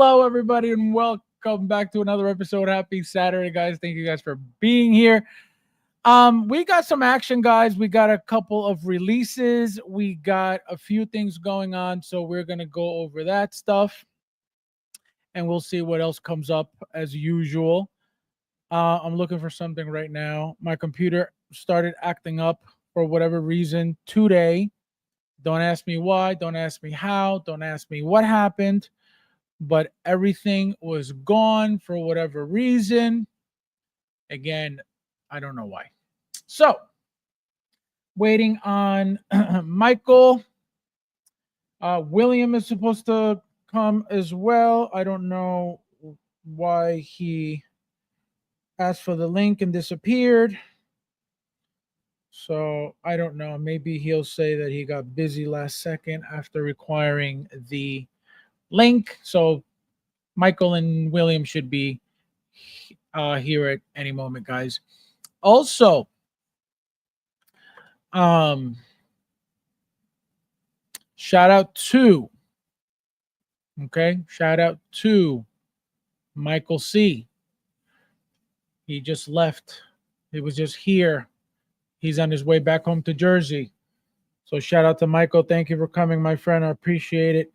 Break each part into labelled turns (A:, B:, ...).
A: Hello, everybody, and welcome back to another episode. Happy Saturday, guys. Thank you guys for being here. We got some action, guys. We got a couple of releases. We got a few things going on, so we're going to go over that stuff, and we'll see what else comes up as usual. I'm looking for something right now. My computer started acting up for whatever reason today. Don't ask me why. Don't ask me how. Don't ask me what happened. But everything was gone for whatever reason. Again, I don't know why. So, waiting on Michael. William is supposed to come as well. I don't know why he asked for the link and disappeared. So I don't know. Maybe he'll say that he got busy last second after requiring the link. So Michael and William should be here at any moment, guys. Also, shout out to Michael C. He just left. He was just here. He's on his way back home to Jersey. So shout out to Michael. Thank you for coming, my friend. I appreciate it.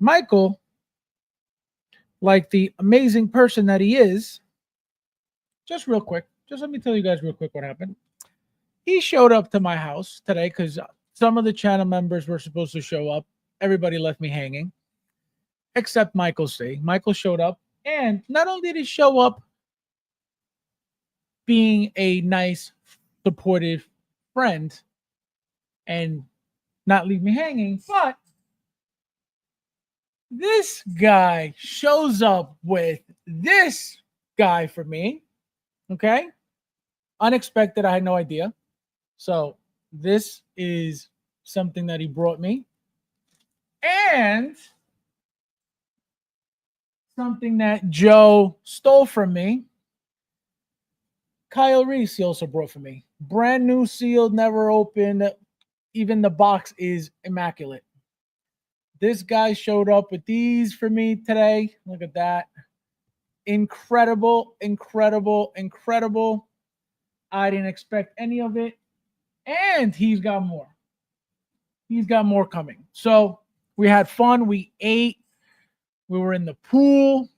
A: Michael, like the amazing person that he is, just real quick, just let me tell you guys real quick what happened. He showed up to my house today because some of the channel members were supposed to show up. Everybody left me hanging, except Michael C. Michael showed up, and not only did he show up being a nice, supportive friend and not leave me hanging, but this guy shows up with this guy for me. Okay. Unexpected. I had no idea. So this is something that he brought me. And something that Joe stole from me. Kyle Reese, he also brought for me. Brand new, sealed, never opened. Even the box is immaculate. This guy showed up with these for me today. Look at that. Incredible, incredible, incredible. I didn't expect any of it. And he's got more. He's got more coming. So we had fun. We ate. We were in the pool.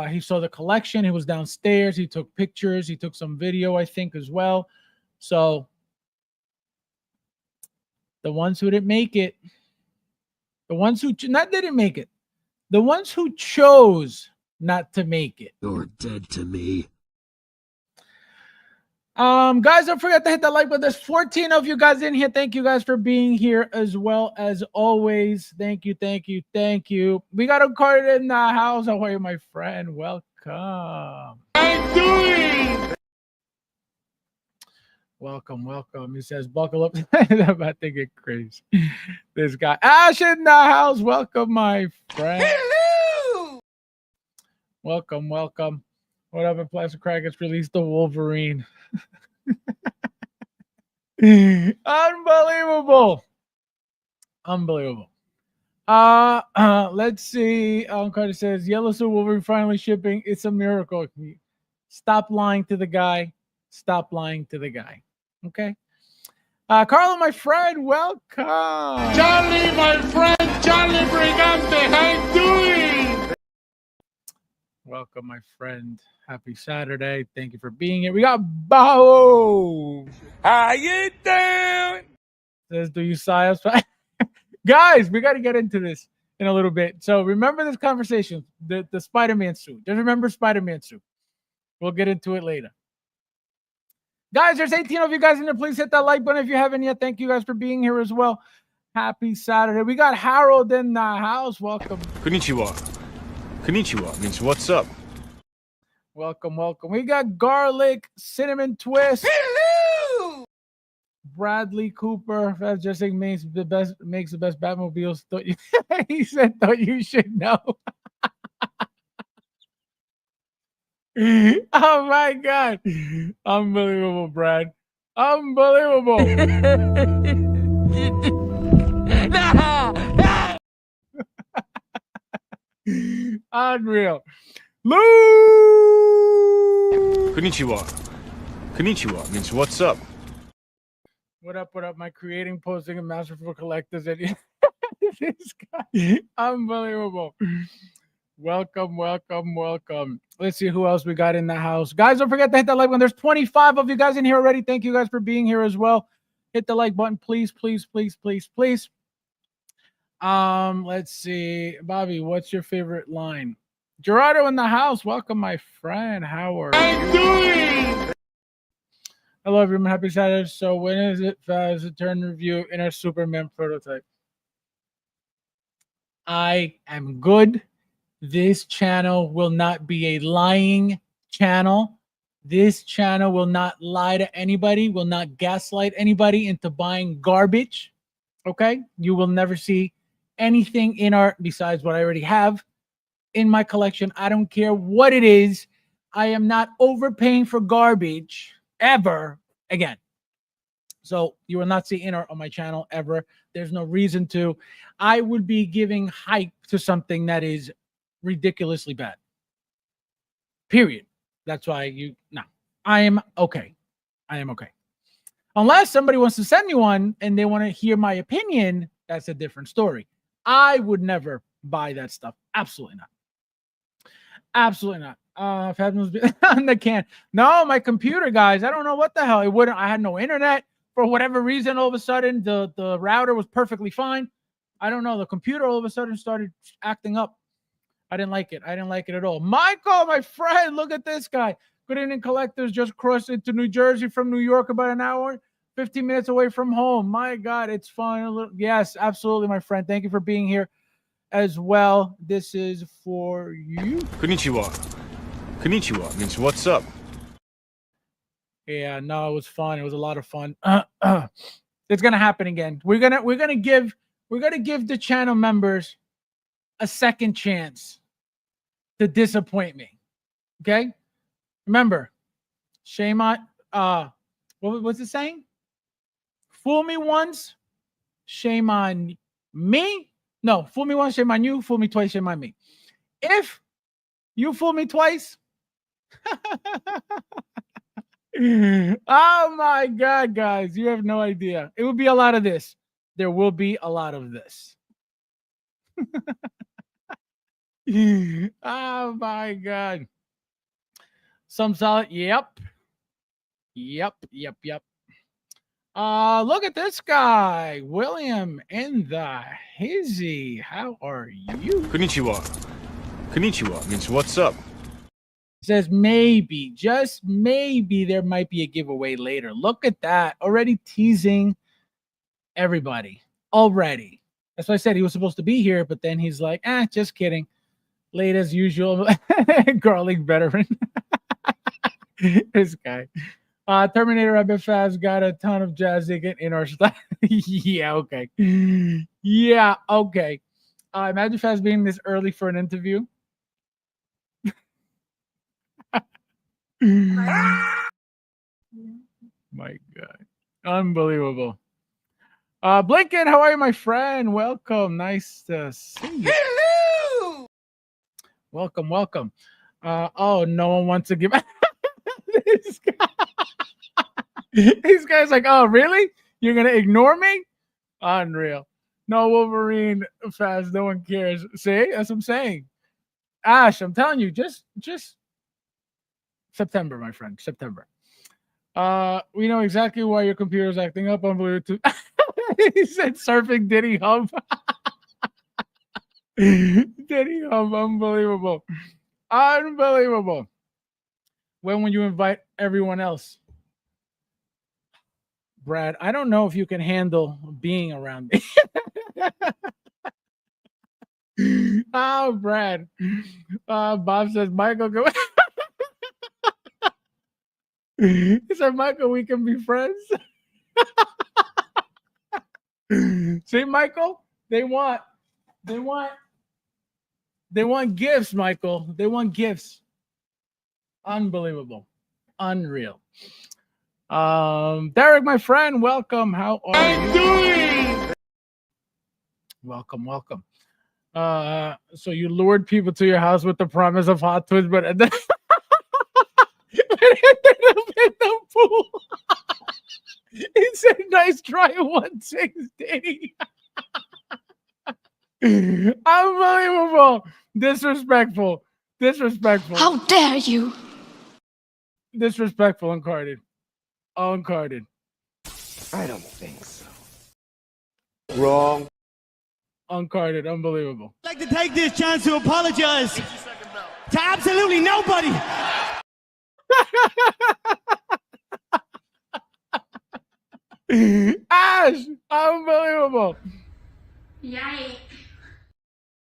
A: He saw the collection. He was downstairs. He took pictures. He took some video, I think, as well. So the ones who didn't make it, the ones who not didn't make it, the ones who chose not to make it.
B: You're dead to me.
A: Guys, don't forget to hit that like button. There's 14 of you guys in here. Thank you guys for being here as well as always. Thank you, thank you, thank you. We got a card in the house. How are you, my friend? Welcome.
C: I'm doing.
A: Welcome, welcome. He says, buckle up. I'm about to get crazy. This guy. Ash in the house. Welcome, my friend.
C: Hello.
A: Welcome, welcome. Whatever, Plastic Crack has released the Wolverine. Unbelievable. Unbelievable. Let's see. Carter says, Yellow Suit Wolverine finally shipping. It's a miracle. Stop lying to the guy. Stop lying to the guy. Okay. Carlo, my friend, welcome.
C: Charlie, my friend, Charlie Brigante, how you doing?
A: Welcome, my friend. Happy Saturday. Thank you for being here. We got Bao.
C: How you doing?
A: Says, do you sigh us? Guys, we got to get into this in a little bit. So remember this conversation, the Spider-Man suit. Just remember Spider-Man suit. We'll get into it later. Guys, there's 18 of you guys in there. Please hit that like button if you haven't yet. Thank you guys for being here as well. Happy Saturday. We got Harold in the house. Welcome.
D: Konnichiwa. Konnichiwa means what's up.
A: Welcome, welcome. We got Garlic Cinnamon Twist.
C: Hello.
A: Bradley Cooper. That's just saying makes the best Batmobiles. He said, "Thought you should know." Oh my God. Unbelievable, Brad. Unbelievable. Unreal. Lou!
D: Konnichiwa. Konnichiwa means what's up?
A: What up, what up? My creating, posting, and masterful collectors. And this guy, unbelievable. Welcome, welcome, welcome. Let's see who else we got in the house. Guys, don't forget to hit that like button. There's 25 of you guys in here already. Thank you guys for being here as well. Hit the like button, please, please, please, please, please. Let's see. Bobby, what's your favorite line? Gerardo in the house. Welcome, my friend. How are you doing? Hello, everyone. Happy Saturday. So when is it Faz a turn review in our Superman prototype? I am good. This channel will not be a lying channel. This channel will not lie to anybody, will not gaslight anybody into buying garbage. Okay? You will never see anything in art besides what I already have in my collection. I don't care what it is. I am not overpaying for garbage ever again. So you will not see in art on my channel ever. There's no reason to. I would be giving hype to something that is ridiculously bad. Period. That's why I am okay. I am okay. Unless somebody wants to send me one and they want to hear my opinion, that's a different story. I would never buy that stuff. Absolutely not. Absolutely not. Fabulous on the can. No, my computer, guys. I don't know what the hell. It wouldn't. I had no internet for whatever reason. All of a sudden, the router was perfectly fine. I don't know. The computer all of a sudden started acting up. I didn't like it. I didn't like it at all. Michael, my friend, look at this guy. Good evening, collectors. Just crossed into New Jersey from New York, about an hour, 15 minutes away from home. My God, it's fun. Yes, absolutely, my friend. Thank you for being here as well. This is for you.
D: Konnichiwa. Konnichiwa means what's up?
A: Yeah, no, it was fun. It was a lot of fun. It's gonna happen again. We're gonna give the channel members a second chance to disappoint me. Okay? Remember, shame on what's it saying? Fool me once, shame on me. No, fool me once, shame on you. Fool me twice, shame on me. If you fool me twice, oh my God, guys, you have no idea. It will be a lot of this. There will be a lot of this. Oh my God. Some solid. Yep. Look at this guy, William in the hizzy. How are you?
D: Konnichiwa. Konnichiwa means what's up?
A: Says maybe, just maybe, there might be a giveaway later. Look at that. Already teasing everybody. Already. That's why I said he was supposed to be here, but then he's like, just kidding. Late as usual. Garlic veteran. This guy. Terminator Rabbit Fast got a ton of jazz in our style. Yeah, okay. Yeah, okay. Imagine Fast being this early for an interview. My God. Unbelievable. Blinken, how are you, my friend? Welcome. Nice to see you.
B: Hello!
A: Welcome. Oh, no one wants to give this guy. This guy's like, oh, really? You're gonna ignore me? Unreal. No Wolverine Fast. No one cares. See, that's what I'm saying. Ash, I'm telling you, just September, my friend. September. We know exactly why your computer's acting up on Bluetooth. He said surfing Diddy Hub. Diddy Hub, unbelievable. Unbelievable. When will you invite everyone else? Brad, I don't know if you can handle being around me. Oh, Brad. Bob says, Michael, go. He said, Michael, we can be friends. See, Michael, they want gifts, Michael. They want gifts. Unbelievable. Unreal. Derek, my friend, welcome. How are you doing? Welcome. So you lured people to your house with the promise of hot twins, but ended up in the pool. He said, "Nice try, 160." Unbelievable. Disrespectful.
B: How dare you?
A: Disrespectful. Uncarded.
E: I don't think so. Wrong.
A: Uncarded. Unbelievable.
F: I'd like to take this chance to apologize to absolutely nobody.
A: Ash. Unbelievable.
B: Yikes.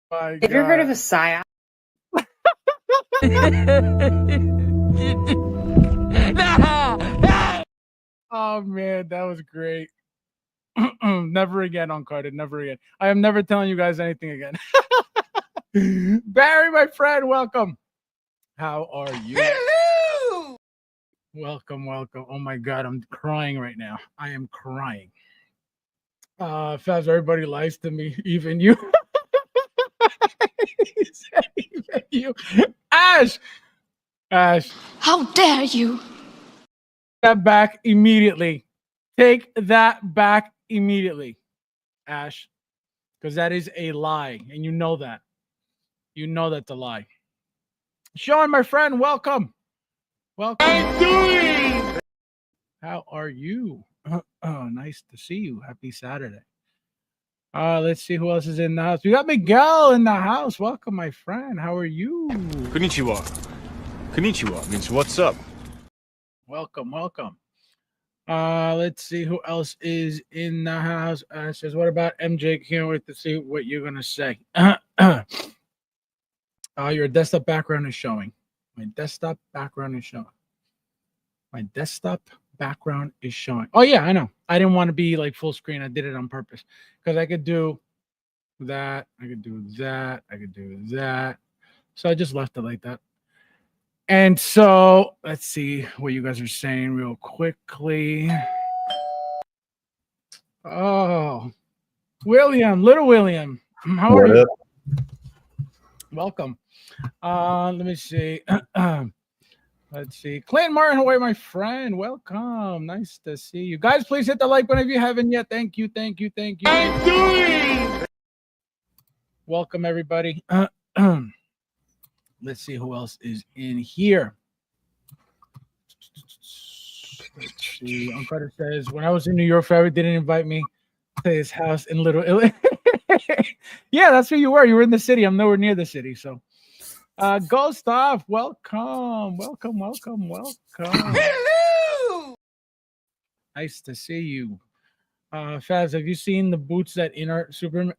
A: My
G: Have you ever heard of
A: God.
G: a psyop?
A: Oh man, that was great. Never again, Uncarded. Never again. I am never telling you guys anything again. Barry, my friend, welcome. How are you?
F: Hello.
A: Welcome. Oh my God, I'm crying right now. I am crying. Fabs, everybody lies to me, even you. He said, even you. Ash.
B: How dare you?
A: That back immediately. Take that back immediately, Ash, because that is a lie, and you know that. You know that's a lie. Sean, my friend, welcome.
C: Doing.
A: How are you? Oh, nice to see you. Happy Saturday. Let's see who else is in the house. We got Miguel in the house. Welcome, my friend. How are you?
D: Konnichiwa means what's up?
A: Welcome. Let's see who else is in the house. Says, what about MJ? Can't wait to see what you're gonna say. Your desktop background is showing. My desktop background is showing. Oh yeah, I know. I didn't want to be like full screen. I did it on purpose because I could do that. I could do that. So I just left it like that. And so let's see what you guys are saying real quickly. Oh, little William, how are you? Welcome. Let me see. Let's see. Clayton Martin, how are you, my friend? Welcome. Nice to see you. Guys, please hit the like button if you haven't yet. Thank you.
C: Doing.
A: Welcome, everybody. Let's see who else is in here. Let's see. Uncle says, when I was in New York, Ferry didn't invite me to his house in Little Italy. Yeah, that's who you were. You were in the city. I'm nowhere near the city. So, Ghost Off, welcome.
F: Hello.
A: Nice to see you. Fabs, have you seen the boots that in our Superman?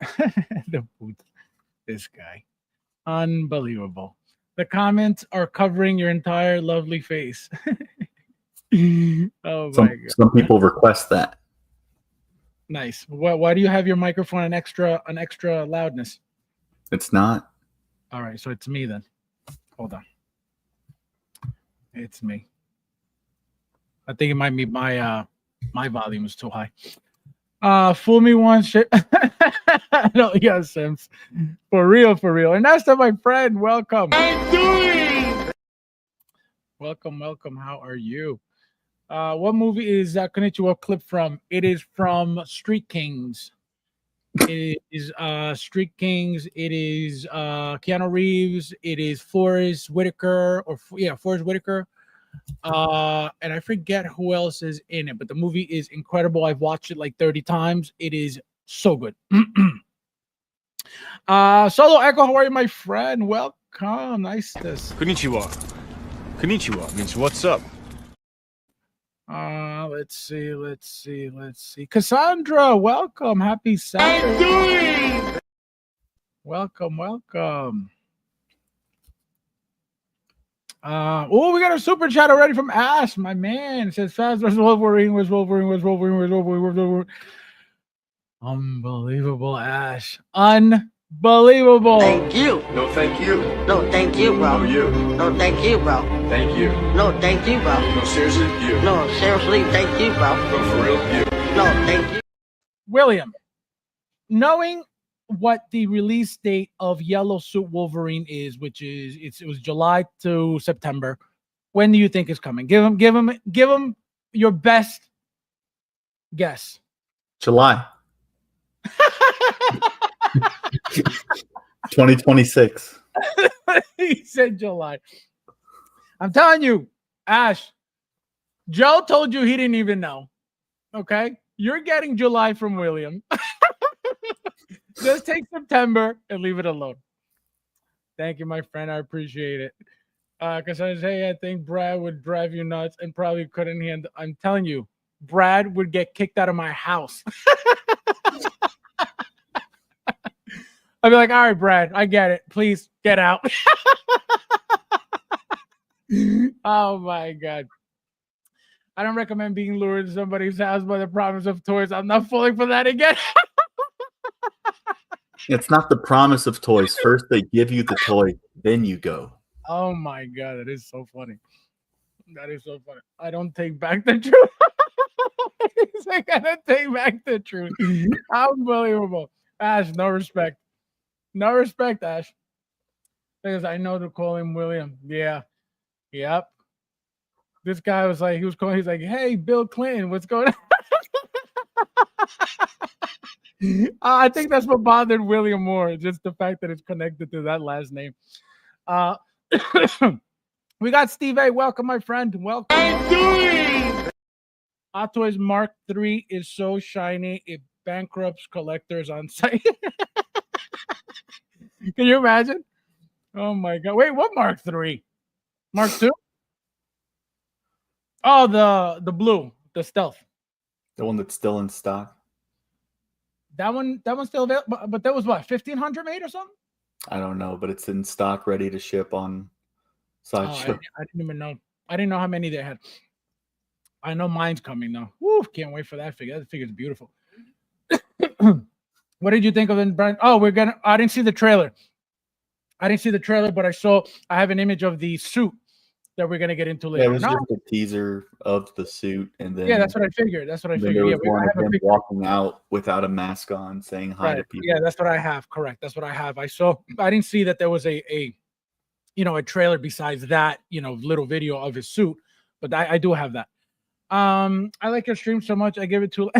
A: The boots. This guy. Unbelievable. The comments are covering your entire lovely face. Oh my God.
H: Some people request that.
A: Nice. Why do you have your microphone an extra loudness?
H: It's not.
A: All right, so it's me then. Hold on. It's me. I think it might be my volume is too high. Fool me once, shit. No, yes, Sims. For real. And that's my friend. Welcome.
C: Doing.
A: Welcome. How are you? What movie is that Konnichiwa clip from? It is from Street Kings. It is Street Kings. It is Keanu Reeves. It is Forrest Whitaker, Forrest Whitaker. And I forget who else is in it, but the movie is incredible. I've watched it like 30 times. It is so good. Solo Echo, how are you, my friend? Welcome. Nice to see.
D: Konnichiwa means what's up?
A: Let's see. Cassandra, welcome. Happy Saturday.
C: Doing.
A: Welcome. Oh, we got a super chat already from Ash, my man. It says Fast versus Wolverine. Where's Wolverine? Unbelievable, Ash. Unbelievable.
I: Thank you.
E: No, thank you.
I: No, thank you, bro.
E: No, you.
I: No, thank you, bro.
E: Thank you.
I: No, thank you, bro.
E: No, seriously, you.
I: No, seriously, thank you, bro.
E: No, for real, you.
I: No, thank you.
A: William, knowing what the release date of Yellow Suit Wolverine is, which is it was July to September. When do you think is coming? Give him your best guess.
H: July 2026.
A: He said July. I'm telling you, Ash, Joe told you he didn't even know. Okay? You're getting July from William. Just take September and leave it alone. Thank you, my friend. I appreciate it. Because I was, hey, I think Brad would drive you nuts and probably couldn't handle. I'm telling you, Brad would get kicked out of my house. I'd be like, all right, Brad, I get it. Please get out. Oh my God. I don't recommend being lured to somebody's house by the promise of toys. I'm not falling for that again.
H: It's not the promise of toys. First they give you the toy, then you go.
A: Oh my God, that is so funny. That is so funny. I don't take back the truth. He's like, I don't take back the truth. Unbelievable. Ash, no respect. No respect, Ash. Because I know to call him William. Yeah. Yep. This guy was like, he's like, hey, Bill Clinton, what's going on? I think that's what bothered William more, just the fact that it's connected to that last name. We got Steve A. Welcome, my friend. Welcome. Hot Toys Mark III is so shiny it bankrupts collectors on site. Can you imagine? Oh my God! Wait, what Mark III? Mark II? Oh, the blue, the stealth.
H: The one that's still in stock.
A: That one's still available, but that was what, 1,500 made or something?
H: I don't know, but it's in stock, ready to ship on Sideshow.
A: I didn't even know. I didn't know how many they had. I know mine's coming though. Woo, can't wait for that figure. That figure's beautiful. What did you think of it, Brian? Oh, I didn't see the trailer. But I have an image of the suit that we're gonna get into later.
H: Yeah, it was just a teaser of the suit, and then
A: that's what I figured.
H: There was one of him walking out without a mask on, saying hi to people.
A: Yeah, that's what I have. Correct. That's what I have. I didn't see that there was a trailer besides that, little video of his suit, but I do have that. I like your stream so much. I give it to.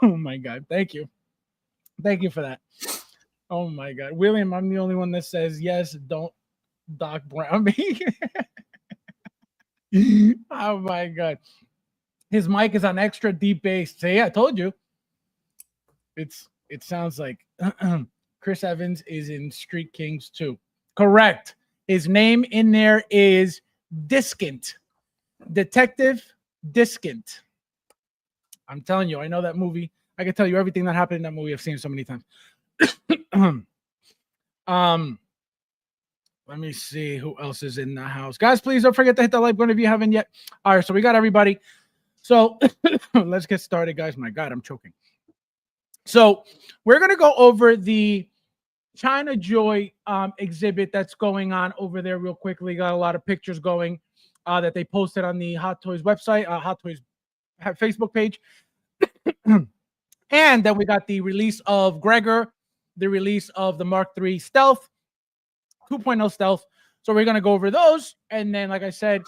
A: Oh my God! Thank you for that. Oh my God, William, I'm the only one that says yes. Don't Doc Brown me. Oh my God, his mic is on extra deep bass. See, I told you. It sounds like Chris Evans is in Street Kings 2. Correct. His name in there is Diskant, Detective Diskant. I'm telling you, I know that movie. I can tell you everything that happened in that movie. I've seen it so many times. Let me see who else is in the house. Guys, please don't forget to hit that like button if you haven't yet. All right, so we got everybody. So let's get started, guys. My God, I'm choking. So we're going to go over the China Joy exhibit that's going on over there real quickly. Got a lot of pictures going that they posted on the Hot Toys website, Hot Toys Facebook page. And then we got the release of Gregor, the release of the Mark III Stealth, 2.0 Stealth. So we're going to go over those. And then, like I said,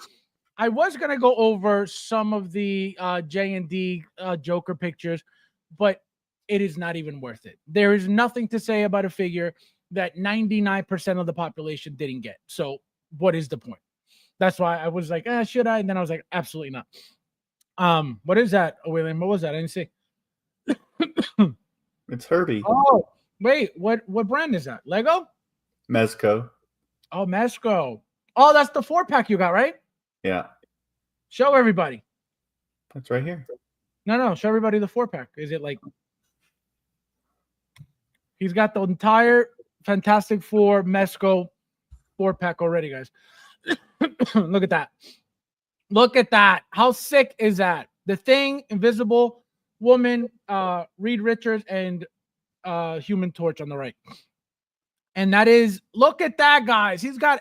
A: I was going to go over some of the J&D Joker pictures, but it is not even worth it. There is nothing to say about a figure that 99% of the population didn't get. So what is the point? That's why I was like, should I? And then I was like, absolutely not. What is that, William? What was that? I didn't see.
H: It's Herbie.
A: Oh, wait, what brand is that? Lego?
H: Mezco.
A: Oh, Mezco. Oh, that's the 4-pack you got, right?
H: Yeah.
A: Show everybody.
H: That's right here.
A: No, show everybody the 4-pack. Is it like he's got the entire Fantastic Four Mezco 4-pack already, guys. Look at that. Look at that. How sick is that? The Thing, Invisible Woman, Reed Richards, and Human Torch on the right. And that is, look at that, guys. He's got,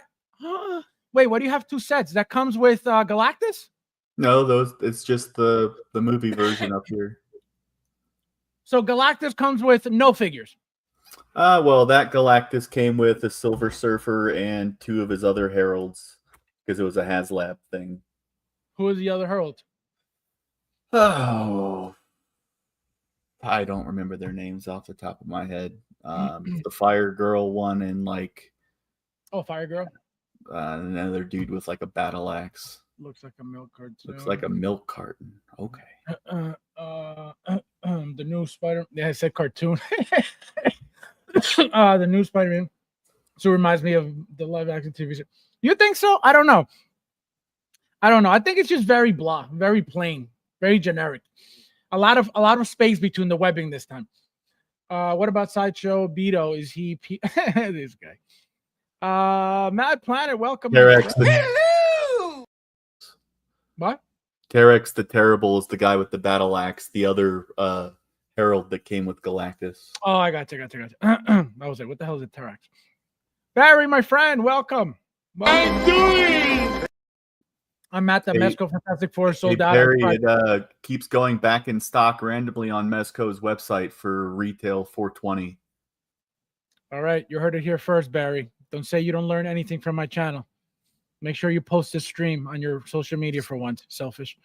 A: wait, what do you have 2 sets? That comes with Galactus?
H: No, it's just the movie version up here.
A: So Galactus comes with no figures.
H: Well, that Galactus came with a Silver Surfer and 2 of his other heralds because it was a HasLab thing.
A: Who is the other herald?
H: Oh, I don't remember their names off the top of my head. The Fire Girl one and
A: Fire Girl.
H: Another dude with like a battle axe.
A: Looks like a milk carton.
H: Looks like a milk carton. Okay.
A: The new Spider. Yeah, I said cartoon. The new Spider-Man. So it reminds me of the live action TV show. You think so? I don't know. I think it's just very blah, very plain, very generic. A lot of space between the webbing this time. What about Sideshow Beto? Is he this guy? Mad Planet, welcome.
H: Terex
A: What?
H: Terex the Terrible is the guy with the battle axe. The other herald that came with Galactus.
A: Oh, I got you. I was like, what the hell is a Terex? Barry, my friend, welcome.
C: I'm doing.
A: I'm Matt, the Mezco Fantastic Four sold out.
H: Barry, it keeps going back in stock randomly on Mezco's website for retail $420.
A: All right, you heard it here first, Barry. Don't say you don't learn anything from my channel. Make sure you post this stream on your social media for once. Selfish.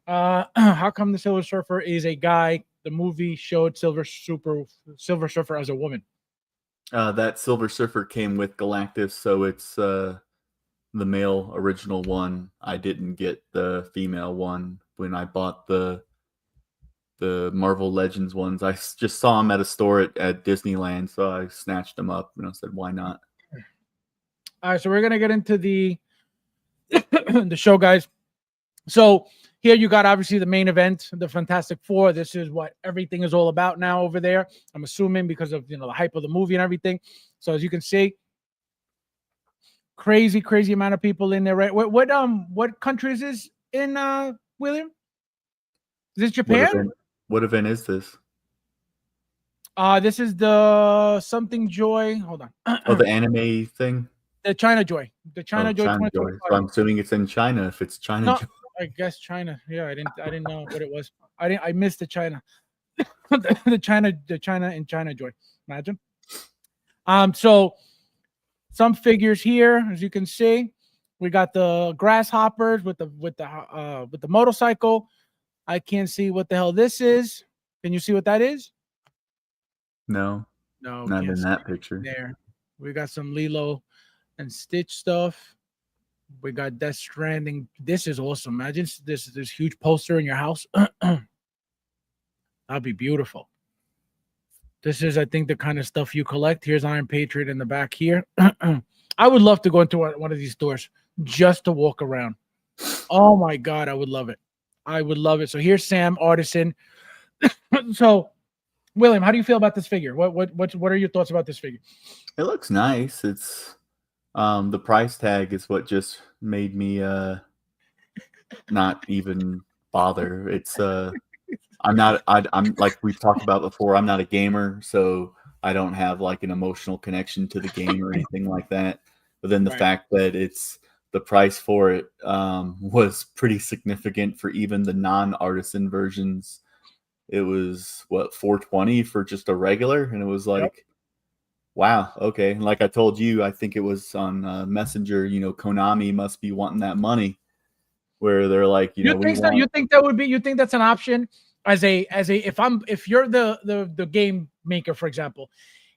A: How come the Silver Surfer is a guy? The movie showed Silver Surfer as a woman.
H: That Silver Surfer came with Galactus, so it's the male original one. I didn't get the female one when I bought the Marvel Legends ones. I just saw them at a store at Disneyland, so I snatched them up and I said, why not?
A: All right, so we're gonna get into the the show, guys. So here you got obviously the main event, the Fantastic Four. This is what everything is all about now over there. I'm assuming because of the hype of the movie and everything. So as you can see, crazy amount of people in there, right? What country is this in, William? Is this Japan?
H: What event is this?
A: This is the something joy. Hold on.
H: Oh, the anime thing.
A: The China Joy. The China Joy.
H: China Joy. So I'm assuming it's in China. If it's China
A: No,
H: Joy.
A: I guess China. Yeah, I didn't know what it was. I missed the China. the China and China Joy. Imagine. So some figures here, as you can see, we got the grasshoppers with the motorcycle. I can't see what the hell this is. Can you see what that is?
H: No, not in that picture.
A: There, we got some Lilo and Stitch stuff. We got Death Stranding. This is awesome. Imagine this huge poster in your house. That'd be beautiful. This is, I think, the kind of stuff you collect. Here's Iron Patriot in the back here. I would love to go into one of these stores just to walk around. Oh my God, I would love it. I would love it. So here's Sam Artisan. So, William, how do you feel about this figure? What are your thoughts about this figure?
H: It looks nice. It's the price tag is what just made me not even bother. It's I'm like we've talked about before, I'm not a gamer, so I don't have like an emotional connection to the game or anything like that. But then the fact that it's the price for it was pretty significant for even the non-artisan versions. It was what, $420 for just a regular, and it was like, wow, okay. And like I told you, I think it was on Messenger. Konami must be wanting that money, where they're like,
A: you think that's an option if you're the game maker, for example,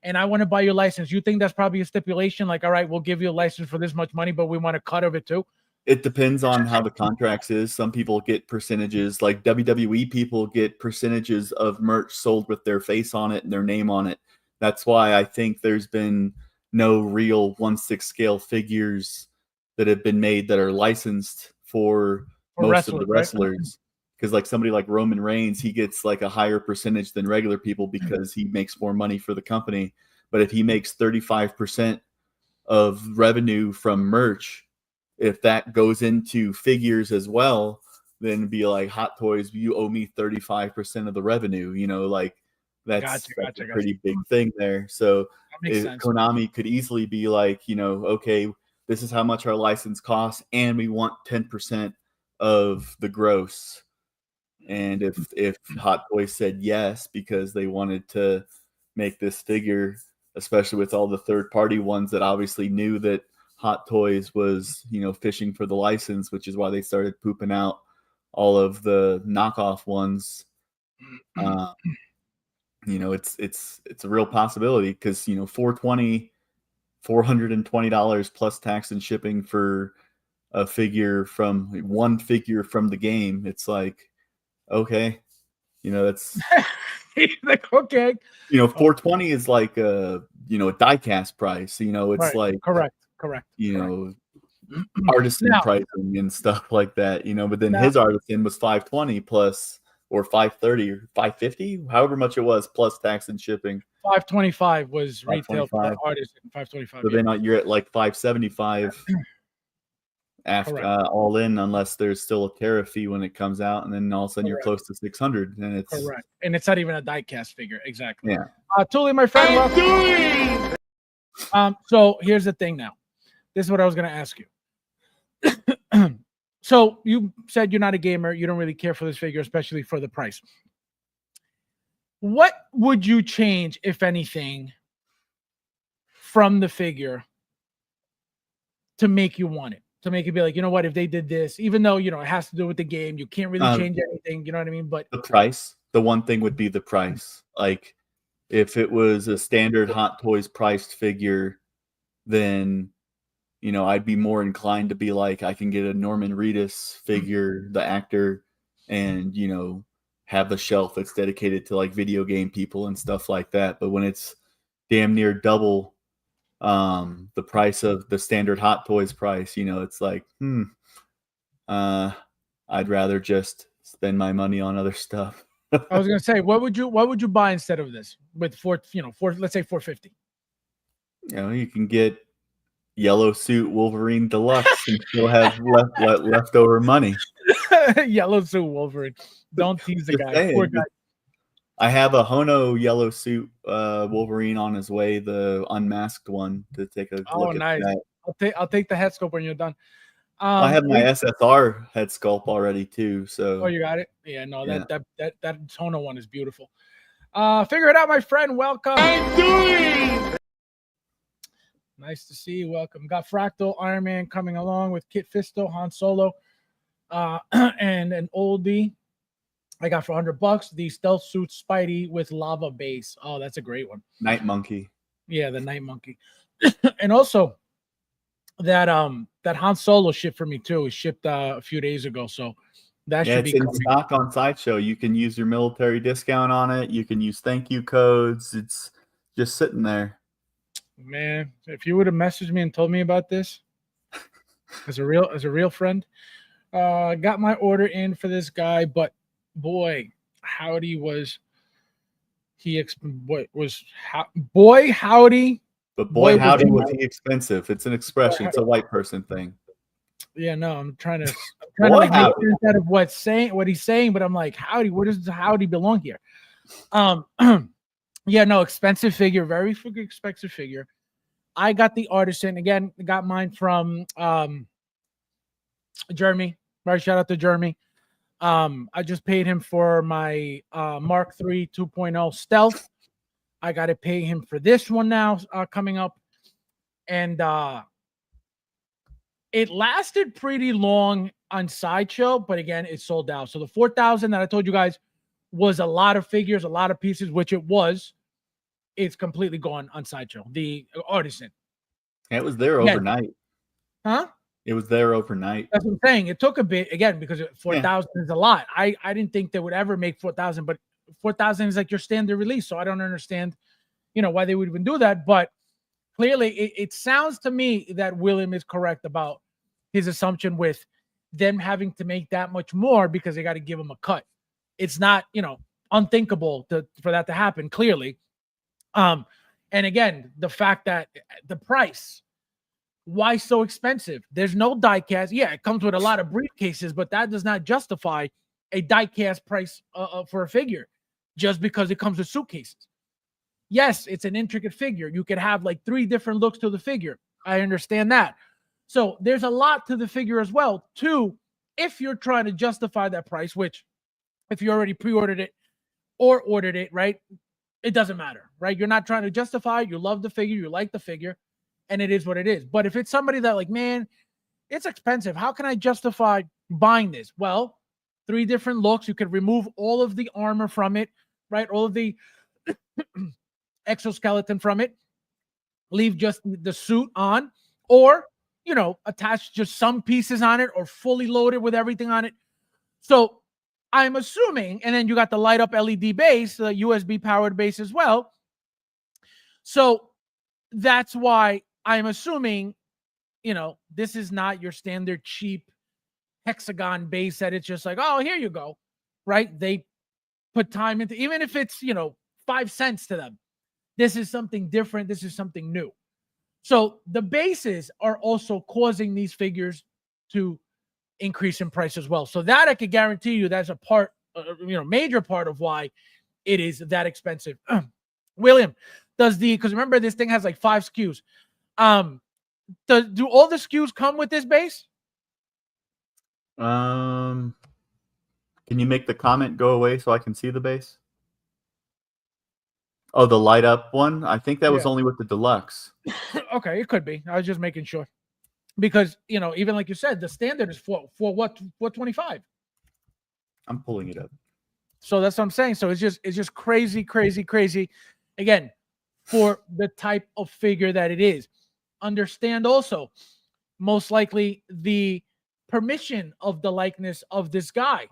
A: and I want to buy your license, you think that's probably a stipulation? Like, all right, we'll give you a license for this much money, but we want a cut of it too.
H: It depends on how the contracts is. Some people get percentages, like WWE people get percentages of merch sold with their face on it and their name on it. That's why I think there's been no real 1/6 scale figures that have been made that are licensed for most of the wrestlers. Because like somebody like Roman Reigns, he gets like a higher percentage than regular people because he makes more money for the company. But if he makes 35% of revenue from merch, if that goes into figures as well, then it'd be like Hot Toys, you owe me 35% of the revenue. That's a pretty big thing there. So Konami could easily be like, okay, this is how much our license costs, and we want 10% of the gross. And if Hot Toys said yes because they wanted to make this figure, especially with all the third-party ones that obviously knew that Hot Toys was, fishing for the license, which is why they started pooping out all of the knockoff ones. It's a real possibility because $420 plus tax and shipping for a figure from one figure from the game. It's like, okay, that's
A: like, okay,
H: 420 is like a die-cast price. It's
A: right.
H: like
A: correct.
H: Artisan pricing and stuff like that. But then his artisan was 520 plus, or 530 or 550, however much it was, plus tax and shipping.
A: 525 was retail for artisan. 525.
H: So then you're at like 575 after all in, unless there's still a tariff fee when it comes out, and then all of a sudden you're close to 600, and it's
A: correct. And it's not even a die-cast figure, exactly.
H: Yeah.
A: Tuli, my friend, welcome. So here's the thing. Now, this is what I was going to ask you. So you said you're not a gamer, you don't really care for this figure, especially for the price. What would you change, if anything, from the figure to make you want it? To make it be like, you know what, if they did this, even though, it has to do with the game, you can't really change anything, you know what I mean? But
H: the price, the one thing would be the price. Like, if it was a standard Hot Toys priced figure, then, I'd be more inclined to be like, I can get a Norman Reedus figure, the actor, and, have the shelf that's dedicated to like video game people and stuff like that. But when it's damn near double the price of the standard Hot Toys price, it's like, I'd rather just spend my money on other stuff.
A: I was gonna say, what would you buy instead of this with let's say 450?
H: You can get Yellow Suit Wolverine Deluxe and still have leftover money.
A: Yellow Suit Wolverine. Don't tease the guy. Poor guy.
H: I have a Hono Yellow Suit Wolverine on his way, the unmasked one, to take a look
A: nice.
H: at that.
A: I'll take the head sculpt when you're done.
H: I have my SSR head sculpt already too. So
A: you got it? Yeah, no, that Hono one is beautiful. Figure it out, my friend. Welcome.
C: I'm doing.
A: Nice to see you. Welcome. Got Fractal Iron Man coming along with Kit Fisto, Han Solo, and an oldie. I got for $100 the Stealth Suit Spidey with lava base. Oh, that's a great one.
H: Night Monkey.
A: Yeah, the Night Monkey. And also that Han Solo shipped for me too. It shipped a few days ago, so that should be
H: in stock on Sideshow. You can use your military discount on it. You can use thank you codes. It's just sitting there.
A: Man, if you would have messaged me and told me about this as a real friend, got my order in for this guy, but boy, howdy was he howdy.
H: But boy, howdy was he expensive. It's an expression. It's a white person thing.
A: Yeah, no, I'm trying to like make sense out of what he's saying, but I'm like, howdy, where does howdy belong here? Yeah, no, expensive figure, very expensive figure. I got the artisan again. Got mine from Jeremy. Right, shout out to Jeremy. I just paid him for my Mark III 2.0 Stealth. I got to pay him for this one now coming up, and it lasted pretty long on Sideshow, but again, it sold out. So the 4,000 that I told you guys was a lot of figures, a lot of pieces, which it was. It's completely gone on Sideshow. The artisan.
H: It was there overnight.
A: Huh?
H: It was there overnight.
A: That's what I'm saying. It took a bit, again, because 4,000 is a lot. I didn't think they would ever make 4,000, but 4,000 is like your standard release. So I don't understand, why they would even do that. But clearly, it sounds to me that William is correct about his assumption with them having to make that much more because they got to give them a cut. It's not, unthinkable for that to happen, clearly. And again, the fact that the price, why so expensive? There's no die cast. Yeah, it comes with a lot of briefcases, but that does not justify a die cast price for a figure just because it comes with suitcases. Yes, it's an intricate figure. You could have like 3 different looks to the figure. I understand that. So there's a lot to the figure as well, too, if you're trying to justify that price, which if you already pre-ordered it or ordered it, right? It doesn't matter, right? You're not trying to justify it. You love the figure, you like the figure, and it is what it is. But if it's somebody that like, man, it's expensive, how can I justify buying this? Well, 3 different looks. You could remove all of the armor from it, right? All of the exoskeleton from it, leave just the suit on, or, you know, attach just some pieces on it, or fully loaded with everything on it. So I'm assuming, and then you got the light up LED base, the USB powered base as well. So that's why I'm assuming, you know, this is not your standard cheap hexagon base that it's just like, oh, here you go, right? They put time into, even if it's, you know, 5 cents to them. This is something different. This is something new. So the bases are also causing these figures to increase in price as well. So that I could guarantee you that's a part, major part of why it is that expensive. William, because remember this thing has like 5 SKUs. Do all the SKUs come with this base?
H: Can you make the comment go away so I can see the base? Oh, the light up one? I think that was only with the deluxe.
A: Okay, it could be. I was just making sure. Because, you know, even like you said, the standard is for what? 425.
H: I'm pulling it up.
A: So that's what I'm saying. So it's just crazy, crazy, crazy. Again, for the type of figure that it is. Understand also, most likely the permission of the likeness of this guy.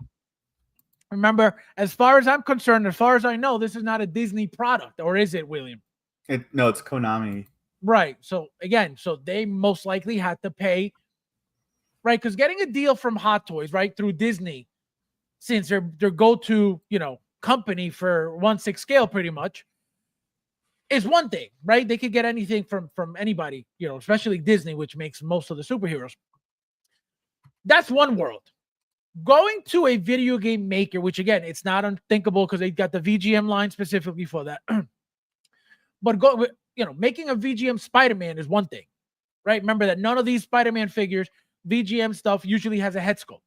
A: Remember, as far as I'm concerned, as far as I know, this is not a Disney product, or is it, William?
H: No, it's Konami.
A: Right. So again, so they most likely had to pay, right? Because getting a deal from Hot Toys, right, through Disney, since they're their go-to, you know, company for 1/6 scale, pretty much, is one thing, right? They could get anything from anybody, you know, especially Disney, which makes most of the superheroes. That's one world. Going to a video game maker, which again, it's not unthinkable because they got the VGM line specifically for that. But making a VGM Spider-Man is one thing, right? Remember that none of these Spider-Man figures, VGM stuff, usually has a head sculpt.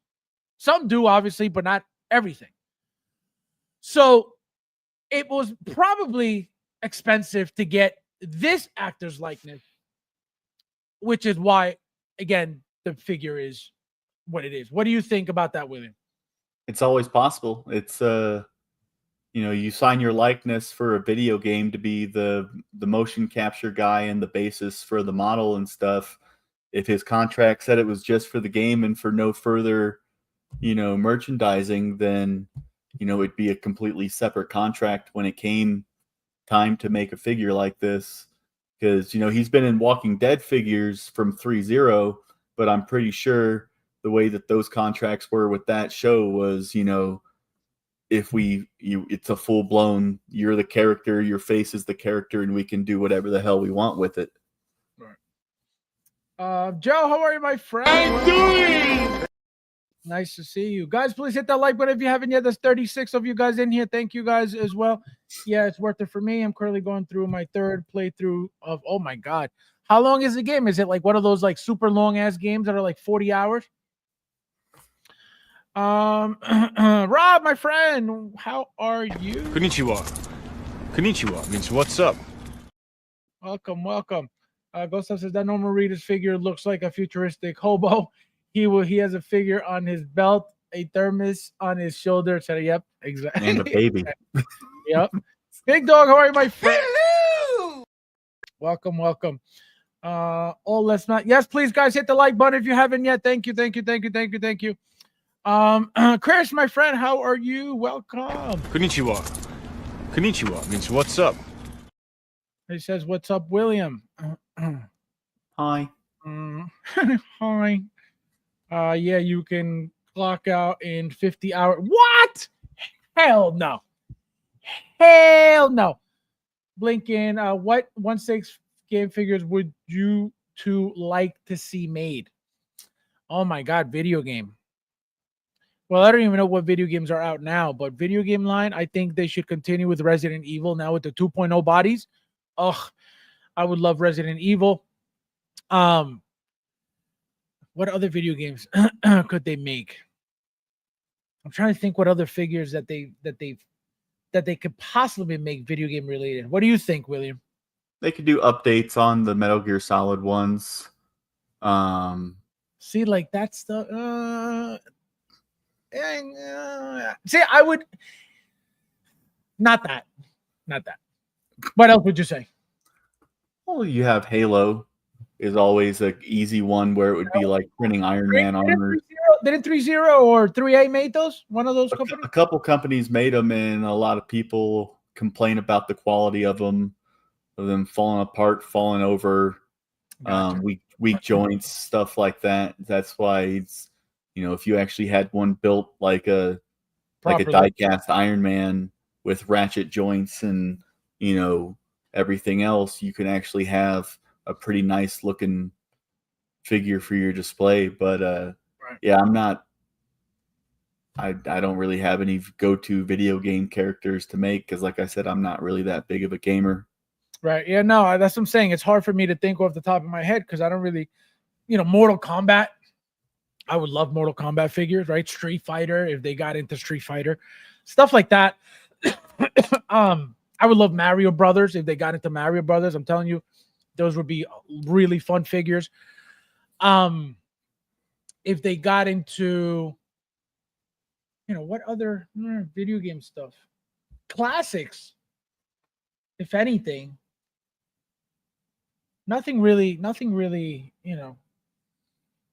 A: Some do, obviously, but not everything. So it was probably expensive to get this actor's likeness, which is why, again, the figure is what it is. What do you think about that, William?
H: It's always possible. It's you sign your likeness for a video game to be the motion capture guy and the basis for the model and stuff. If his contract said it was just for the game and for no further, merchandising, then it'd be a completely separate contract when it came time to make a figure like this. Because he's been in Walking Dead figures from 3.0, but I'm pretty sure the way that those contracts were with that show was, it's a full blown, you're the character, your face is the character, and we can do whatever the hell we want with it.
A: Right. Joe, how are you, my friend?
C: I'm doing.
A: Nice to see you guys. Please hit that like button if you haven't yet. There's 36 of you guys in here. Thank you guys as well. Yeah, it's worth it for me. I'm currently going through my 3rd playthrough of, oh my God. How long is the game? Is it like one of those like super long ass games that are like 40 hours? Rob, my friend, how are you?
D: Konnichiwa. Konnichiwa means what's up?
A: Welcome. Ghost says that normal Reader's figure looks like a futuristic hobo. He has a figure on his belt, a thermos on his shoulder. So, yep, exactly.
H: And a baby.
A: Yep. Big Dog, how are you, my friend? Hello. Welcome. Let's not. Yes, please, guys, hit the like button if you haven't yet. Thank you. Chris, my friend, how are you? Welcome.
D: Konnichiwa. Konnichiwa means what's up.
A: He says, "What's up, William?"
H: Hi.
A: Hi. Yeah, you can clock out in 50 hours. What? Hell no. Blinking. What 1/6 game figures would you two like to see made? Oh my God, video game. Well, I don't even know what video games are out now, but video game line, I think they should continue with Resident Evil now with the 2.0 bodies. Ugh, I would love Resident Evil. What other video games could they make? I'm trying to think what other figures that they could possibly make video game related. What do you think, William?
H: They could do updates on the Metal Gear Solid ones.
A: See, like that's the see, I would not that. What else would you say?
H: Well, you have Halo is always an easy one where it would be like printing Iron Man armor.
A: Didn't 3.0 or 3A made those? One of those companies?
H: A couple companies made them, and a lot of people complain about the quality of them falling apart, falling over,
A: Gotcha.
H: weak joints, stuff like that. That's why it's, if you actually had one built like a die-cast Iron Man with ratchet joints and everything else, you can actually have a pretty nice looking figure for your display. But yeah, I don't really have any go-to video game characters to make because, like I said, I'm not really that big of a gamer.
A: Right. Yeah, no, that's what I'm saying. It's hard for me to think off the top of my head because I don't really, Mortal Kombat. I would love Mortal Kombat figures, right? Street Fighter, if they got into Street Fighter, stuff like that. I would love Mario Brothers if they got into Mario Brothers. I'm telling you, those would be really fun figures. If they got into, what other video game stuff? Classics, if anything. Nothing really,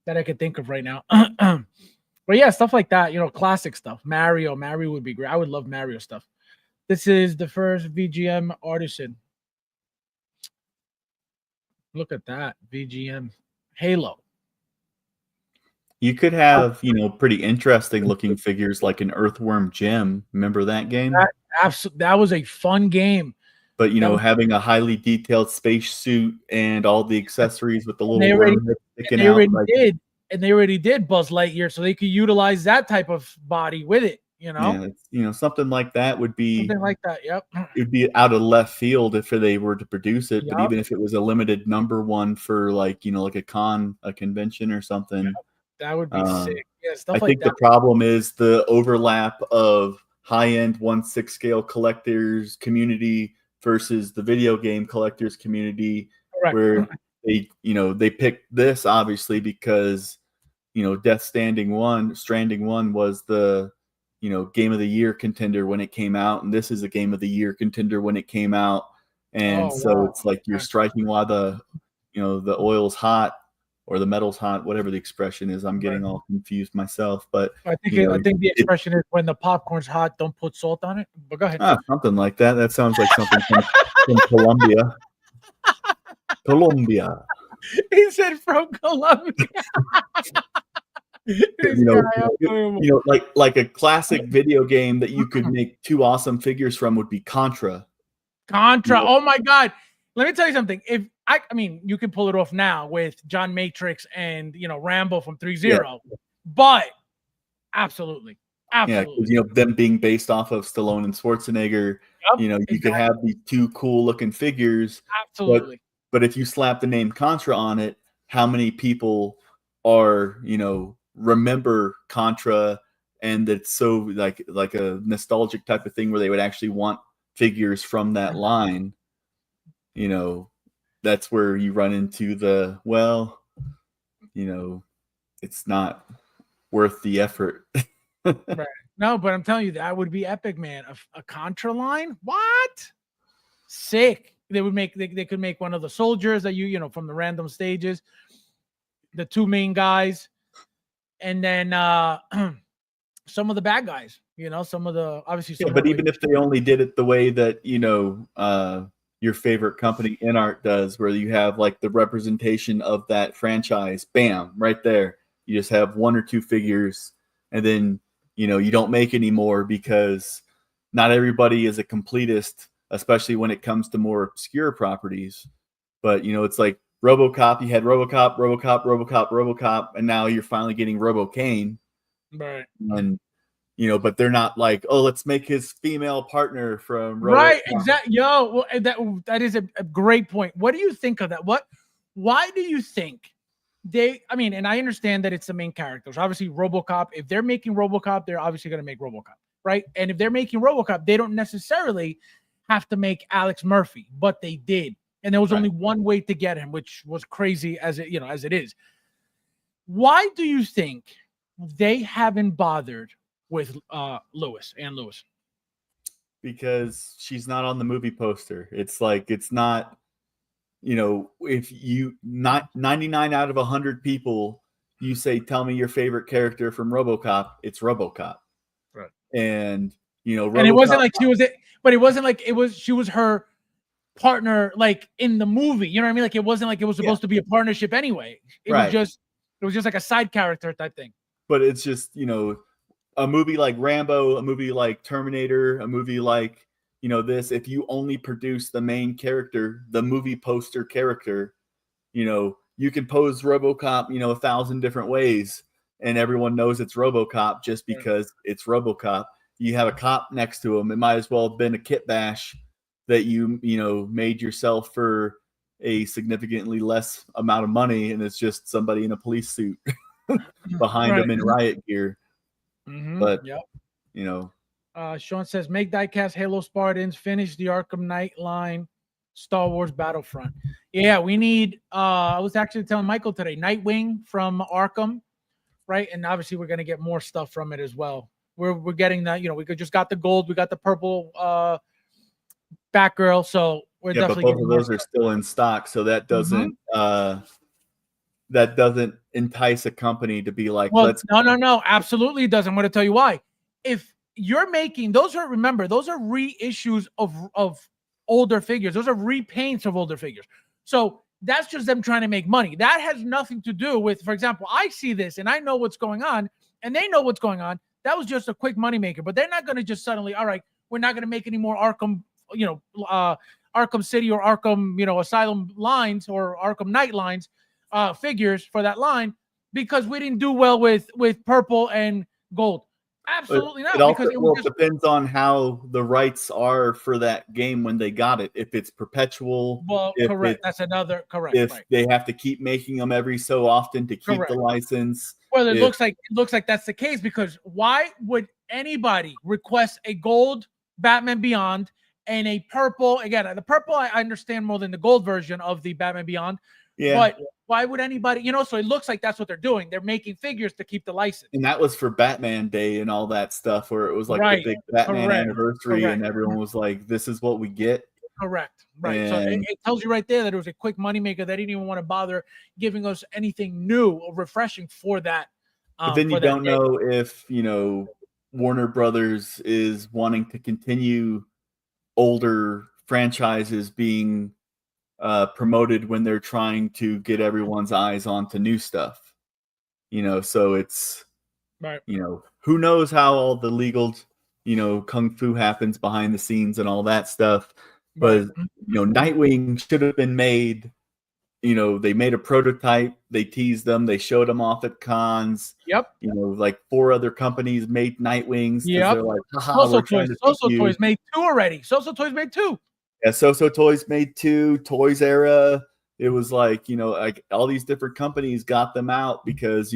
A: that I could think of right now. But yeah, stuff like that, classic stuff. Mario would be great. I would love Mario stuff. This is the first VGM artisan. Look at that. VGM Halo.
H: You could have, pretty interesting looking figures like an Earthworm Jim. Remember that game?
A: That was a fun game.
H: But, having a highly detailed space suit and all the accessories with the little worm sticking out.
A: They already did Buzz Lightyear, so they could utilize that type of body with it,
H: Yeah, something like that would be
A: something like that. Yep.
H: It would be out of left field if they were to produce it.
A: Yep.
H: But even if it was a limited number one for like a convention or something,
A: that would be sick. Yeah, stuff
H: I
A: like
H: think
A: that.
H: the problem is the overlap of high-end 1/6 scale collectors community versus the video game collectors community. Correct. Where they picked this obviously because Stranding 1 was the game of the year contender when it came out, and this is a game of the year contender when it came out. And it's like you're striking while the the oil's hot or the metal's hot, whatever the expression is. I'm getting all confused myself, but
A: I think the expression is when the popcorn's hot, don't put salt on it. But go ahead.
H: Something like that. That sounds like something from Colombia. Colombia.
A: He said from Colombia.
H: Like a classic video game that you could make two awesome figures from would be Contra.
A: Oh my God. Let me tell you something. If I mean, you can pull it off now with John Matrix and Rambo from 3.0, but absolutely.
H: Yeah, them being based off of Stallone and Schwarzenegger, you could have these two cool looking figures.
A: Absolutely.
H: But if you slap the name Contra on it, how many people are, remember Contra, and it's so like a nostalgic type of thing where they would actually want figures from that line. That's where you run into it's not worth the effort.
A: Right. No, but I'm telling you, that would be epic, man. A Contra line? What? Sick. They could make one of the soldiers that from the random stages, the two main guys, and then some of the bad guys, some of the obviously.
H: But even if they only did it the way that your favorite company InArt does, where you have like the representation of that franchise, bam, right there. You just have one or two figures, and then you don't make any more because not everybody is a completist, especially when it comes to more obscure properties. But it's like Robocop. You had Robocop, and now you're finally getting RoboCane.
A: Right.
H: And but they're not like, oh, let's make his female partner from Robocop.
A: Right, exactly. Well, that is a great point. What do you think of that? Why do you think I mean, and I understand that it's the main characters. Obviously, Robocop, if they're making Robocop, they're obviously going to make Robocop, right? And if they're making Robocop, they don't necessarily have to make Alex Murphy, but they did. And there was only one way to get him, which was crazy as it is. Why do you think they haven't bothered with Lewis?
H: Because she's not on the movie poster. It's like, it's not, if you not 99 out of 100 people, you say, tell me your favorite character from Robocop, it's Robocop.
A: Right.
H: And,
A: Robocop, and it wasn't like she was it, but it wasn't like she was her partner, like in the movie. You know what I mean? Like, it wasn't like it was supposed to be a partnership anyway. It was just like a side character type thing.
H: But it's just, a movie like Rambo, a movie like Terminator, a movie like, this, if you only produce the main character, the movie poster character, you can pose Robocop, 1,000 different ways, and everyone knows it's Robocop just because it's Robocop. You have a cop next to him. It might as well have been a kit bash that you made yourself for a significantly less amount of money, and it's just somebody in a police suit behind them in riot gear. But
A: Sean says, make diecast Halo Spartans, finish the Arkham Knight line, Star Wars Battlefront. Yeah, we need I was actually telling Michael today, Nightwing from Arkham, right? And obviously we're gonna get more stuff from it as well. We're getting that, we just got the gold, we got the purple Batgirl, so we're definitely
H: but both of those are still in stock, so that doesn't that doesn't entice a company to be like,
A: well, no, absolutely it doesn't. I'm going to tell you why. If you're making those are reissues of older figures. Those are repaints of older figures. So that's just them trying to make money. That has nothing to do with, for example, I see this and I know what's going on, and they know what's going on. That was just a quick moneymaker, but they're not going to just suddenly, all right, we're not going to make any more Arkham, Arkham City or Arkham, Asylum lines or Arkham Knight lines. Figures for that line because we didn't do well with purple and gold. Absolutely not.
H: Because it depends on how the rights are for that game when they got it. If it's perpetual,
A: correct. That's another correct.
H: If they have to keep making them every so often to keep the license.
A: Well, it looks like that's the case, because why would anybody request a gold Batman Beyond and a purple? Again, the purple I understand more than the gold version of the Batman Beyond. Yeah. But why would anybody, so it looks like that's what they're doing. They're making figures to keep the license.
H: And that was for Batman Day and all that stuff, where it was like the big Batman anniversary and everyone was like, this is what we get.
A: Correct. Right. And so it tells you right there that it was a quick moneymaker. They didn't even want to bother giving us anything new or refreshing for that.
H: But then you don't know if, Warner Brothers is wanting to continue older franchises being promoted when they're trying to get everyone's eyes onto new stuff, so it's who knows how all the legal kung fu happens behind the scenes and all that stuff. But Nightwing should have been made. They made a prototype, they teased them, they showed them off at cons. Like 4 other companies made Nightwings. They're like,
A: Soso Toys made 2 already. Soso Toys made 2.
H: Yeah, Soso Toys made 2. Toys Era. It was like, like all these different companies got them out because,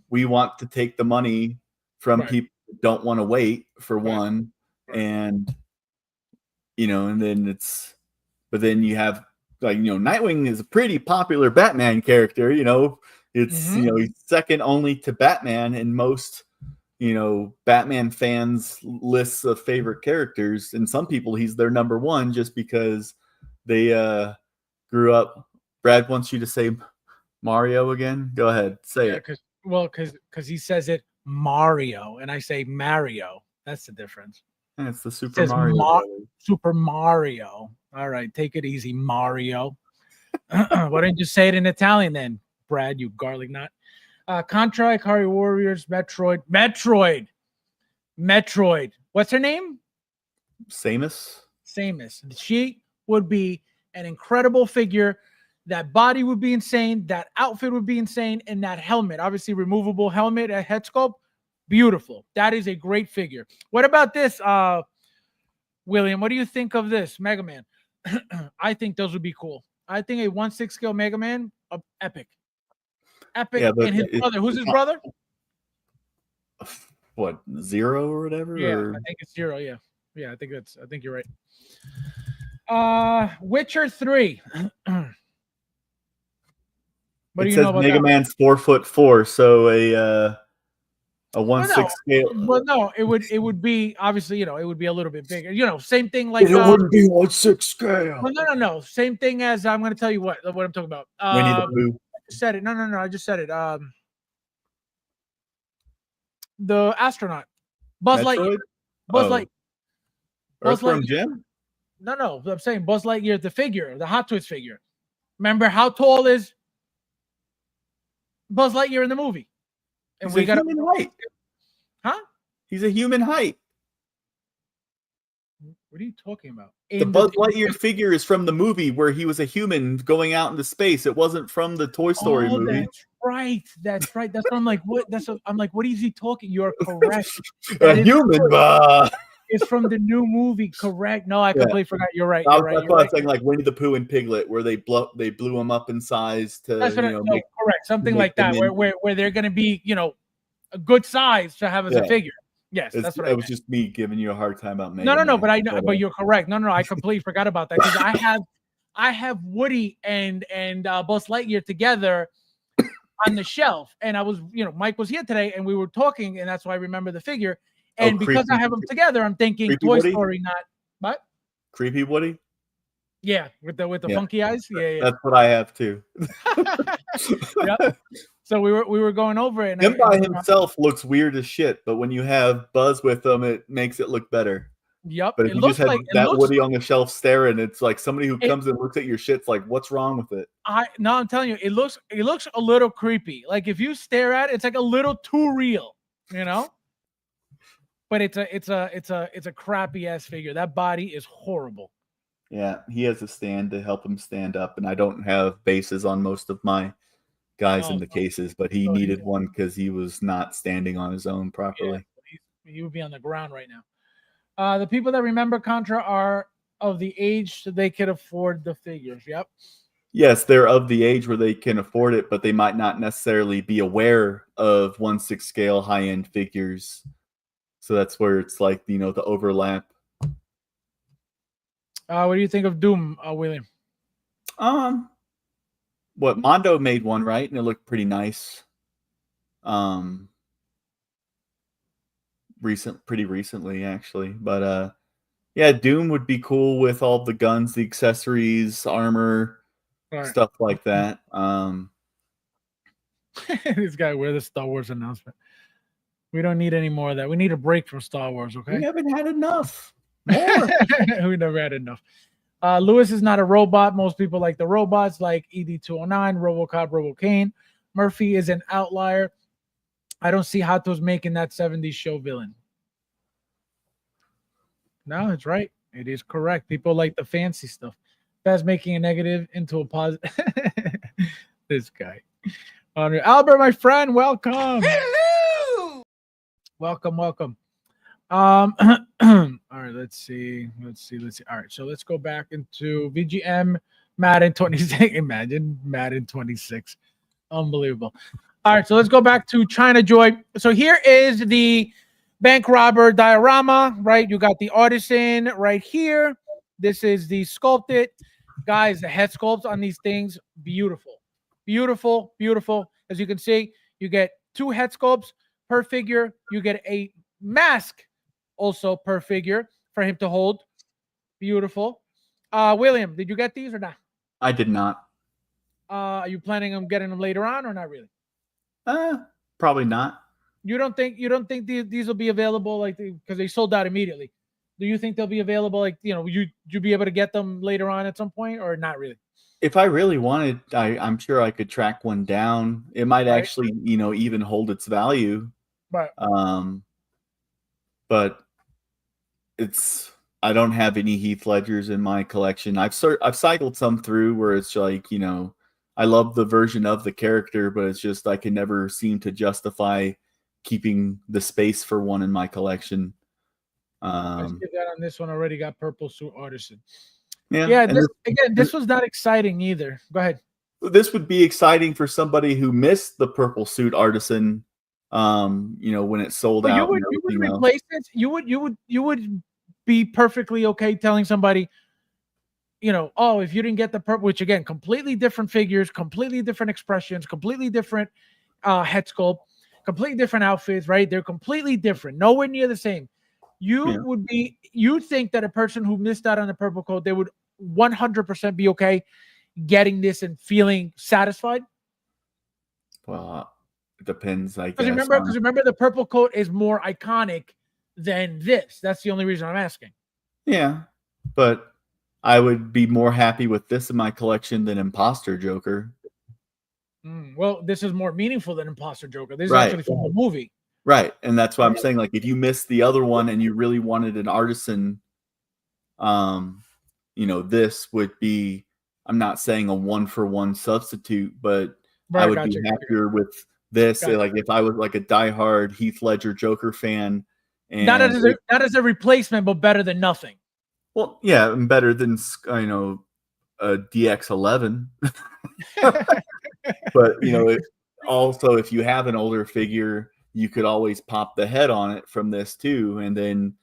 H: we want to take the money from people who don't want to wait for one. And, and then but then you have like, Nightwing is a pretty popular Batman character, it's, he's second only to Batman in most Batman fans lists of favorite characters, and some people he's their number 1 just because they grew up. Brad wants you to say Mario again. Go ahead, say it.
A: Because he says it Mario and I say Mario. That's the difference.
H: And it's the Super Mario.
A: Super Mario. All right, take it easy, Mario. Why didn't you say it in Italian then, Brad? You garlic nut. Contra, Ikari Warriors, Metroid. What's her name?
H: Samus.
A: She would be an incredible figure. That body would be insane. That outfit would be insane. And that helmet, obviously removable helmet, a head sculpt, beautiful. That is a great figure. What about this, William? What do you think of this Mega Man? I think those would be cool. I think a 1/6 scale Mega Man, epic. Epic
H: Yeah, but
A: and his brother. Who's his brother?
H: What, Zero or whatever?
A: Yeah,
H: or?
A: I think it's Zero. Yeah, I think you're right. Witcher 3. What
H: It
A: do you
H: says
A: know about
H: Mega
A: that?
H: Man's 4'4", so a 1/6 scale.
A: Well, no, it would be obviously, it would be a little bit bigger. Same thing like
H: It wouldn't be 1/6 scale.
A: well, no. Same thing as I'm going to tell you what I'm talking about.
H: Winnie the Pooh.
A: I just said it. No. I just said it. The astronaut, Buzz Lightyear.
H: Metroid?
A: Buzz
H: Oh.
A: Light. Buzz
H: Earthworm
A: Lightyear.
H: Jim?
A: No. I'm saying Buzz Lightyear, the figure, the Hot Toys figure. Remember how tall is Buzz Lightyear in the movie? And
H: He's a human height.
A: Huh?
H: He's a human height.
A: What are you talking about?
H: The Buzz Lightyear figure is from the movie where he was a human going out into space. It wasn't from the Toy Story movie.
A: That's right. That's what I'm like. What? I'm like, what is he talking? You're correct.
H: A human,
A: It's from the new movie, correct? No, I completely forgot. You're right.
H: That's why I was saying like Winnie the Pooh and Piglet, where they blew him up in size to
A: correct, something like that, where they're going to be a good size to have as a figure. Yes, that's what I meant.
H: It was just me giving you a hard time about Mega
A: No,
H: Man,
A: but I know, but you're correct. No, I completely forgot about that because I have Woody and Buzz Lightyear together on the shelf, and I was Mike was here today, and we were talking, and that's why I remember the figure. And because I have them together, I'm thinking Toy
H: Woody?
A: Story, not what?
H: Creepy Woody.
A: Yeah, with the funky eyes. Yeah.
H: That's what I have too.
A: Yep. So we were going over it. And
H: him by himself looks weird as shit, but when you have Buzz with him, it makes it look better.
A: Yep.
H: But if you just had that Woody on the shelf staring, it's like somebody who comes and looks at your shit's like, what's wrong with it?
A: I'm telling you, it looks a little creepy. Like if you stare at it, it's like a little too real, But it's a crappy ass figure. That body is horrible.
H: Yeah, he has a stand to help him stand up, and I don't have bases on most of my guys in the cases, but he needed one because he was not standing on his own properly.
A: Yeah, he would be on the ground right now. The people that remember Contra are of the age that they could afford the figures. Yep.
H: Yes, they're of the age where they can afford it, but they might not necessarily be aware of 1/6 scale high-end figures. So that's where it's like, the overlap.
A: What do you think of Doom, William?
H: What, Mondo made one, right? And it looked pretty nice. Pretty recently, actually. But yeah, Doom would be cool with all the guns, the accessories, armor, stuff like that.
A: This guy with the Star Wars announcement. We don't need any more of that. We need a break from Star Wars, okay?
H: We haven't had enough.
A: We never had enough. Lewis is not a robot. Most people like the robots, like ED209, Robocop, Robocane. Murphy is an outlier. I don't see Hato's making that 70s show villain. No, it's right. It is correct. People like the fancy stuff. That's making a negative into a positive. This guy. Albert, my friend, welcome.
F: Hello.
A: Welcome. All right, let's see. All right, so let's go back into VGM Madden 26. Imagine Madden 26. Unbelievable. All right, so let's go back to China Joy. So here is the bank robber diorama, right? You got the artisan right here. This is the sculpted. Guys, the head sculpts on these things, beautiful. As you can see, you get 2 head sculpts per figure. You get a mask also per figure for him to hold. Beautiful. William, did you get these or not?
H: I did not.
A: Are you planning on getting them later on or not really?
H: Probably not.
A: You don't think these will be available because they sold out immediately? Do you think they'll be available you'd be able to get them later on at some point or not really?
H: If I really wanted, I'm sure I could track one down. It might actually, even hold its value.
A: Right.
H: But I don't have any Heath Ledgers in my collection. I've cycled some through where it's like, I love the version of the character, but it's just I can never seem to justify keeping the space for one in my collection.
A: I see that on this one already got purple suit artisan.
H: Yeah.
A: This was not exciting either. Go ahead.
H: this would be exciting for somebody who missed the purple suit artisan. When it sold out.
A: You would replace it. You would be perfectly okay telling somebody, oh, if you didn't get the purple, which again, completely different figures, completely different expressions, completely different head sculpt, completely different outfits, right? They're completely different, nowhere near the same. You think that a person who missed out on the purple coat, they would 100% be okay getting this and feeling satisfied?
H: Well, it depends, I guess.
A: Because remember, the purple coat is more iconic than this. That's the only reason I'm asking.
H: Yeah, but I would be more happy with this in my collection than Imposter Joker.
A: Well, this is more meaningful than Imposter Joker. This is actually from the movie.
H: Right, and that's why I'm saying, like, if you missed the other one and you really wanted an artisan, this would be, I'm not saying a 1-for-1 substitute, but I would be happier with this. Like, if I was like a diehard Heath Ledger Joker fan, and
A: not as a replacement, but better than nothing.
H: Well, yeah, and better than a DX11. But if you have an older figure, you could always pop the head on it from this too, and then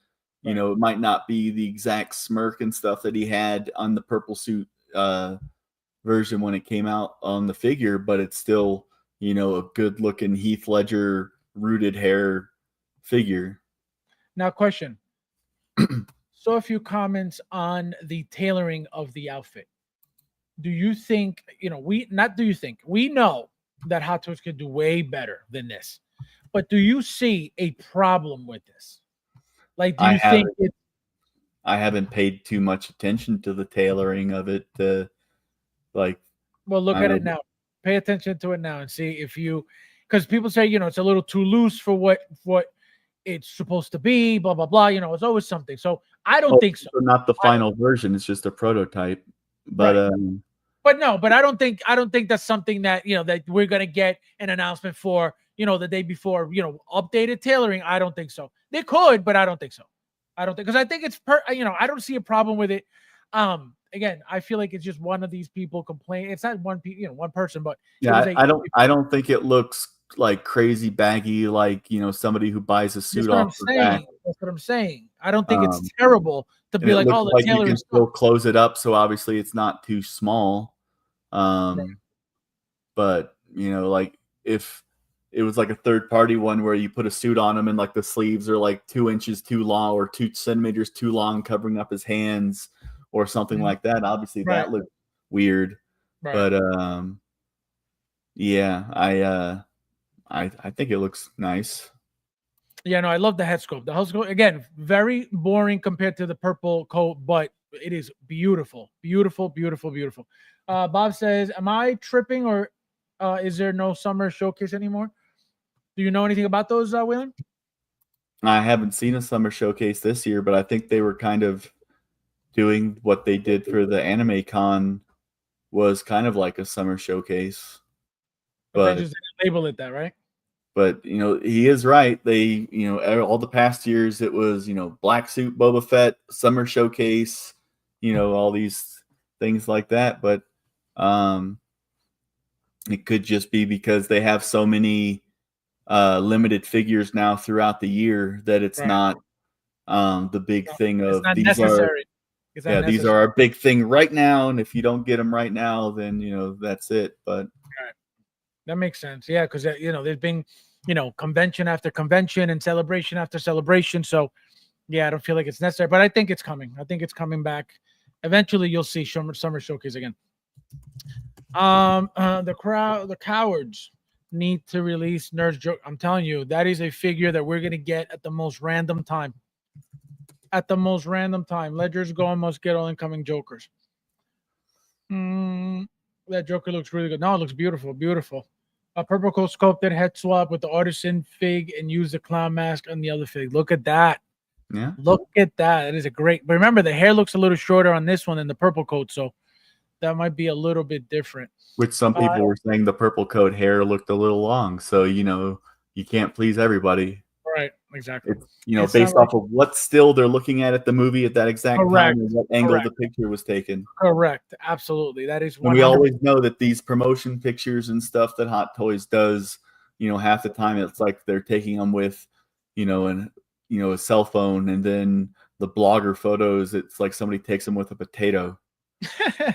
H: it might not be the exact smirk and stuff that he had on the purple suit version when it came out on the figure, but it's still a good looking Heath Ledger rooted hair figure.
A: Now, question. So a few comments on the tailoring of the outfit. Do you think, we know that Hot Toys could do way better than this, but do you see a problem with this? Like, do you think
H: I haven't paid too much attention to the tailoring of it. Well,
A: look at it now. Pay attention to it now and see if because people say, it's a little too loose for what it's supposed to be, blah, blah, blah. It's always something. So I don't think so.
H: Not the final version. It's just a prototype. But
A: but I don't think that's something that, that we're going to get an announcement for, the day before, updated tailoring. I don't think so. They could, but I don't think so. Because I think it's I don't see a problem with it. Again, I feel like it's just one of these people complain. It's not one person, but
H: yeah, I don't think it looks like crazy baggy, like somebody who buys a suit off the back.
A: That's what I'm saying. I don't think it's terrible to be like, oh,
H: the tailor you can still close it up, so obviously it's not too small. But like if it was like a third party one where you put a suit on him and like the sleeves are like 2 inches too long or 2 centimeters too long, covering up his hands or something like that, obviously that looked weird. But I think it looks nice.
A: Yeah, no, I love the head sculpt. The head sculpt, again, very boring compared to the purple coat, but it is beautiful. Beautiful, beautiful, beautiful. Bob says, am I tripping or is there no summer showcase anymore? Do you know anything about those, William?
H: I haven't seen a summer showcase this year, but I think they were kind of doing what they did for the Anime Con was kind of like a summer showcase.
A: But they just didn't label it that, right?
H: But he is right. They, all the past years it was, Black Suit Boba Fett, summer showcase, all these things like that. But it could just be because they have so many limited figures now throughout the year that it's not the big thing of these necessary. These are our big thing right now, and if you don't get them right now, then that's it. But
A: that makes sense. Yeah, because there's been convention after convention and celebration after celebration. So yeah, I don't feel like it's necessary, but I think it's coming. I think it's coming back. Eventually, you'll see summer showcase again. The cowards need to release Nerd's Joke. I'm telling you, that is a figure that we're gonna get at the most random time. At the most random time. Ledger's going, must get all incoming Jokers. That Joker looks really good. No, it looks beautiful, beautiful. A purple coat sculpted head swap with the artisan fig and use the clown mask on the other fig. Look at that.
H: Yeah.
A: Look at that. It is a great. But remember, the hair looks a little shorter on this one than the purple coat, so that might be a little bit different.
H: Which some people were saying the purple coat hair looked a little long, so you can't please everybody.
A: Exactly.
H: It's, you know,
A: It's
H: based
A: not
H: off of what still they're looking at the movie at that exact
A: Correct.
H: time and what angle
A: Correct.
H: the picture was taken.
A: Correct. Absolutely. That is 100%.
H: And we always know that these promotion pictures and stuff that Hot Toys does, you know, half the time it's like they're taking them with, you know, a cell phone, and then the blogger photos, it's like somebody takes them with a potato.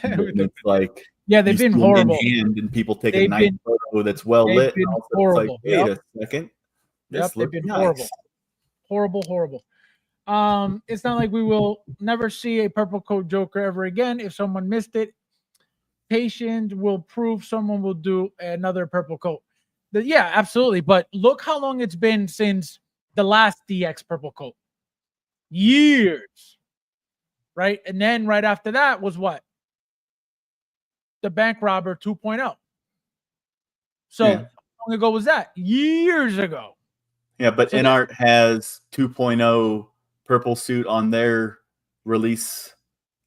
H: And it's like,
A: yeah, they've been
H: see 'em
A: horrible.
H: in hand, and people take a
A: They've
H: nice
A: been-
H: photo that's well
A: they've
H: lit.
A: been
H: And also
A: horrible.
H: It's like, wait
A: Yep.
H: a second.
A: Yep,
H: This
A: they've
H: looks
A: been
H: nice.
A: horrible. It's not like we will never see a purple coat Joker ever again. If someone missed it, patience will prove someone will do another purple coat. Yeah, absolutely. But look how long it's been since the last DX purple coat. Years. Right? And then right after that was what? The Bank Robber 2.0. So
H: Yeah.
A: how long ago was that? Years ago.
H: Yeah, but
A: So
H: InArt has 2.0 purple suit on their release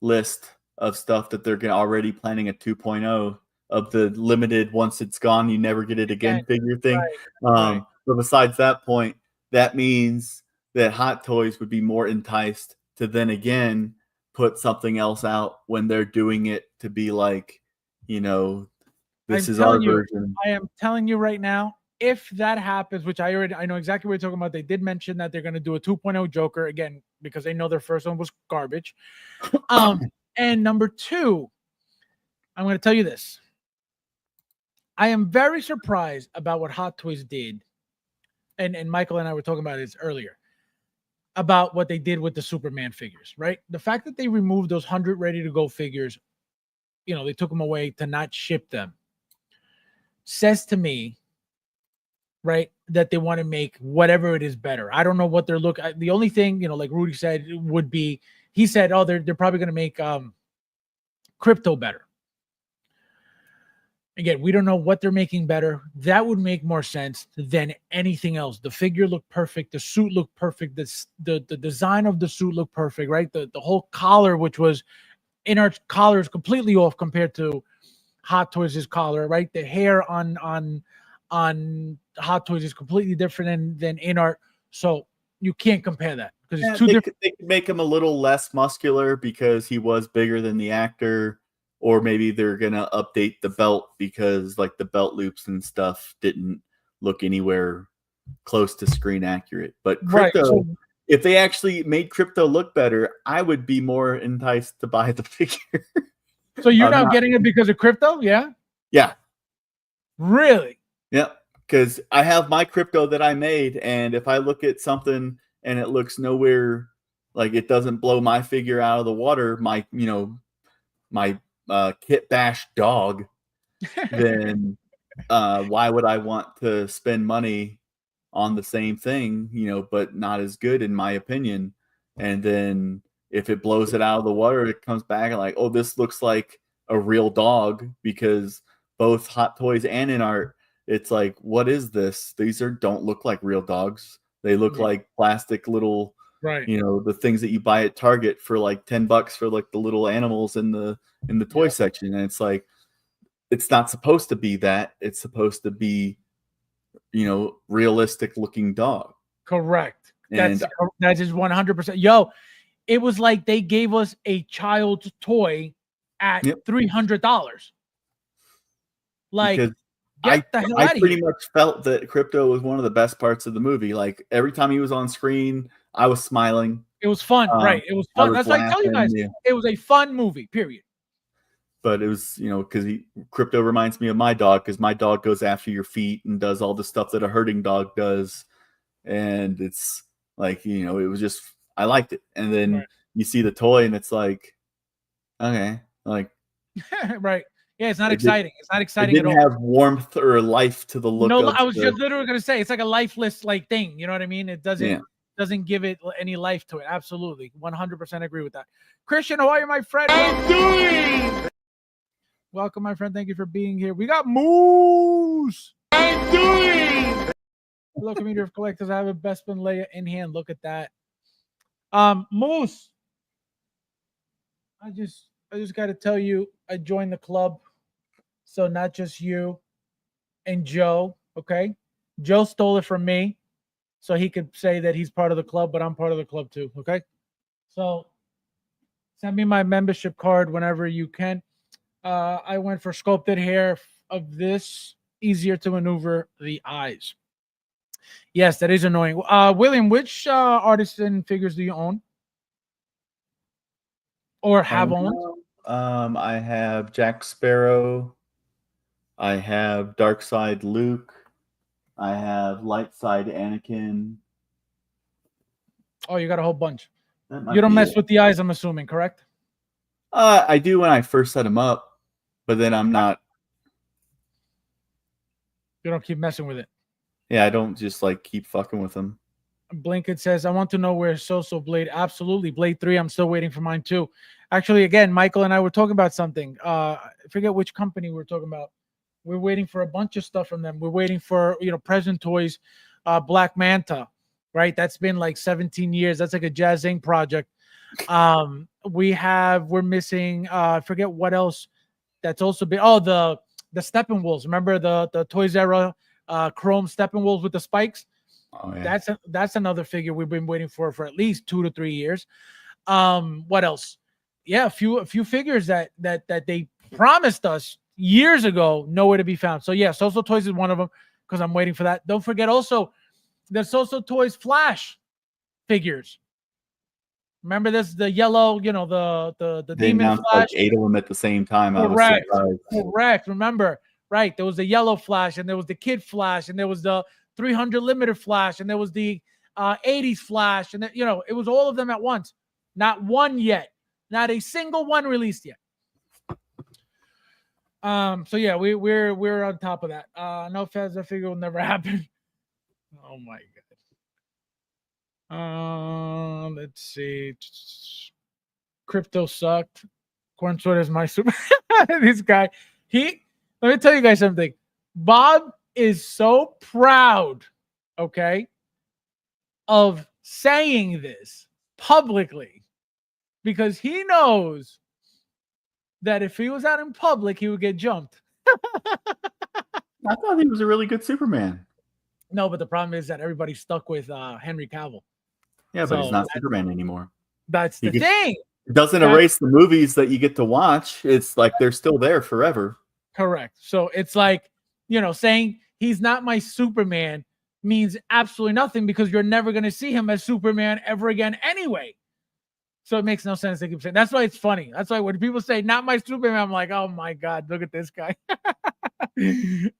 H: list of stuff that they're already planning a 2.0 of the limited, once it's gone, you never get it again figure thing.
A: Right.
H: But besides that point, that means that Hot Toys would be more enticed to then again put something else out when they're doing it to be like, you know, this is our version.
A: I am telling you right now, if that happens, which I know exactly what you're talking about. They did mention that they're going to do a 2.0 Joker again because they know their first one was garbage. And number two, I'm going to tell you this. I am very surprised about what Hot Toys did. And Michael and I were talking about this earlier about what they did with the Superman figures, right? The fact that they removed those 100 ready to go figures, you know, they took them away to not ship them, says to me, right, that they want to make whatever it is better. I don't know what they're looking at. The only thing, you know, like Rudy said, would be, he said, oh, they're probably going to make Krypto better. Again, we don't know what they're making better. That would make more sense than anything else. The figure looked perfect. The suit looked perfect. The design of the suit looked perfect, right? The whole collar, which was InArt's collar, is completely off compared to Hot Toys' collar, right? The hair on Hot Toys is completely different than InArt. So you can't compare that because it's different.
H: They could make him a little less muscular because he was bigger than the actor. Or maybe they're going to update the belt because like the belt loops and stuff didn't look anywhere close to screen accurate. But Krypto, if they actually made Krypto look better, I would be more enticed to buy the figure.
A: So you're not getting it because of Krypto? Yeah.
H: Yeah.
A: Really?
H: Yeah. Because I have my Krypto that I made. And if I look at something and it looks nowhere, like it doesn't blow my figure out of the water, my Kit Bash dog, then why would I want to spend money on the same thing, but not as good in my opinion? And then if it blows it out of the water, it comes back like, oh, this looks like a real dog, because both Hot Toys and InArt, it's like, what is this? These don't look like real dogs. They look like plastic little,
A: right?
H: The things that you buy at Target for like $10 for like the little animals in the toy section. And it's like, it's not supposed to be that. It's supposed to be, realistic looking dog.
A: Correct. That is 100%. Yo, it was like they gave us a child's toy at $300. Like,
H: because
A: get the hell out of
H: pretty
A: here.
H: much felt that Krypto was one of the best parts of the movie. Like every time he was on screen, I was smiling.
A: It was fun, right? It was fun. That's why I tell you guys, it was a fun movie, period.
H: But it was, because Krypto reminds me of my dog, because my dog goes after your feet and does all the stuff that a herding dog does. And it's like, it was just, I liked it. And then you see the toy and it's like, okay, like.
A: Right. Yeah, it's not exciting. It's not exciting at all.
H: It didn't have warmth or life to the look.
A: No, I was just literally going to say, it's like a lifeless thing. You know what I mean? It doesn't give it any life to it. Absolutely. 100% agree with that. Christian, how are you, my friend?
C: I'm doing.
A: Welcome, my friend. Thank you for being here. We got Moose.
C: I'm doing.
A: Hello, community of collectors. I have a Bespin Leia in hand. Look at that. Moose. I just got to tell you, I joined the club. So not just you and Joe. Okay. Joe stole it from me. so he could say that he's part of the club, but I'm part of the club too. Okay, so send me my membership card whenever you can. I went for sculpted hair of this, easier to maneuver the eyes. Yes, that is annoying. William, which artists and figures do you own or have owned?
H: I have Jack Sparrow. I have Dark Side Luke. I have Light Side Anakin.
A: Oh, you got a whole bunch. You don't mess with the eyes, I'm assuming, correct?
H: I do when I first set them up, but then I'm not.
A: You don't keep messing with it.
H: Yeah, I don't just like keep fucking with them.
A: Blinken says, I want to know where So Blade. Absolutely. Blade 3. I'm still waiting for mine too. Actually, again, Michael and I were talking about something. I forget which company we were talking about. We're waiting for a bunch of stuff from them. We're waiting for, Present Toys, Black Manta, right? That's been like 17 years. That's like a Jazz Inc. project. We're missing, I forget what else that's also been. Oh, the Steppenwolves. Remember the Toys Era chrome Steppenwolves with the spikes?
H: Oh, yeah.
A: That's another figure we've been waiting for at least 2 to 3 years. What else? Yeah, a few figures that they promised us years ago, nowhere to be found. So yeah, So Toys is one of them because I'm waiting for that. Don't forget also the So Toys Flash figures. Remember this, the yellow, the
H: They
A: Demon
H: announced
A: Flash.
H: like 8 of them at the same time.
A: Correct.
H: I was surprised.
A: Correct. Remember, right? There was the yellow Flash, and there was the Kid Flash, and there was the 300 Limited Flash, and there was the 80s Flash, and it was all of them at once. Not one yet. Not a single one released yet. So yeah, we're on top of that. No Fez, I figure will never happen. Oh my god. Let's see. Krypto sucked. Cornsword is my super. This guy. Let me tell you guys something. Bob is so proud, okay, of saying this publicly because he knows that if he was out in public, he would get jumped.
H: I thought he was a really good Superman.
A: No, but the problem is that everybody's stuck with Henry Cavill.
H: Yeah, but he's not Superman anymore.
A: That's the thing.
H: It doesn't erase the movies that you get to watch. It's like they're still there forever.
A: Correct. So it's like, saying he's not my Superman means absolutely nothing because you're never going to see him as Superman ever again anyway. So it makes no sense to keep saying. That's why it's funny. That's why when people say not my Superman, I'm like, oh my god, look at this guy.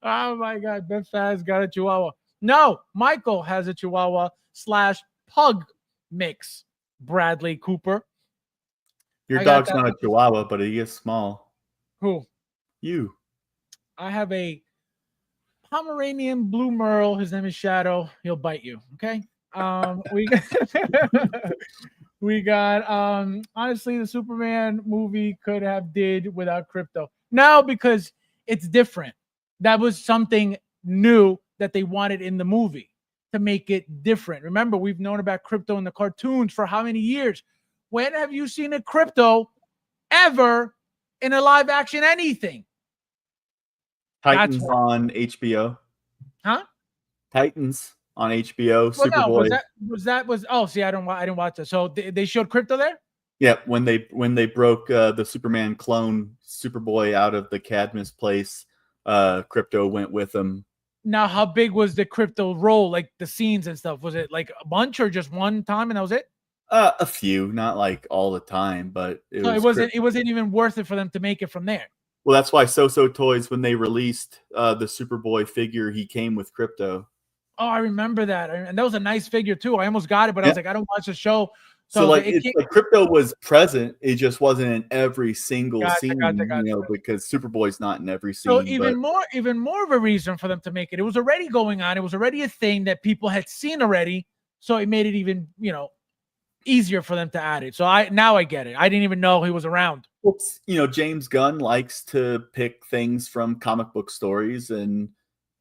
A: Oh my god, Ben Faz got a Chihuahua. No, Michael has a Chihuahua / pug mix. Bradley Cooper.
H: Your dog's not a Chihuahua, but he is small.
A: Who?
H: You.
A: I have a Pomeranian Blue Merle. His name is Shadow. He'll bite you. Okay. We got honestly, the Superman movie could have did without Krypto. No, because it's different. That was something new that they wanted in the movie to make it different. Remember, we've known about Krypto in the cartoons for how many years? When have you seen a Krypto ever in a live action anything?
H: Titans on HBO.
A: Huh?
H: Titans on HBO.
A: Well,
H: Superboy.
A: I didn't watch it. So they showed Krypto there?
H: Yeah, when they broke the Superman clone Superboy out of the Cadmus place, Krypto went with them.
A: Now, how big was the Krypto role? Like the scenes and stuff? Was it like a bunch or just one time and that was it?
H: A few, not like all the time, but it
A: wasn't even worth it for them to make it from there.
H: Well, that's why So Toys, when they released the Superboy figure, he came with Krypto.
A: Oh, I remember that, and that was a nice figure too. I almost got it, but I was like, I don't watch the show.
H: So like Krypto was present, it just wasn't in every single scene, because Superboy's not in every scene.
A: So even more of a reason for them to make it. It was already going on. It was already a thing that people had seen already. So it made it even, easier for them to add it. So I get it. I didn't even know he was around.
H: James Gunn likes to pick things from comic book stories, and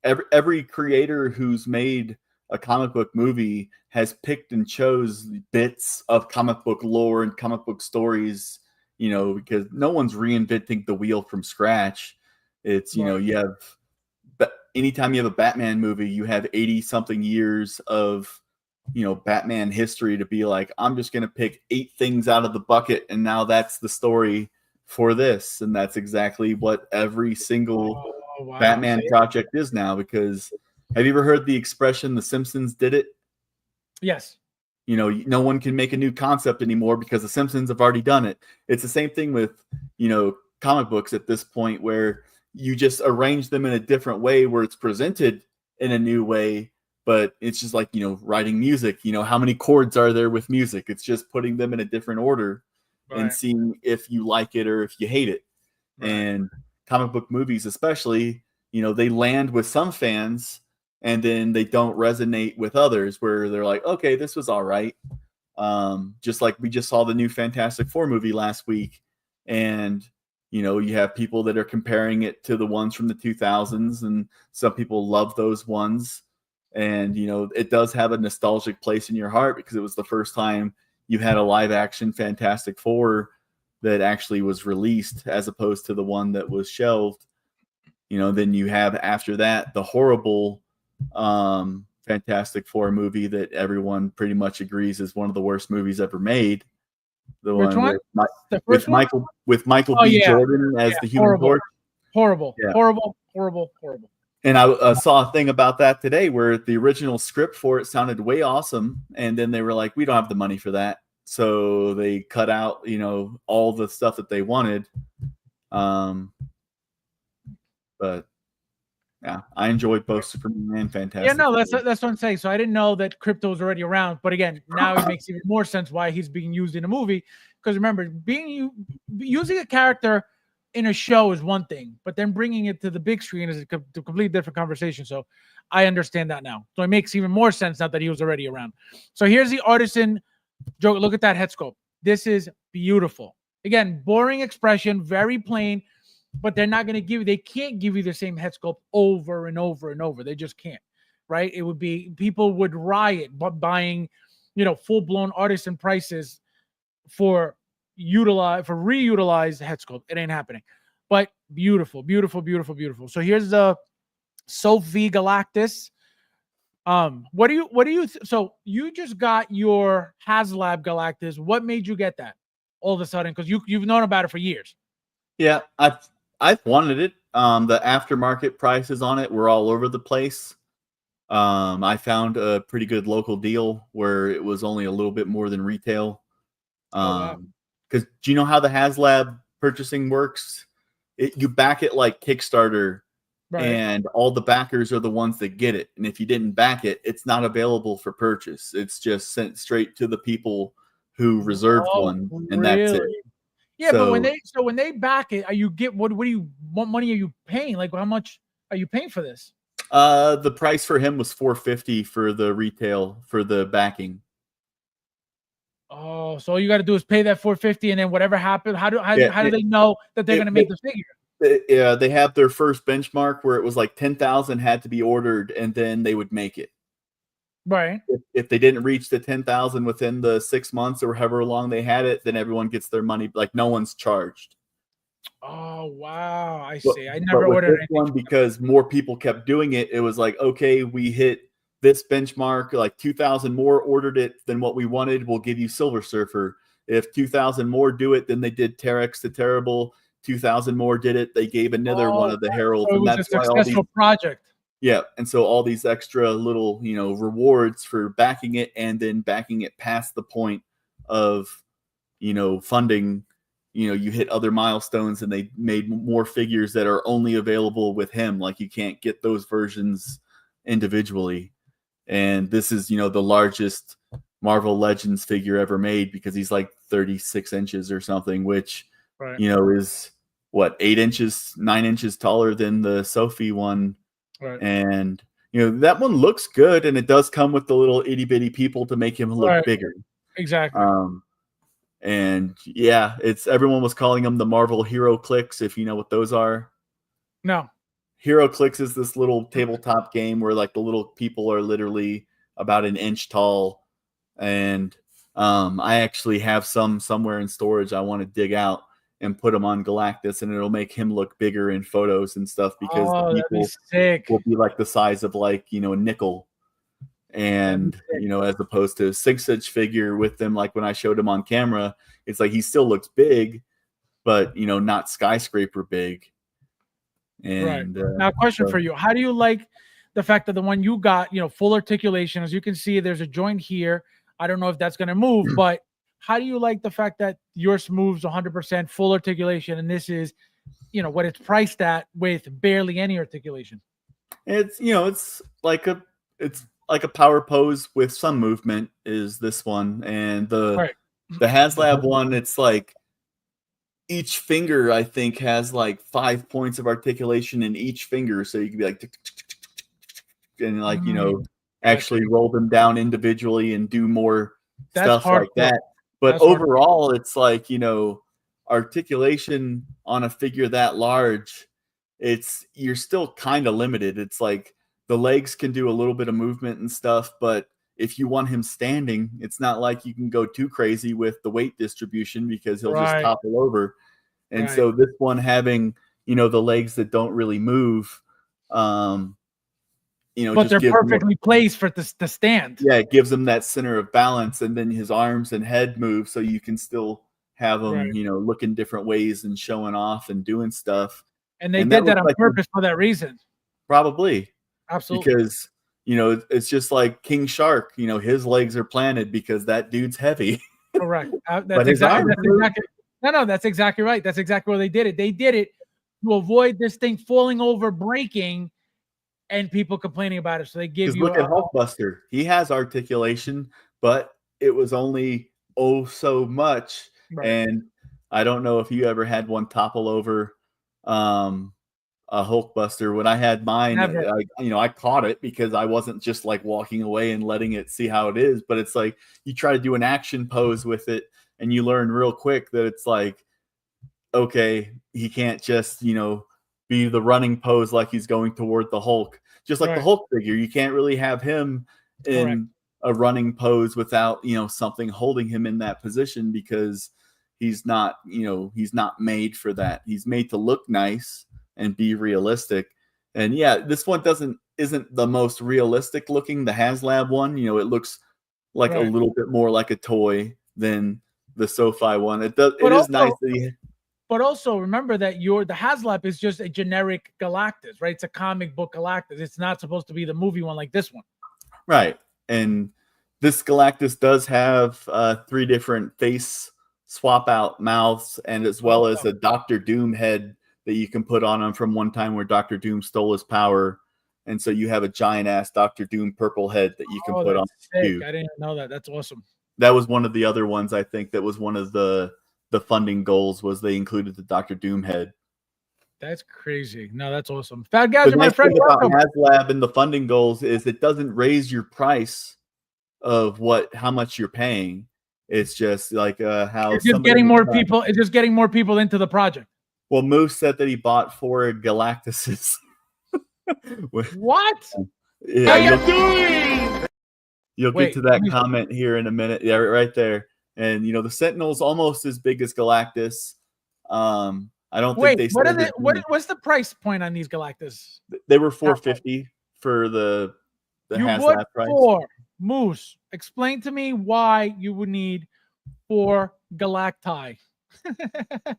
H: every creator who's made a comic book movie has picked and chose bits of comic book lore and comic book stories, because no one's reinventing the wheel from scratch. It's, you have, anytime you have a Batman movie, you have 80 something years of Batman history to be like, I'm just going to pick 8 things out of the bucket, and now that's the story for this. And that's exactly what every single Batman project is now. Because have you ever heard the expression, The Simpsons did it?
A: Yes.
H: No one can make a new concept anymore because the Simpsons have already done it. It's the same thing with, comic books at this point, where you just arrange them in a different way where it's presented in a new way. But it's just like, writing music, how many chords are there with music? It's just putting them in a different order and seeing if you like it or if you hate it. Right. And comic book movies, especially, they land with some fans and then they don't resonate with others, where they're like, okay, this was all right. Just like we just saw the new Fantastic Four movie last week. And, you have people that are comparing it to the ones from the 2000s, and some people love those ones. And, it does have a nostalgic place in your heart because it was the first time you had a live action Fantastic Four that actually was released, as opposed to the one that was shelved. Then you have after that the horrible Fantastic Four movie that everyone pretty much agrees is one of the worst movies ever made. The
A: Which one?
H: With Michael B. Jordan as the Human Torch.
A: Horrible. And
H: I saw a thing about that today where the original script for it sounded way awesome, and then they were like, we don't have the money for that, so they cut out all the stuff that they wanted. But yeah, I enjoyed both Superman and Fantastic.
A: Yeah, no, that's what I'm saying. So I didn't know that Krypto was already around, but again, now it makes even more sense why he's being used in a movie. Because remember, using a character in a show is one thing, but then bringing it to the big screen is a completely different conversation. So I understand that now. So it makes even more sense now that he was already around. So here's the artisan Joe. Look at that head sculpt. This is beautiful. Again, boring expression, very plain. But they're not going to they can't give you the same head sculpt over and over and over. They just can't, right? It would be, people would riot buying, full-blown artisan prices for reutilized head sculpt. It ain't happening. But beautiful. So here's the Sophie Galactus. So you just got your HasLab Galactus. What made you get that all of a sudden? Because you've known about it for years.
H: Yeah, I've wanted it. The aftermarket prices on it were all over the place. I found a pretty good local deal where it was only a little bit more than retail. Because do you know how the HasLab purchasing works? You back it like Kickstarter, right, and all the backers are the ones that get it. And if you didn't back it, it's not available for purchase. It's just sent straight to the people who reserved one, and that's it.
A: Yeah, but when they back it, what money are you paying? Like, how much are you paying for this?
H: The price for him was $450 for the retail for the backing.
A: Oh, so all you got to do is pay that $450, and then whatever happens, how do they know that they're going to make the figure?
H: Yeah, they have their first benchmark where it was like 10,000 had to be ordered, and then they would make it.
A: Right.
H: If they didn't reach the 10,000 within the 6 months or however long they had it, then everyone gets their money. Like, no one's charged.
A: Oh, wow. I see. I never ordered
H: this one because more people kept doing it. It was like, okay, we hit this benchmark, like 2,000 more ordered it than what we wanted. We'll give you Silver Surfer. If 2,000 more do it, then they did Terex the Terrible. 2,000 more did it. They gave another one of the Herald.
A: So it was
H: and that's
A: a successful project.
H: Yeah, and so all these extra little, rewards for backing it and then backing it past the point of, funding, you hit other milestones, and they made more figures that are only available with him. Like, you can't get those versions individually. And this is, the largest Marvel Legends figure ever made because he's like 36 inches or something, which,
A: right,
H: is what, 8 inches, 9 inches taller than the Sophie one.
A: Right.
H: And that one looks good, and it does come with the little itty bitty people to make him look bigger.
A: Exactly.
H: And yeah, everyone was calling them the Marvel Hero Clicks, if you know what those are.
A: No.
H: Hero Clicks is this little tabletop game where like the little people are literally about an inch tall, and I actually have some somewhere in storage I want to dig out and put him on Galactus, and it'll make him look bigger in photos and stuff because the people will be like the size of like, a nickel. And as opposed to a 6-inch figure with them, like when I showed him on camera, it's like he still looks big, but not skyscraper big. And
A: now, question for you: how do you like the fact that the one you got, full articulation? As you can see, there's a joint here. I don't know if that's going to move, but how do you like the fact that yours moves 100% full articulation, and this is, what it's priced at with barely any articulation?
H: It's it's like a power pose with some movement is this one, and the HasLab one, it's like each finger I think has like 5 points of articulation in each finger, so you can be like and like actually roll them down individually and do more stuff like that. But overall, it's like articulation on a figure that large, you're still kind of limited. It's like the legs can do a little bit of movement and stuff, but if you want him standing, it's not like you can go too crazy with the weight distribution because he'll just topple over. And so this one having the legs that don't really move,
A: but they're perfectly placed for the stand.
H: Yeah, it gives him that center of balance, and then his arms and head move, so you can still have him, looking different ways and showing off and doing stuff.
A: And they did that on purpose for that reason.
H: Probably,
A: absolutely,
H: because it's just like King Shark. His legs are planted because that dude's heavy.
A: Correct. That's exactly right. That's exactly where they did it. They did it to avoid this thing falling over, breaking, and people complaining about it. So they give you.
H: Look at Hulkbuster. He has articulation, but it was only so much. And I don't know if you ever had one topple over a Hulkbuster. When I had mine, I caught it because I wasn't just like walking away and letting it see how it is. But it's like you try to do an action pose with it, and you learn real quick that it's like, okay, he can't just be the running pose like he's going toward the Hulk. Just like the Hulk figure, you can't really have him in a running pose without something holding him in that position, because he's not made for that. He's made to look nice and be realistic. And this one isn't the most realistic looking. The HasLab one, it looks like a little bit more like a toy than the SoFi one. It is nice that
A: But also remember that the HasLab is just a generic Galactus, right? It's a comic book Galactus. It's not supposed to be the movie one like this one.
H: Right. And this Galactus does have 3 different face swap out mouths, and as well as a Dr. Doom head that you can put on him from one time where Dr. Doom stole his power. And so you have a giant ass Dr. Doom purple head that you can put on.
A: I didn't know that. That's awesome.
H: That was one of the other ones. I think that was one of the funding goals, was they included the Dr. Doom head.
A: That's crazy. No, that's awesome. Fat guys, my friend.
H: About HasLab and the funding goals is it doesn't raise your price of how much you're paying. It's just like how
A: it's just getting more people. It's just getting more people into the project.
H: Well, Moose said that he bought 4 Galactuses.
A: What?
H: Yeah, you'll get to that comment here in a minute. Yeah, right there. And the Sentinel's almost as big as Galactus. I don't think they said
A: what's the price point on these Galactus?
H: They were $450 for the HasLab price.
A: 4 Moose. Explain to me why you would need 4 Galacti.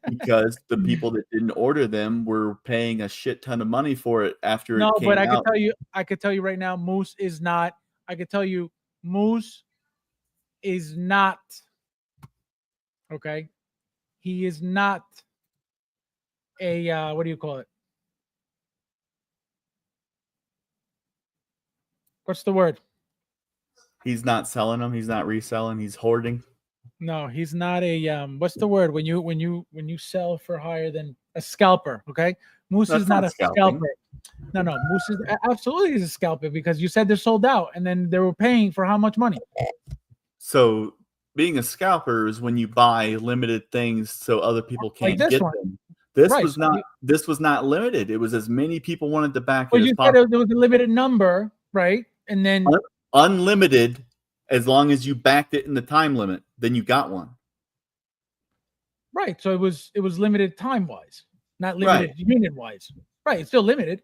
H: Because the people that didn't order them were paying a shit ton of money for it after it came out.
A: I could tell you right now, Moose is not. I could tell you, Moose is not. Okay, he is not a what do you call it? What's the word?
H: He's not selling them. He's not reselling. He's hoarding.
A: No, he's not a what's the word when you sell for higher than a scalper? Okay, Moose is not a scalper. No, Moose is absolutely a scalper, because you said they're sold out, and then they were paying for how much money?
H: So being a scalper is when you buy limited things so other people can't get them. This was not limited. It was as many people wanted to back it as possible.
A: You said there was a limited number, right? And then
H: unlimited, as long as you backed it in the time limit, then you got one.
A: Right. So it was limited time wise, not limited unit wise. Right. It's still limited.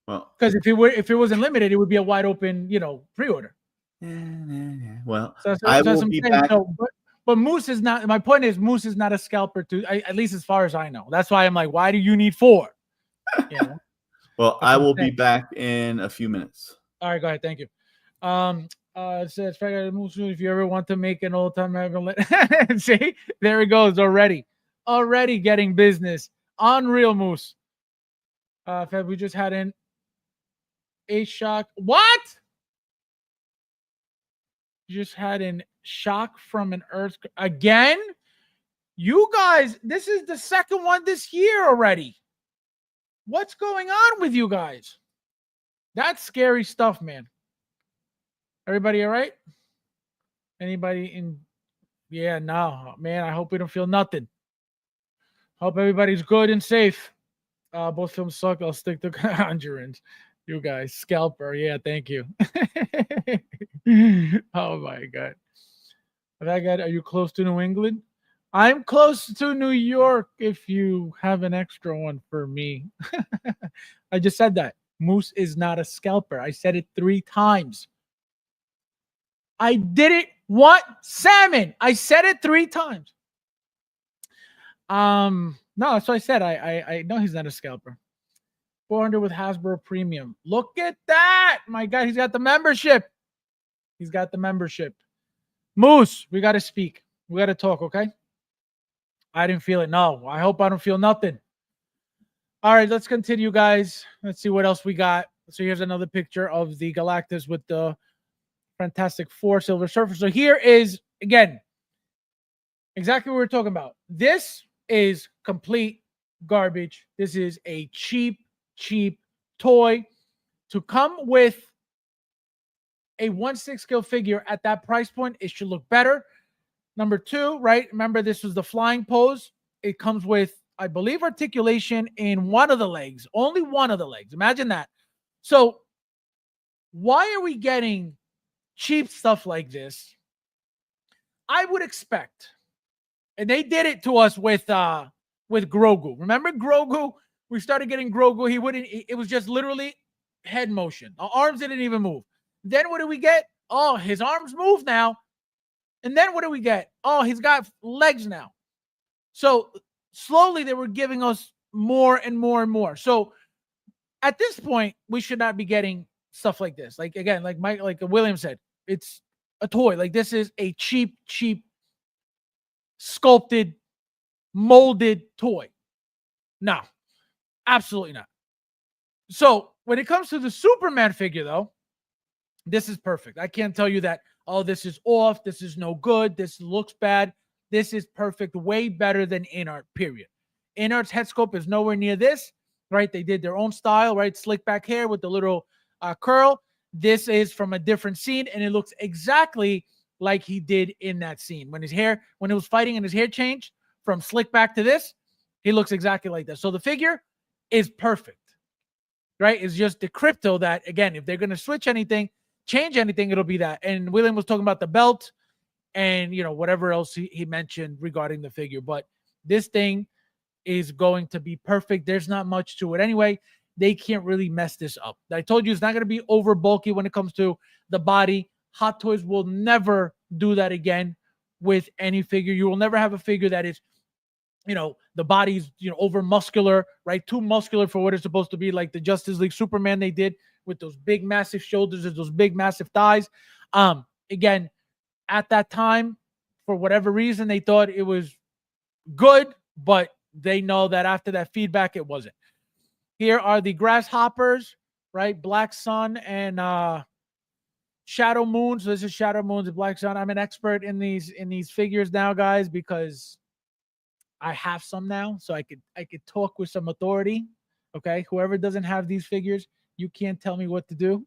H: Well,
A: Because if it wasn't limited, it would be a wide open, pre-order.
H: well,
A: So
H: I
A: that's
H: will
A: what I'm
H: be
A: saying.
H: back.
A: So, but Moose is not. My point is, Moose is not a scalper. At least as far as I know. That's why I'm like, why do you need 4?
H: Well,
A: That's
H: I
A: what I'm
H: will be
A: saying.
H: back in a few minutes.
A: All right, go ahead. Thank you. It says Moose, if you ever want to make an old time see, there he goes already getting business. Unreal, Moose. Feb, we just had a shock. What? You just had an shock from an earthquake again? You guys, this is the second one this year already. What's going on with you guys? That's scary stuff, man. Everybody all right? Anybody in? Yeah, no, man. I hope we don't feel nothing. Hope everybody's good and safe. Both films suck. I'll stick to Conjurings. You guys, Scalper. Yeah, thank you. Oh my god. That guy, are you close to New England? I'm close to New York. If you have an extra one for me, I just said that. Moose is not a scalper. I said it 3 times. I didn't want salmon. I said it 3 times. No, that's what I said. I know he's not a scalper. 400 with Hasbro Premium. Look at that. My God, he's got the membership. He's got the membership. Moose, we got to speak. We got to talk, okay? I didn't feel it. No, I hope I don't feel nothing. All right, let's continue, guys. Let's see what else we got. So here's another picture of the Galactus with the Fantastic Four Silver Surfer. So here is, again, exactly what we're talking about. This is complete garbage. This is a cheap toy. To come with a 1/6 scale figure at that price point, it should look better. Number 2, right? Remember, this was the flying pose. It comes with, I believe, articulation in one of the legs. Only one of the legs. Imagine that. So why are we getting cheap stuff like this? I would expect, and they did it to us with Grogu. Remember Grogu? We started getting Grogu. He wouldn't. It was just literally head motion. Our arms didn't even move. Then what do we get? Oh, his arms move now. And then what do we get? Oh, he's got legs now. So slowly they were giving us more and more and more. So at this point, we should not be getting stuff like this. Like, again, like William said, it's a toy. Like, this is a cheap sculpted, molded toy. No, absolutely not. So when it comes to the Superman figure, though, this is perfect. I can't tell you that, oh, this is off, this is no good, this looks bad. This is perfect, way better than InArt, period. InArt's head sculpt is nowhere near this, right? They did their own style, right? Slick back hair with the little curl. This is from a different scene, and it looks exactly like he did in that scene. When he was fighting and his hair changed from slick back to this, he looks exactly like that. So the figure is perfect, right? It's just the Krypto that, again, if they're going to switch anything, change anything, it'll be that. And William was talking about the belt and, whatever else he mentioned regarding the figure. But this thing is going to be perfect. There's not much to it anyway. They can't really mess this up. I told you it's not going to be over bulky when it comes to the body. Hot Toys will never do that again with any figure. You will never have a figure that is, the body's, over muscular, right? Too muscular for what it's supposed to be, like the Justice League Superman they did with those big, massive shoulders and those big, massive thighs. Again, at that time, for whatever reason, they thought it was good, but they know that after that feedback, it wasn't. Here are the grasshoppers, right? Black Sun and Shadow Moon. So this is Shadow Moon's and Black Sun. I'm an expert in these figures now, guys, because I have some now, so I could talk with some authority. Okay, whoever doesn't have these figures, you can't tell me what to do.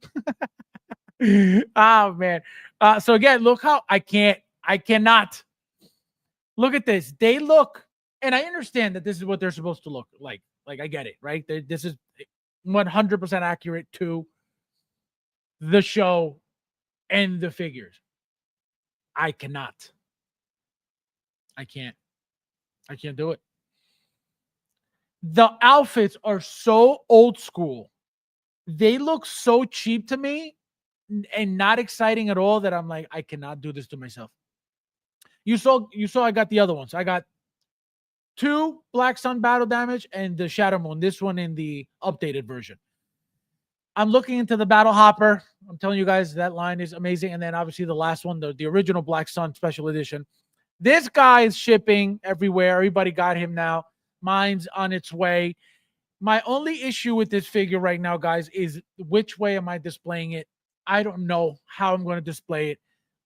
A: Oh man. So again, look how I cannot. Look at this. They look, and I understand that this is what they're supposed to look like. Like, I get it, right? This is 100% accurate to the show and the figures. I cannot. I can't do it. The outfits are so old school. they look so cheap to me and not exciting at all that I'm like, I cannot do this to myself. You saw I got the other ones. I got 2 Black Sun Battle Damage and the Shadow Moon. This one in the updated version. I'm looking into the Battle Hopper. I'm telling you guys that line is amazing. And then obviously the last one, the original Black Sun Special Edition. This guy is shipping everywhere. Everybody got him now. Mine's on its way. My only issue with this figure right now, guys, is which way am I displaying it? I don't know how I'm going to display it.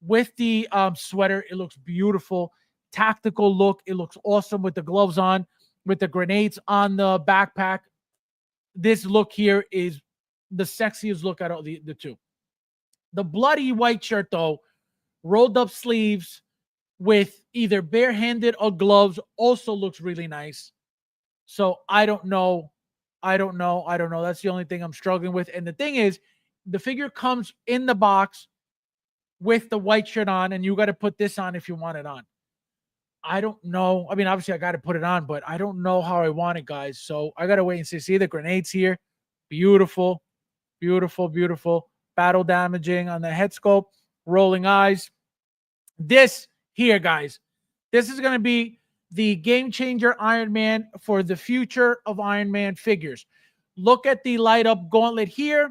A: With the sweater, it looks beautiful. Tactical look. It looks awesome with the gloves on, with the grenades on the backpack. This look here is the sexiest look out of the two. The bloody white shirt, though, rolled up sleeves with either barehanded or gloves, also looks really nice. So I don't know. That's the only thing I'm struggling with. And the thing is, the figure comes in the box with the white shirt on, and you got to put this on if you want it on. I don't know. I mean, obviously I got to put it on, but I don't know how I want it, guys. So I got to wait and see. See the grenades here? Beautiful, beautiful, beautiful. Battle damaging on the head sculpt, rolling eyes. This here, guys, this is going to be the game changer Iron Man for the future of Iron Man figures. Look at the light up gauntlet here.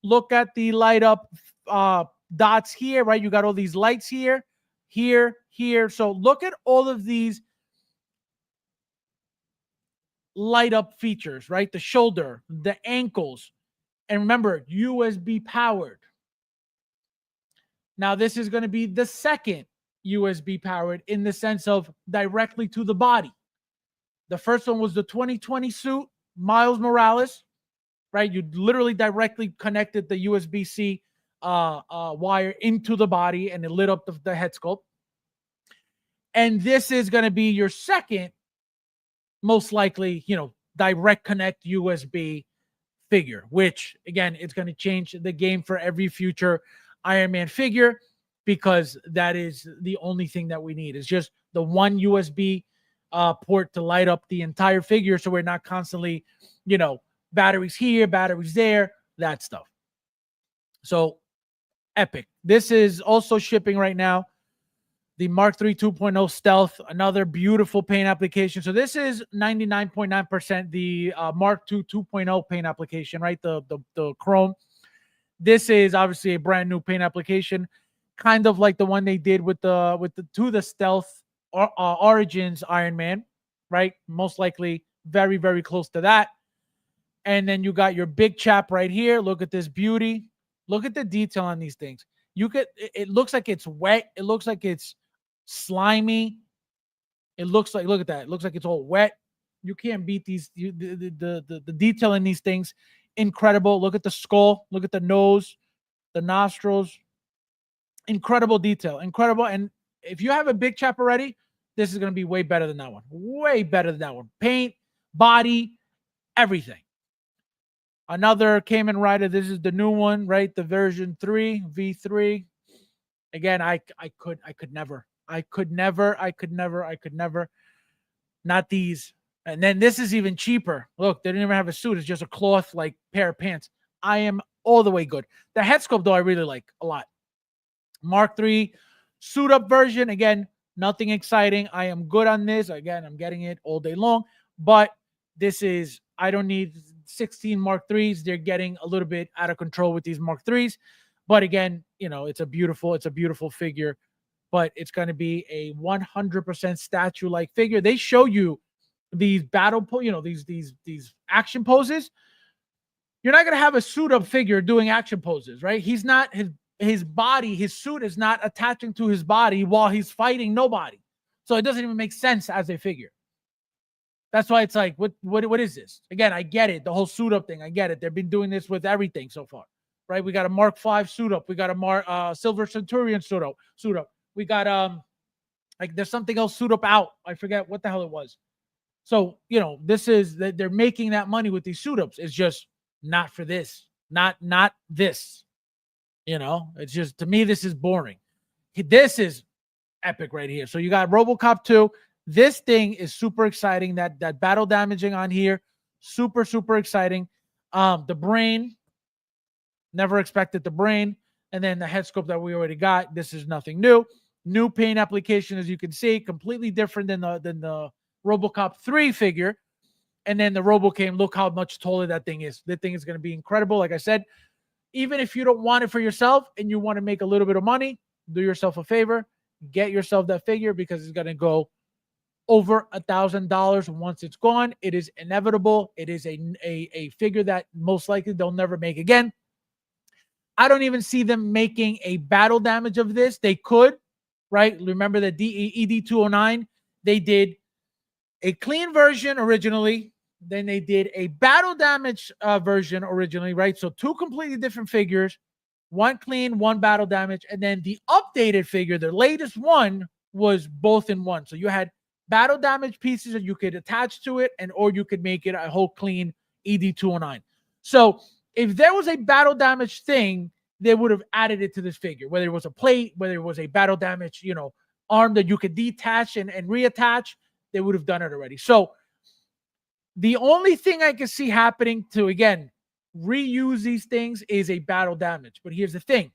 A: Look at the light up dots here, right? You got all these lights here, here, here. So look at all of these light up features, right? The shoulder, the ankles, and remember, USB powered. Now, this is going to be the second USB powered in the sense of directly to the body. The first one was the 2020 suit, Miles Morales, right? You literally directly connected the USB-C wire into the body and it lit up the head sculpt. And this is going to be your second, most likely, direct connect USB figure, which again, it's going to change the game for every future Iron Man figure, because that is the only thing that we need. It's just the one USB port to light up the entire figure, so we're not constantly, batteries here, batteries there, that stuff. So epic. This is also shipping right now. The Mark III 2.0 Stealth, another beautiful paint application. So this is 99.9% the Mark II 2.0 paint application, right? The chrome. This is obviously a brand new paint application, kind of like the one they did with the Stealth Origins Iron Man, right? Most likely very, very close to that. And then you got your big chap right here. Look at this beauty. Look at the detail on these things. It looks like it's wet. It looks like it's slimy. It looks like, look at that. It looks like it's all wet. You can't beat these. The detail in these things, incredible. Look at the skull. Look at the nose, the nostrils. Incredible detail. Incredible. And if you have a big chap already, this is going to be way better than that one. Way better than that one. Paint, body, everything. Another Kamen Rider. This is the new one, right? The version 3, V3. Again, I could never. Not these. And then this is even cheaper. Look, they didn't even have a suit. It's just a cloth like pair of pants. I am all the way good. The head sculpt, though, I really like a lot. Mark III suit up version. Again, nothing exciting. I am good on this. Again, I'm getting it all day long. But this is, I don't need 16 Mark IIIs. They're getting a little bit out of control with these Mark IIIs. But again, it's a beautiful figure. But it's going to be a 100% statue-like figure. They show you these these action poses. You're not going to have a suit-up figure doing action poses, right? He's not, his body, his suit is not attaching to his body while he's fighting nobody. So it doesn't even make sense as a figure. That's why it's like, what is this? Again, I get it. The whole suit up thing, I get it. They've been doing this with everything so far, right? We got a Mark V suit up. We got a Silver Centurion suit up. We got there's something else suit up out. I forget what the hell it was. So this is they're making that money with these suit ups. It's just not for this. Not this. It's just, to me, this is boring. This is epic right here. So you got Robocop 2. This thing is super exciting. That battle damaging on here, super, super exciting. The brain, Never expected the brain. And then the head sculpt that we already got. This is nothing new. New paint application, as you can see, completely different than the Robocop 3 figure. And then the Robocam, look how much taller that thing is. That thing is going to be incredible. Like I said, even if you don't want it for yourself and you want to make a little bit of money, do yourself a favor, get yourself that figure because it's going to go over $1,000 once it's gone. It is inevitable. It is a figure that most likely they'll never make again. I don't even see them making a battle damage of this. They could, right? Remember the ED209? They did a clean version originally. Then they did a battle damage version originally, right? So two completely different figures, one clean, one battle damage. And then the updated figure, the latest one, was both in one. So you had battle damage pieces that you could attach to it, or you could make it a whole clean ED209. So if there was a battle damage thing, they would have added it to this figure, whether it was a plate, whether it was a battle damage, arm that you could detach and reattach, they would have done it already. So the only thing I can see happening to, again, reuse these things is a battle damage. But here's the thing.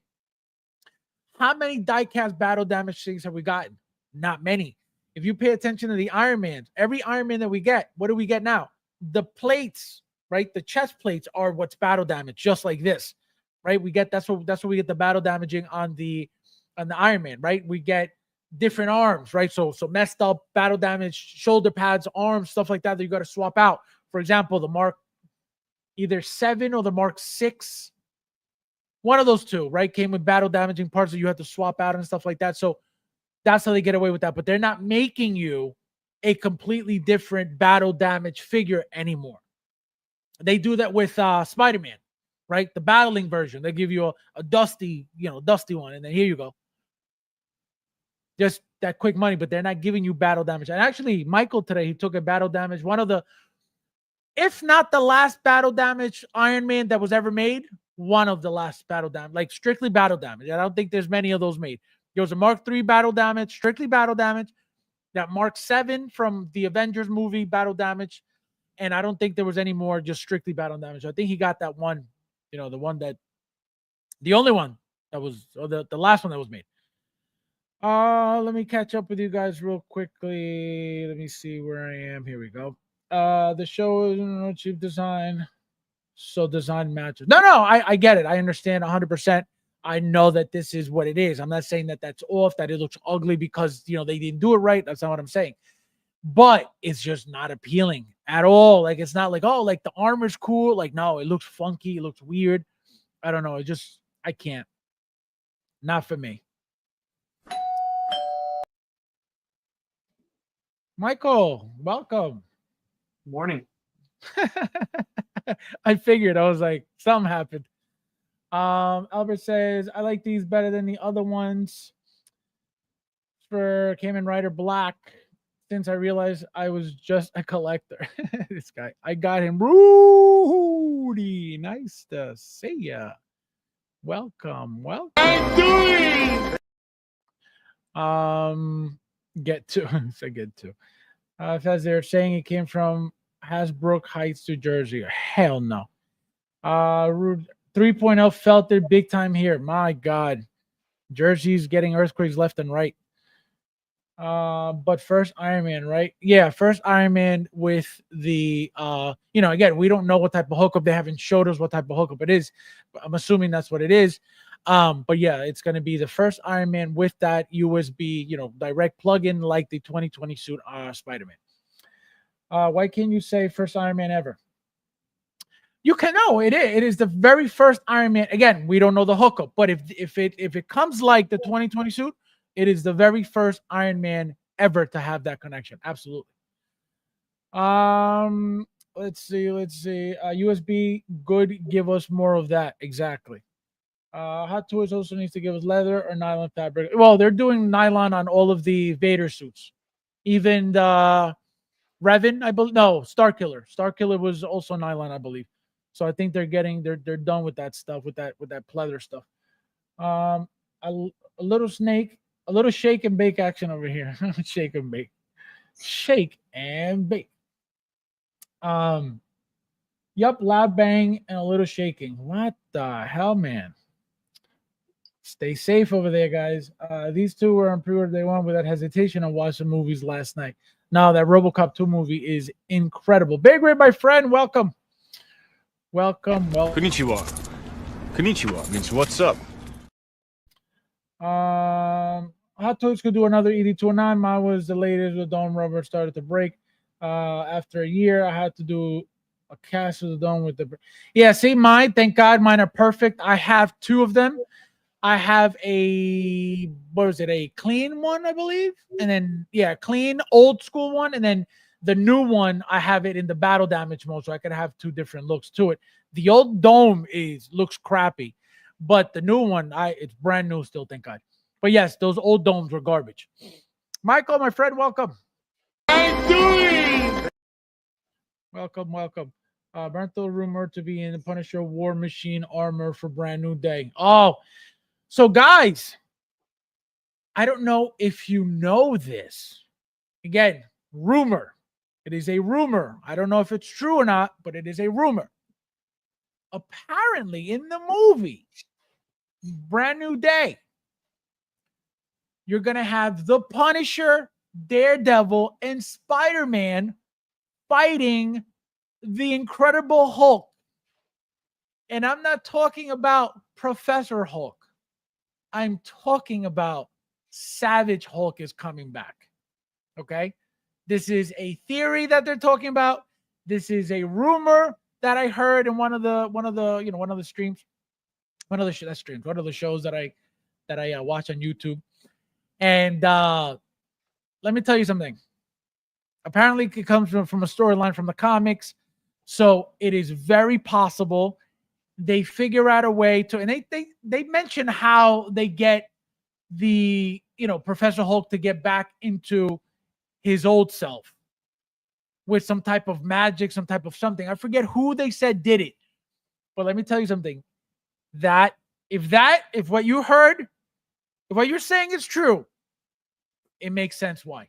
A: How many die-cast battle damage things have we gotten? Not many. If you pay attention to the Iron Man, every Iron Man that we get, what do we get now? The plates, right? The chest plates are what's battle damage, just like this, right? That's what we get the battle damaging on the Iron Man, right? We get different arms, right? So messed up battle damage, shoulder pads, arms, stuff like that you got to swap out. For example, the Mark either 7 or the Mark 6, one of those two, right? Came with battle damaging parts that you have to swap out and stuff like that. So that's how they get away with that. But they're not making you a completely different battle damage figure anymore. They do that with Spider-Man, right? The battling version. They give you a dusty one. And then here you go. Just that quick money, but they're not giving you battle damage. And actually, Michael today, he took a battle damage. One of the, if not the last battle damage Iron Man that was ever made, one of the last battle damage, like strictly battle damage. I don't think there's many of those made. There was a Mark 3 battle damage, strictly battle damage. That Mark 7 from the Avengers movie, battle damage. And I don't think there was any more just strictly battle damage. I think he got that one, the only one that was, or the last one that was made. Let me catch up with you guys real quickly. Let me see where I am. Here we go. The show is cheap design. So design matches. No, I get it. I understand 100%. I know that this is what it is. I'm not saying that that's off, that it looks ugly because, they didn't do it right. That's not what I'm saying. But it's just not appealing at all. Like, it's not like, oh, like the armor's cool. Like, no, it looks funky. It looks weird. I don't know. I can't. Not for me. Michael, welcome.
G: Morning.
A: I figured. I was like, something happened. Albert says, I like these better than the other ones. For Kamen Rider Black, since I realized I was just a collector. This guy, I got him. Rudy, nice to see ya. Welcome. Get to. So get to. As they're saying, it came from Hasbrook Heights, New Jersey. Hell no. 3.0 felt it big time here. My God. Jersey's getting earthquakes left and right. But first Iron Man, right? Yeah, first Iron Man with the again, we don't know what type of hookup. They haven't showed us what type of hookup it is. I'm assuming that's what it is. But yeah, it's gonna be the first Iron Man with that USB, direct plug-in like the 2020 suit Spider-Man. Why can't you say first Iron Man ever? You can know it is the very first Iron Man. Again, we don't know the hookup, but if it comes like the 2020 suit, it is the very first Iron Man ever to have that connection. Absolutely. Let's see. USB good. Give us more of that. Exactly. Hot Toys also needs to give us leather or nylon fabric. Well, they're doing nylon on all of the Vader suits. Even the Revan, I believe. No, Starkiller. Starkiller was also nylon, I believe. So I think they're done with that stuff, with that pleather stuff. A little shake and bake action over here. Shake and bake. Yep, loud bang and a little shaking. What the hell, man? Stay safe over there, guys. These two were on pre-order day one without hesitation and watched the movies last night. Now that Robocop 2 movie is incredible. Big Ray, my friend, welcome. Welcome.
D: Konnichiwa. Konnichiwa means what's up?
A: Hot Toys could do another ED209. Mine was the latest with dome rubber started to break. After a year, I had to do a cast of the dome with the. Yeah, see, mine. Thank God, mine are perfect. I have two of them. I have a clean one, I believe, and then clean old school one, and then the new one I have it in the battle damage mode, so I could have two different looks to it. The old dome looks crappy, but the new one it's brand new still, thank God. But yes, those old domes were garbage. Michael, my friend, welcome.
C: I'm doing.
A: Welcome. Bernthal rumored to be in the Punisher War Machine armor for brand new day. Oh. So, guys, I don't know if you know this. Again, rumor. It is a rumor. I don't know if it's true or not, but it is a rumor. Apparently, in the movie, Brand New Day, you're going to have the Punisher, Daredevil, and Spider-Man fighting the Incredible Hulk. And I'm not talking about Professor Hulk. I'm talking about Savage Hulk is coming back. Okay? This is a theory that they're talking about. This is a rumor that I heard in one of the streams, one of the shows that I watch on YouTube. And let me tell you something. Apparently it comes from a storyline from the comics. So it is very possible they figure out a way to, and they mention how they get the Professor Hulk to get back into his old self with some type of magic, some type of something. I forget who they said did it, but let me tell you something. That if what you heard, if what you're saying is true, it makes sense why.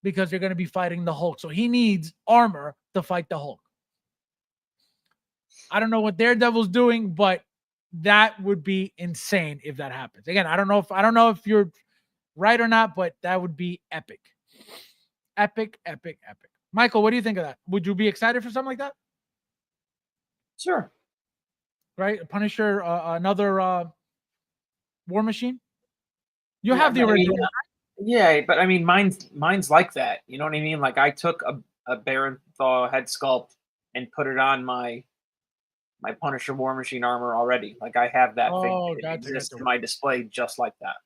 A: Because they're going to be fighting the Hulk, so he needs armor to fight the Hulk. I don't know what Daredevil's doing, but that would be insane if that happens. Again, I don't know if you're right or not, but that would be epic. Epic. Michael, what do you think of that? Would you be excited for something like that?
G: Sure.
A: Right? Punisher, another War Machine? You have the original.
G: Yeah, but I mean, mine's like that. You know what I mean? Like I took a Baron-Thal head sculpt and put it on my Punisher War Machine armor already. Like I have that thing. It exists in my display just like that.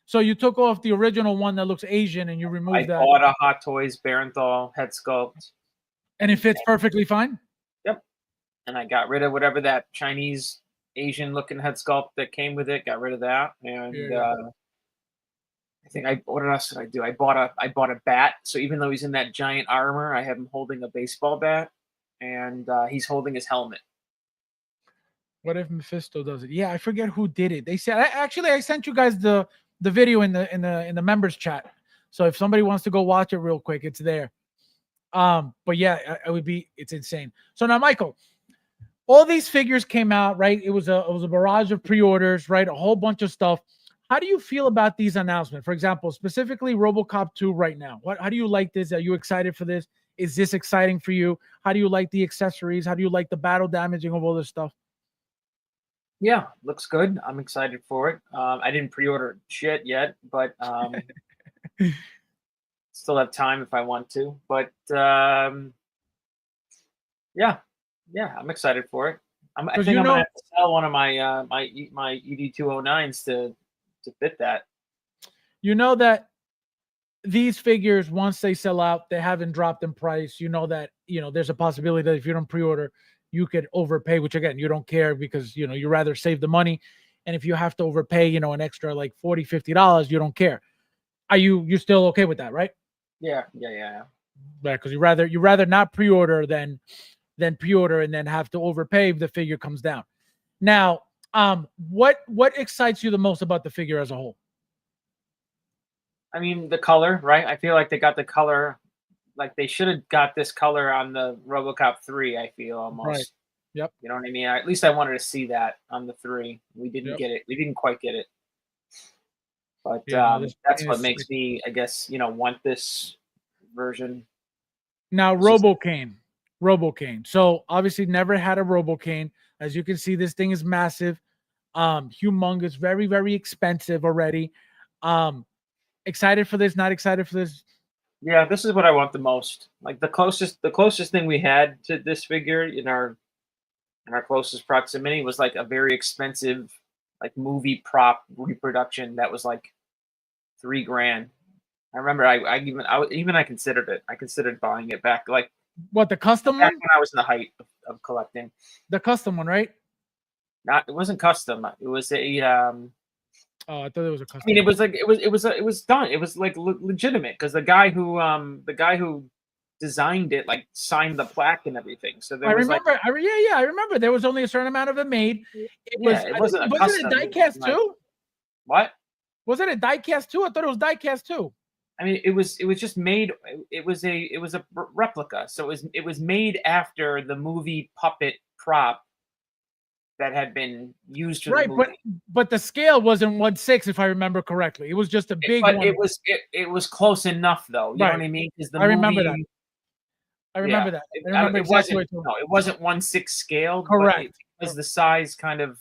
A: So you took off the original one that looks Asian and you removed that.
G: I bought a Hot Toys Baron-Thal head sculpt.
A: And it fits perfectly fine?
G: Yep. And I got rid of whatever that Chinese Asian looking head sculpt that came with it. Got rid of that. And I think what else did I do? I bought a bat. So even though he's in that giant armor, I have him holding a baseball bat and he's holding his helmet.
A: What if Mephisto does it? Yeah, I forget who did it. They said I sent you guys the video in the members chat. So if somebody wants to go watch it real quick, it's there. But yeah, it's insane. So now, Michael, all these figures came out, right? It was a barrage of pre-orders, right? A whole bunch of stuff. How do you feel about these announcements? For example, specifically Robocop 2 right now. How do you like this? Are you excited for this? Is this exciting for you? How do you like the accessories? How do you like the battle damaging of all this stuff?
G: Yeah, looks good. I'm excited for it. I didn't pre-order shit yet, but still have time if I want to. But yeah, I'm excited for it. I think I'm gonna have to sell one of my my ED209s to fit that.
A: You know that these figures, once they sell out, they haven't dropped in price. You know that there's a possibility that if you don't pre-order, you could overpay, which again, you don't care because, you rather save the money. And if you have to overpay, an extra like $40, $50, you don't care. Are you still okay with that, right?
G: Yeah.
A: Yeah, because you rather not pre-order than pre-order and then have to overpay if the figure comes down. Now, what excites you the most about the figure as a whole?
G: I mean, the color, right? I feel like they got the color like they should have got this color on the RoboCop 3. I feel almost.
A: Right. Yep.
G: You know what I mean? At least I wanted to see that on the 3. We didn't
A: Yep.
G: get it. We didn't quite get it. But
A: Yeah, no, this
G: that's
A: thing
G: what
A: is
G: makes
A: slick.
G: me, I guess, want this version.
A: Now,
G: It's just-
A: Robocane. So obviously never had a Robocane. As you can see, this thing is massive, humongous, very, very expensive already. Excited for this, not excited for this.
G: Yeah, this is what I want the most. Like the closest thing we had to this figure in our closest proximity was like a very expensive like movie prop reproduction that was like $3,000. I remember I considered it. I considered buying it back like
A: What, the custom
G: back
A: one?
G: when I was in the height of collecting.
A: The custom one, right?
G: It wasn't custom. It was a
A: Oh, I thought it was a custom.
G: I mean, it was like it was done. It was like legitimate because the guy who designed it like signed the plaque and everything. So there
A: I
G: was
A: remember.
G: like,
A: I remember. There was only a certain amount of it made. It
G: wasn't a
A: was
G: custom.
A: it a diecast
G: Like,
A: too?
G: what?
A: Was it a diecast too? I thought it was diecast too.
G: I mean, it was just made. It was a replica. So it was made after the movie puppet prop that had been used for
A: Right,
G: the movie.
A: but the scale wasn't 1/6 if I remember correctly. It was just a big
G: But
A: one.
G: it was close enough though. You know what I mean? Because
A: I remember that. I remember that. I remember exactly what you're
G: it wasn't 1/6 scale.
A: Correct.
G: Because the size kind of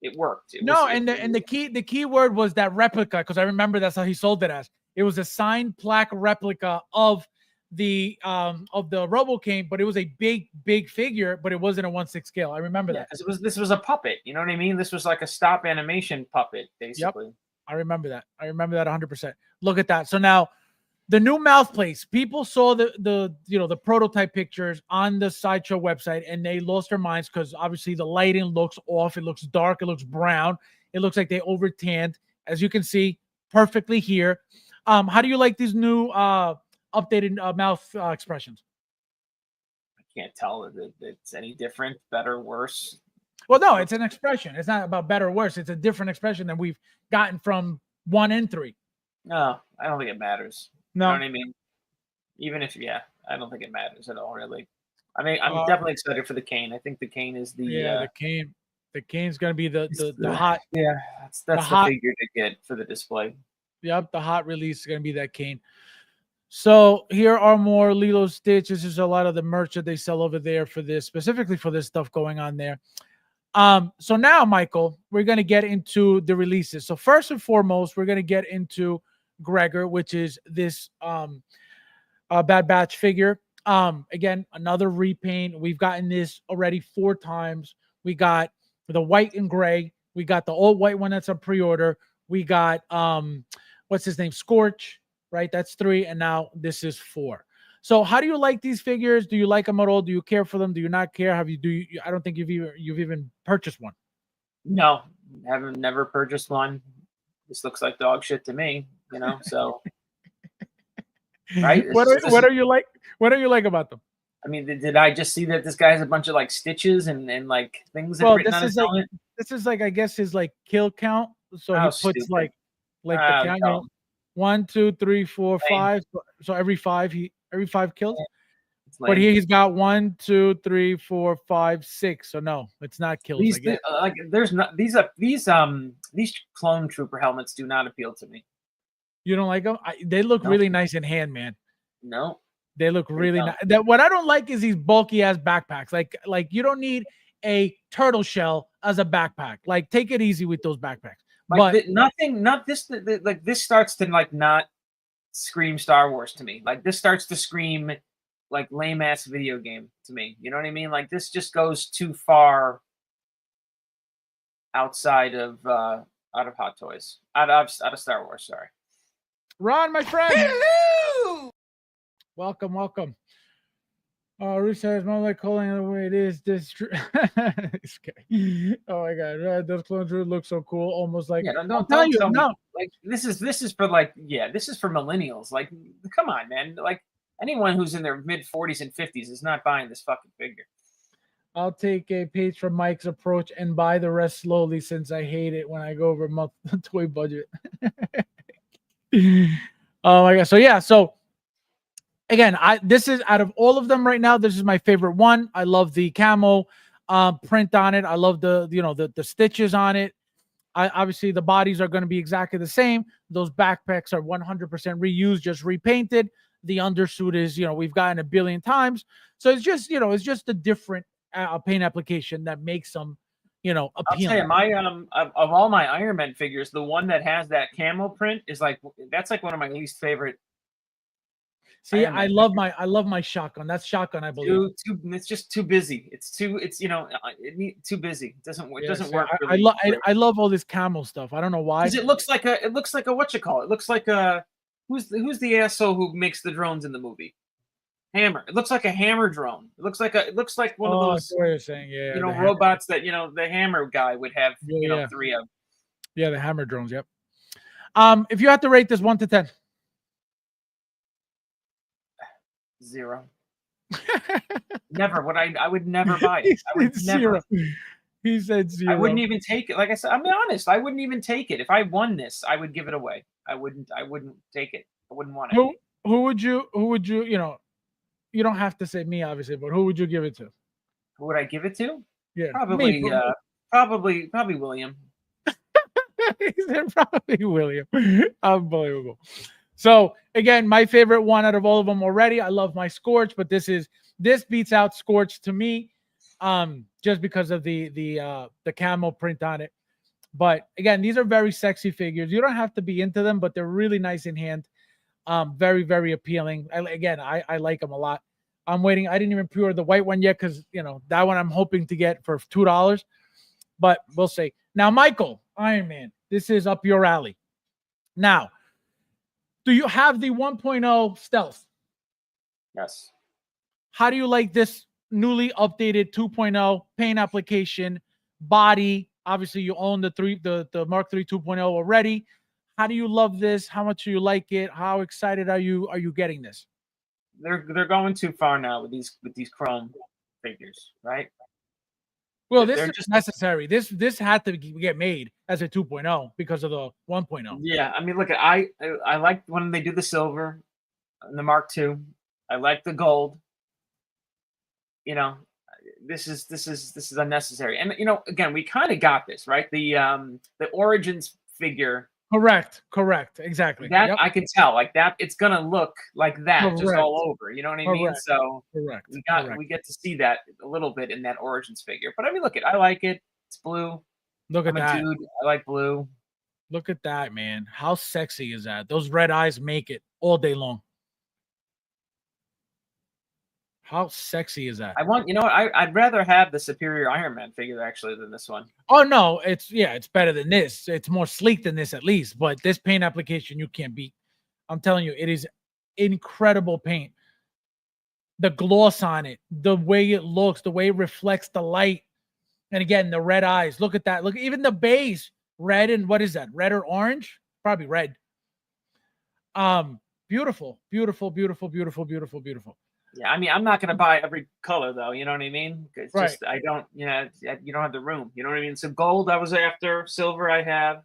G: it worked.
A: The key word was that replica, because I remember that's how he sold it as. It was a signed plaque replica of the Robocane, but it was a big figure, but it wasn't a 1/6 scale. I remember that.
G: Because this was a puppet. You know what I mean? This was like a stop animation puppet, basically.
A: Yep. I remember that. 100%. Look at that. So now the new mouth plates. People saw the prototype pictures on the Sideshow website and they lost their minds because obviously the lighting looks off. It looks dark. It looks brown. It looks like they over tanned. As you can see, perfectly here. How do you like these new updated mouth expressions?
G: I can't tell if it's any different, better, worse.
A: Well, no, it's an expression. It's not about better or worse. It's a different expression than we've gotten from 1 and 3.
G: No, I don't think it matters.
A: No.
G: You know what I mean? Even if, I don't think it matters at all, really. I mean, I'm definitely excited for the cane. I think the cane is
A: the cane. The cane's going to be the hot.
G: Yeah, that's the figure to get for the display.
A: Yep, the hot release is going to be that cane. So here are more Lilo Stitch. This is a lot of the merch that they sell over there for this, specifically for this stuff going on there. So now, Michael, we're going to get into the releases. So first and foremost, we're going to get into Gregor, which is this Bad Batch figure. Again, another repaint. We've gotten this already 4 times. We got the white and gray. We got the old white one that's a pre-order. We got what's his name? Scorch, right? That's 3, and now this is 4. So how do you like these figures? Do you like them at all? Do you care for them? Do you not care? I don't think you've even purchased one.
G: No, never purchased one. This looks like dog shit to me, so right?
A: What are you like? What do you like about them?
G: I mean, did I just see that this guy has a bunch of like stitches and like things that written on his helmet?
A: This is like, I guess, his like kill count. So he puts
G: stupid.
A: like the count.
G: No.
A: 1, 2, 3, 4, 5. So every 5 kills.
G: But
A: he's got 1, 2, 3, 4, 5, 6. So no, it's not kills.
G: These clone trooper helmets do not appeal to me.
A: You don't like them? They look really nice in hand, man.
G: No,
A: they look really nice. What I don't like is these bulky ass backpacks. Like you don't need a turtle shell as a backpack. Like take it easy with those backpacks.
G: Like this starts to like not scream Star Wars to me. Like this starts to scream like lame ass video game to me. You know what I mean? Like this just goes too far outside of out of Hot Toys, out of Star Wars. Sorry,
A: Ron, my friend. Hello. Welcome. Rusa is more like calling it the way it is. Oh my god, those clones look so cool, almost like.
G: Yeah, don't tell you. No, like this is for this is for millennials. Like, come on, man. Like anyone who's in their mid 40s and 50s is not buying this fucking figure.
A: I'll take a page from Mike's approach and buy the rest slowly, since I hate it when I go over toy budget. Oh my god. So again, this is out of all of them right now, this is my favorite one. I love the camo print on it. I love the stitches on it. Obviously the bodies are going to be exactly the same. Those backpacks are 100% reused, just repainted. The undersuit is, we've gotten a billion times. So it's just, it's just a different paint application that makes them, appealing.
G: I'll tell you, my of all my Iron Man figures, the one that has that camo print is that's like one of my least favorite.
A: See, I love my shotgun. That's shotgun, I believe.
G: It's just too busy. It's too busy. It doesn't work.
A: I love all this camo stuff. I don't know why.
G: Because it looks like a what you call it. It looks like a who's the asshole who makes the drones in the movie? Hammer. It looks like a Hammer drone. It looks like one of those.
A: What you're saying, yeah.
G: Robots that the Hammer guy would have. 3 of.
A: Yeah, the Hammer drones. Yep. If you had to rate this 1 to 10.
G: 0. Never would I would never buy it. I would never.
A: 0. He said 0.
G: I wouldn't even take it. Like I said, I'm honest. I wouldn't even take it. If I won this, I would give it away. I wouldn't take it. I wouldn't want it.
A: Who would you, you don't have to say me, obviously, but who would you give it to?
G: Who would I give it to?
A: Yeah.
G: Probably probably William.
A: He said probably William. Unbelievable. So again, my favorite one out of all of them already. I love my Scorch, but this beats out Scorch to me, just because of the camo print on it. But again, these are very sexy figures. You don't have to be into them, but they're really nice in hand. Very, very appealing. I like them a lot. I'm waiting. I didn't even pre-order the white one yet because that one I'm hoping to get for $2. But we'll see. Now, Michael, Iron Man, this is up your alley. Now, do you have the 1.0 stealth?
G: Yes.
A: How do you like this newly updated 2.0 paint application, body? Obviously, you own the Mark III 2.0 already. How do you love this? How much do you like it? How excited are you getting this?
G: They're going too far now with these chrome figures, right?
A: Well, this is just necessary. This had to get made as a 2.0 because of the 1.0.
G: Yeah, I mean, look, I like when they do the silver and the Mark II. I like the gold. This is unnecessary. And again, we kind of got this, right? The Origins figure.
A: Correct. Exactly.
G: That I can tell, like that, it's gonna look like that just all over. You know what I mean? So
A: correct.
G: We get to see that a little bit in that Origins figure. But I mean, look, I like it. It's blue.
A: Look at that,
G: dude. I like blue.
A: Look at that, man. How sexy is that? Those red eyes make it all day long. How sexy is that?
G: I want, I'd rather have the Superior Iron Man figure actually than this one.
A: Oh no, it's better than this. It's more sleek than this at least, but this paint application you can't beat. I'm telling you, it is incredible paint. The gloss on it, the way it looks, the way it reflects the light. And again, the red eyes. Look at that. Look, even the base, red and what is that? Red or orange? Probably red. Beautiful.
G: Yeah, I mean, I'm not going to buy every color though. You know what I mean? It's
A: right.
G: Just I don't. You don't have the room. You know what I mean? So gold, I was after. Silver, I have.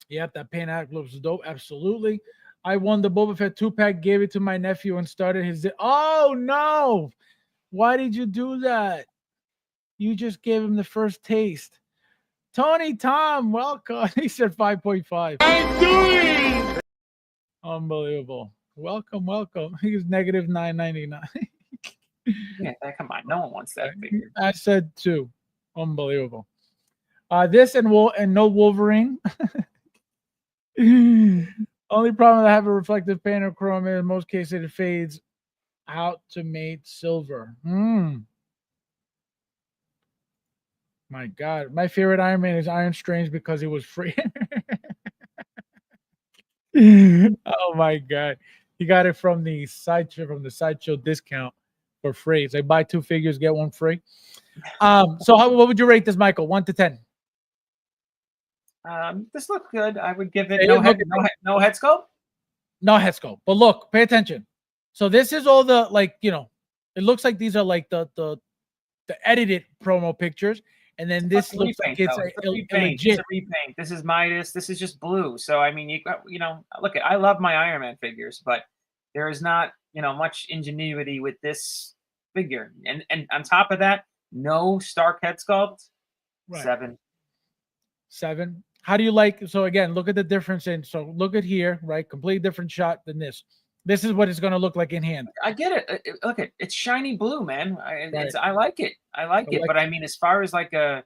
A: Yep, that paint act looks dope. Absolutely. I won the Boba Fett 2-pack, gave it to my nephew, and started his. Oh no! Why did you do that? You just gave him the first taste. Tony Tom, welcome. He said 5.5.
C: I'm doing.
A: Unbelievable. Welcome. He was negative 9.99.
G: Yeah, come on. No one wants that figure.
A: I said 2. Unbelievable. This and no Wolverine. Only problem I have a reflective paint or chrome in most cases it fades out to mate silver. My God. My favorite Iron Man is Iron Strange because it was free. Oh my God. He got it from the sideshow discount for free. It's like buy 2 figures, get 1 free. So what would you rate this, Michael? 1 to 10?
G: This looks good. I would give it no head sculpt.
A: No head sculpt. But look, pay attention. So this is all the it looks like these are like the edited promo pictures. And then this looks like it's a legit.
G: It's a repaint. This is Midas. This is just blue. So I mean, look. I love my Iron Man figures, but there is not, much ingenuity with this figure. And on top of that, no Stark head sculpt.
A: Right.
G: 7.
A: How do you like? So again, look at the difference so look at here, right? Completely different shot than this. This is what it's going to look like in hand.
G: I get it. Look, it's shiny blue, man.
A: Right.
G: I like it. I like it. But I mean, as far as like a,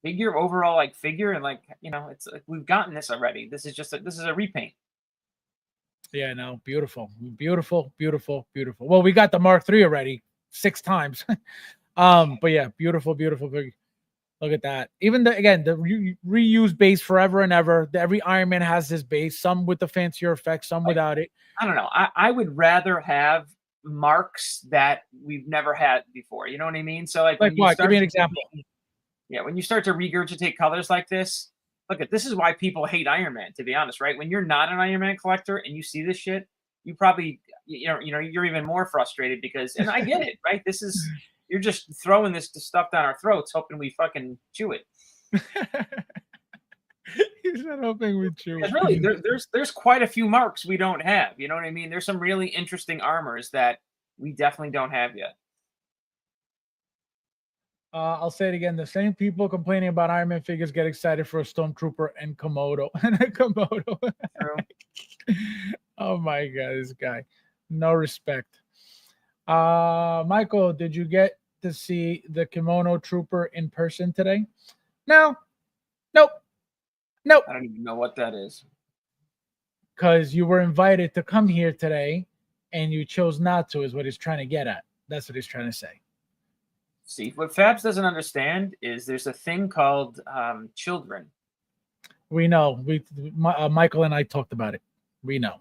G: figure overall, like figure, and like, it's like we've gotten this already. This is a repaint.
A: Yeah, no, beautiful. Well, we got the Mark III already 6 times. But yeah, beautiful. Look at that. Even the reused base forever and ever. Every Iron Man has this base, some with the fancier effects, some without it.
G: I don't know. I would rather have marks that we've never had before. You know what I mean? So like when
A: what? Give me an example.
G: Yeah, when you start to regurgitate colors like this, this is why people hate Iron Man, to be honest, right? When you're not an Iron Man collector and you see this shit, you probably you're even more frustrated because, and I get it, right? This is, you're just throwing this stuff down our throats, hoping we fucking chew it.
A: He's not hoping we chew it.
G: Really, there's quite a few marks we don't have. You know what I mean? There's some really interesting armors that we definitely don't have yet.
A: I'll say it again. The same people complaining about Iron Man figures get excited for a Stormtrooper and Komodo. Oh my God, this guy. No respect. Michael, did you get to see the Kimono Trooper in person today? No. Nope.
G: I don't even know what that is.
A: Because you were invited to come here today and you chose not to, is what he's trying to get at. That's what he's trying to say.
G: See, what Fabs doesn't understand is there's a thing called children.
A: We know. Michael and I talked about it. We know.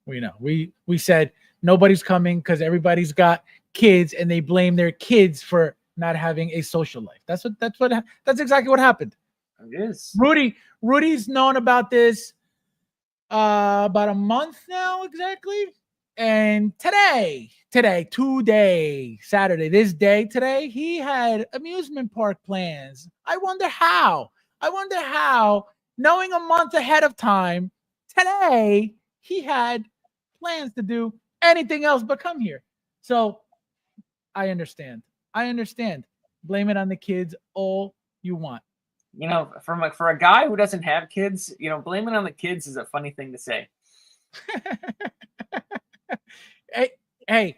A: We said nobody's coming because everybody's got kids and they blame their kids for not having a social life. That's exactly what happened.
G: It is.
A: Rudy's known about this about a month now exactly. And today, Saturday, this day today, he had amusement park plans. I wonder how, knowing a month ahead of time, today he had plans to do anything else but come here. So I understand. Blame it on the kids all you want.
G: For a guy who doesn't have kids, blaming on the kids is a funny thing to say.
A: Hey,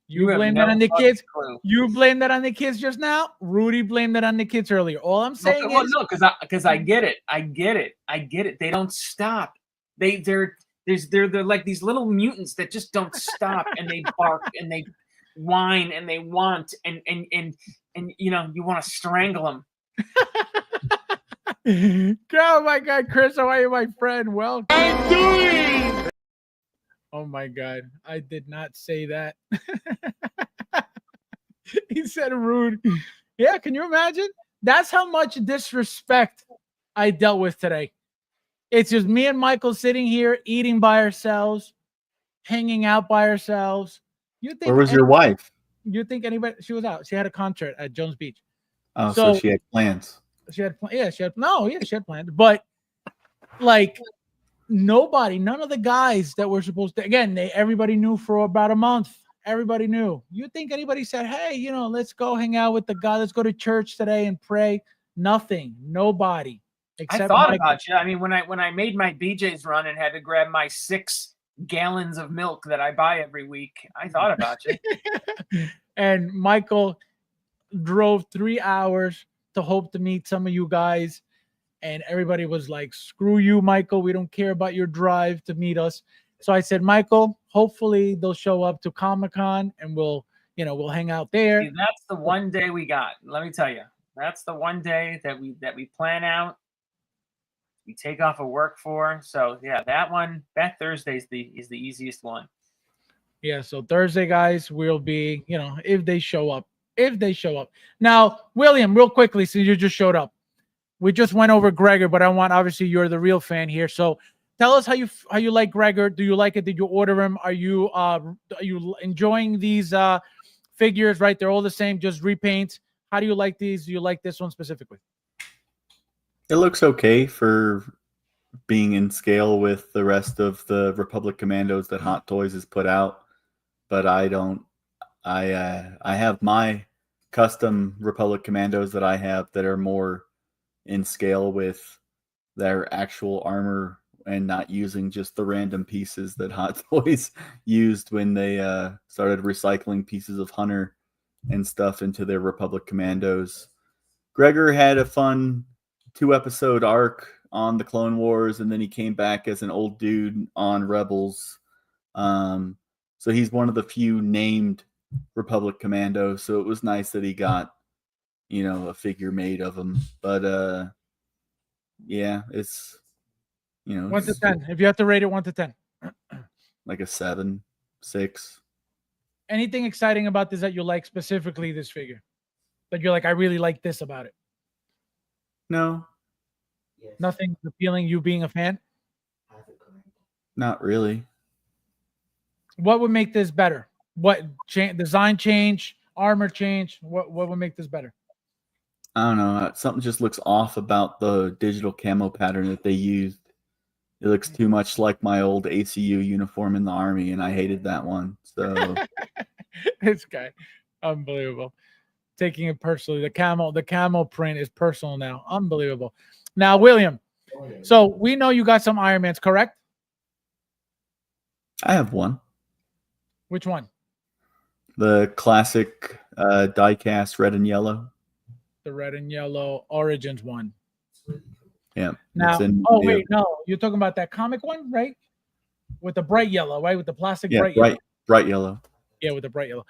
A: you blame that on the kids. You blame that on the kids just now. Rudy blamed that on the kids earlier. All I'm saying is
G: because I get it. They don't stop. They're like these little mutants that just don't stop, and they bark and they whine and they want and you want to strangle them.
A: Oh my God, Chris, how are you, my friend? Welcome.
C: I'm doing.
A: Oh my God, I did not say that. He said rude. Yeah, can you imagine? That's how much disrespect I dealt with today. It's just me and Michael sitting here eating by ourselves, hanging out by ourselves.
H: Where was your wife?
A: You think anybody? She was out. She had a concert at Jones Beach.
H: Oh, so she had plans.
A: She had plans. But like none of the guys that were supposed to, again, everybody knew for about a month. Everybody knew. You think anybody said, hey, let's go hang out with the guy. Let's go to church today and pray. Nothing. Nobody. Except
G: I thought about you. I mean, when I made my BJ's run and had to grab my 6 gallons of milk that I buy every week, I thought about you.
A: And Michael drove 3 hours to hope to meet some of you guys. And everybody was like, screw you, Michael. We don't care about your drive to meet us. So I said, Michael, hopefully they'll show up to Comic-Con and we'll hang out there.
G: See, that's the one day we got. Let me tell you, that's the one day that we plan out. We take off of work for. So yeah, that Thursday is the easiest one.
A: Yeah. So Thursday, guys, will be, if they show up. Now, William, real quickly, since you just showed up, we just went over Gregor, but obviously you're the real fan here. So tell us how you like Gregor. Do you like it? Did you order him? Are you enjoying these figures? Right, they're all the same, just repaints. How do you like these? Do you like this one specifically?
H: It looks okay for being in scale with the rest of the Republic Commandos that Hot Toys has put out, but I don't. I have my custom Republic Commandos that I have that are more in scale with their actual armor and not using just the random pieces that Hot Toys used when they started recycling pieces of Hunter and stuff into their Republic Commandos. Gregor had a fun 2-episode arc on the Clone Wars, and then he came back as an old dude on Rebels. So he's one of the few named Republic Commandos. So it was nice that he got, a figure made of him. But yeah, it's
A: 1 to 10. If you have to rate it 1 to 10,
H: like a 7, 6.
A: Anything exciting about this that you like specifically this figure? That you're like, I really like this about it.
H: No.
A: Nothing appealing you being a fan?
H: Not really.
A: What would make this better? What design change, armor change? What would make this better?
H: I don't know. Something just looks off about the digital camo pattern that they used. It looks too much like my old ACU uniform in the Army, and I hated that one. So
A: this guy, unbelievable. Taking it personally. The camo print is personal now. Unbelievable. Now, William, so we know you got some Iron Mans, correct?
H: I have one.
A: Which one?
H: The classic die-cast red and yellow.
A: The red and yellow Origins one.
H: Yeah.
A: Now, wait, no, you're talking about that comic one, right? With the bright yellow, right? With the plastic bright yellow.
H: Bright yellow.
A: Yeah, with the bright yellow.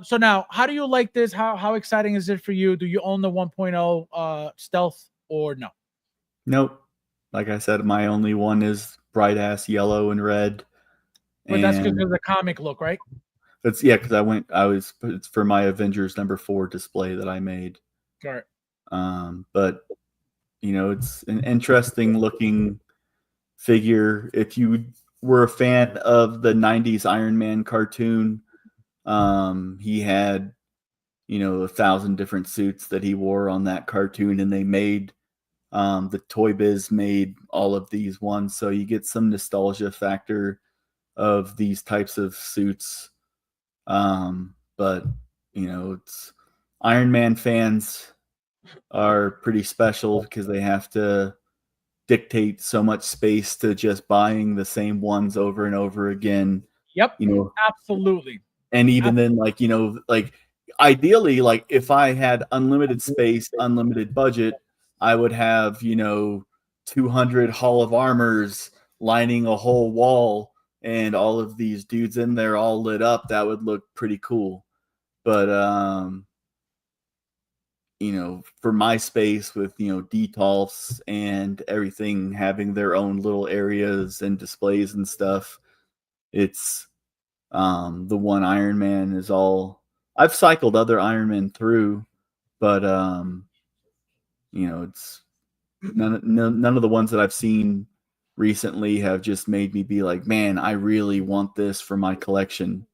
A: So now, how do you like this? How exciting is it for you? Do you own the 1.0 stealth or no?
H: Nope. Like I said, my only one is bright ass yellow and red.
A: But that's because of the comic look, right?
H: It's because it's for my Avengers #4 display that I made.
A: All right.
H: But it's an interesting looking figure. If you were a fan of the 90s Iron Man cartoon, he had 1,000 different suits that he wore on that cartoon, and they made the Toy Biz made all of these ones, so you get some nostalgia factor of these types of suits. But it's Iron Man fans are pretty special because they have to dictate so much space to just buying the same ones over and over again.
A: Yep. Absolutely.
H: And even then, ideally, if I had unlimited space, unlimited budget, I would have 200 Hall of Armors lining a whole wall and all of these dudes in there all lit up. That would look pretty cool. But for my space with detolfs and everything having their own little areas and displays and stuff, it's the one Iron Man is all. I've cycled other Iron Men through, but it's none of the ones that I've seen recently have just made me be like, man, I really want this for my collection.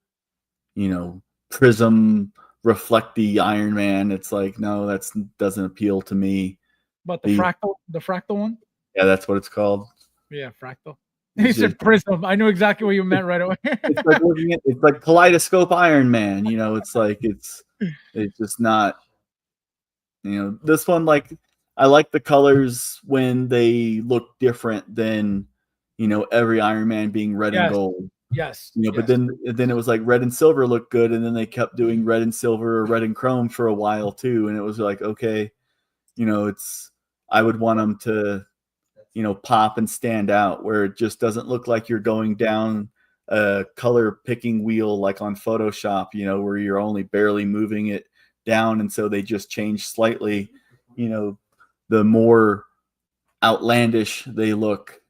H: Prism reflecty Iron Man. It's like, no, that doesn't appeal to me.
A: But the fractal one?
H: Yeah, that's what it's called.
A: Yeah, fractal. He said prism. I knew exactly what you meant right away.
H: it's like kaleidoscope Iron Man. It's like it's just not. This one, I like the colors when they look different than every Iron Man being red and gold.
A: Yes.
H: But then it was like red and silver looked good, and then they kept doing red and silver or red and chrome for a while too, and it was like, okay, I would want them to pop and stand out, where it just doesn't look like you're going down a color picking wheel like on Photoshop, where you're only barely moving it down, and so they just change slightly. The more outlandish they look,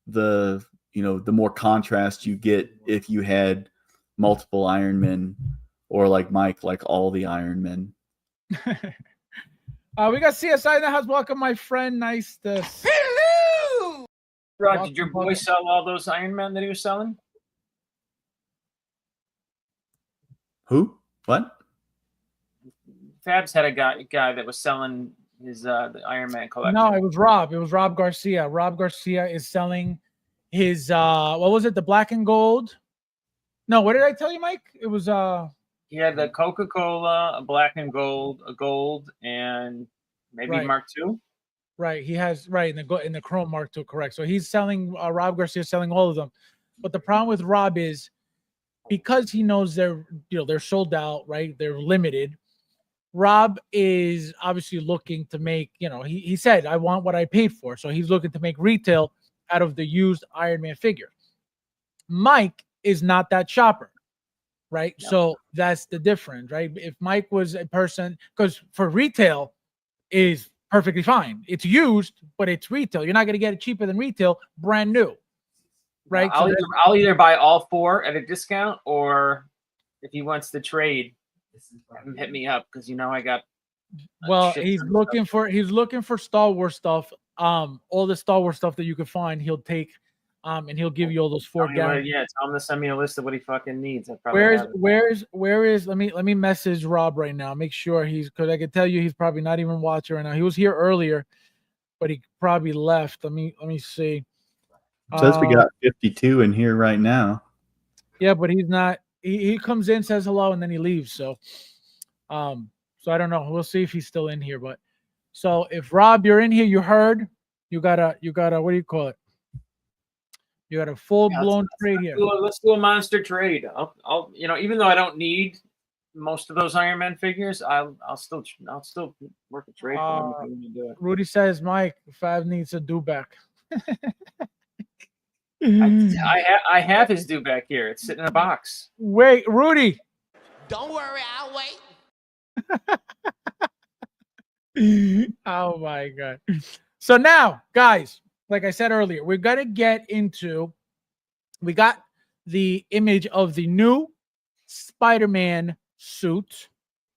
H: the more contrast you get if you had multiple Iron Men, or like Mike, like all the Iron Men.
A: We got CSI in the house. Welcome, my friend. Nice to see
G: you. Rod, did your boy sell all those Iron Men that he was selling?
H: Who? What?
G: Fabs had a guy that was selling the Iron Man collection.
A: No, it was Rob. It was Rob Garcia. Rob Garcia is selling his what was it? The black and gold. No, what did I tell you, Mike? It was
G: he had the Coca-Cola, a black and gold, a gold, and maybe
A: Right.
G: Mark II.
A: Right, he has in the Chrome Mark II, correct. So he's selling Rob Garcia selling all of them. But the problem with Rob is because he knows they're sold out, right? They're limited. Rob is obviously looking to make, he said, I want what I paid for. So he's looking to make retail out of the used Iron Man figure. Mike is not that shopper, right?
G: No.
A: So that's the difference, right? If Mike was a person, because for retail is perfectly fine. It's used, but it's retail. You're not going to get it cheaper than retail, brand new, right?
G: I'll either buy all 4 at a discount, or if he wants to trade, hit me up because I got.
A: Well, he's looking for Star Wars stuff. All the Star Wars stuff that you can find, he'll take, and he'll give you all those 4 guarantees.
G: Yeah, tell him to send me a list of what he fucking needs.
A: Where is? Let me message Rob right now. Make sure because I can tell you he's probably not even watching right now. He was here earlier, but he probably left. Let me see.
H: Says we got 52 in here right now.
A: Yeah, but he's not. He comes in, says hello, and then he leaves. So I don't know. We'll see if he's still in here. But so if Rob, you're in here, you heard. You got a what do you call it? You got a full-blown trade here.
G: Let's do a monster trade. I'll even though I don't need most of those Iron Man figures, I'll still work a trade for him.
A: Rudy says, Mike, Fab needs a do back.
G: I have his do back here. It's sitting in a box.
A: Wait, Rudy.
F: Don't worry, I'll wait.
A: Oh my God. So now, guys, like I said earlier, we're going to get into, we got the image of the new Spider-Man suit,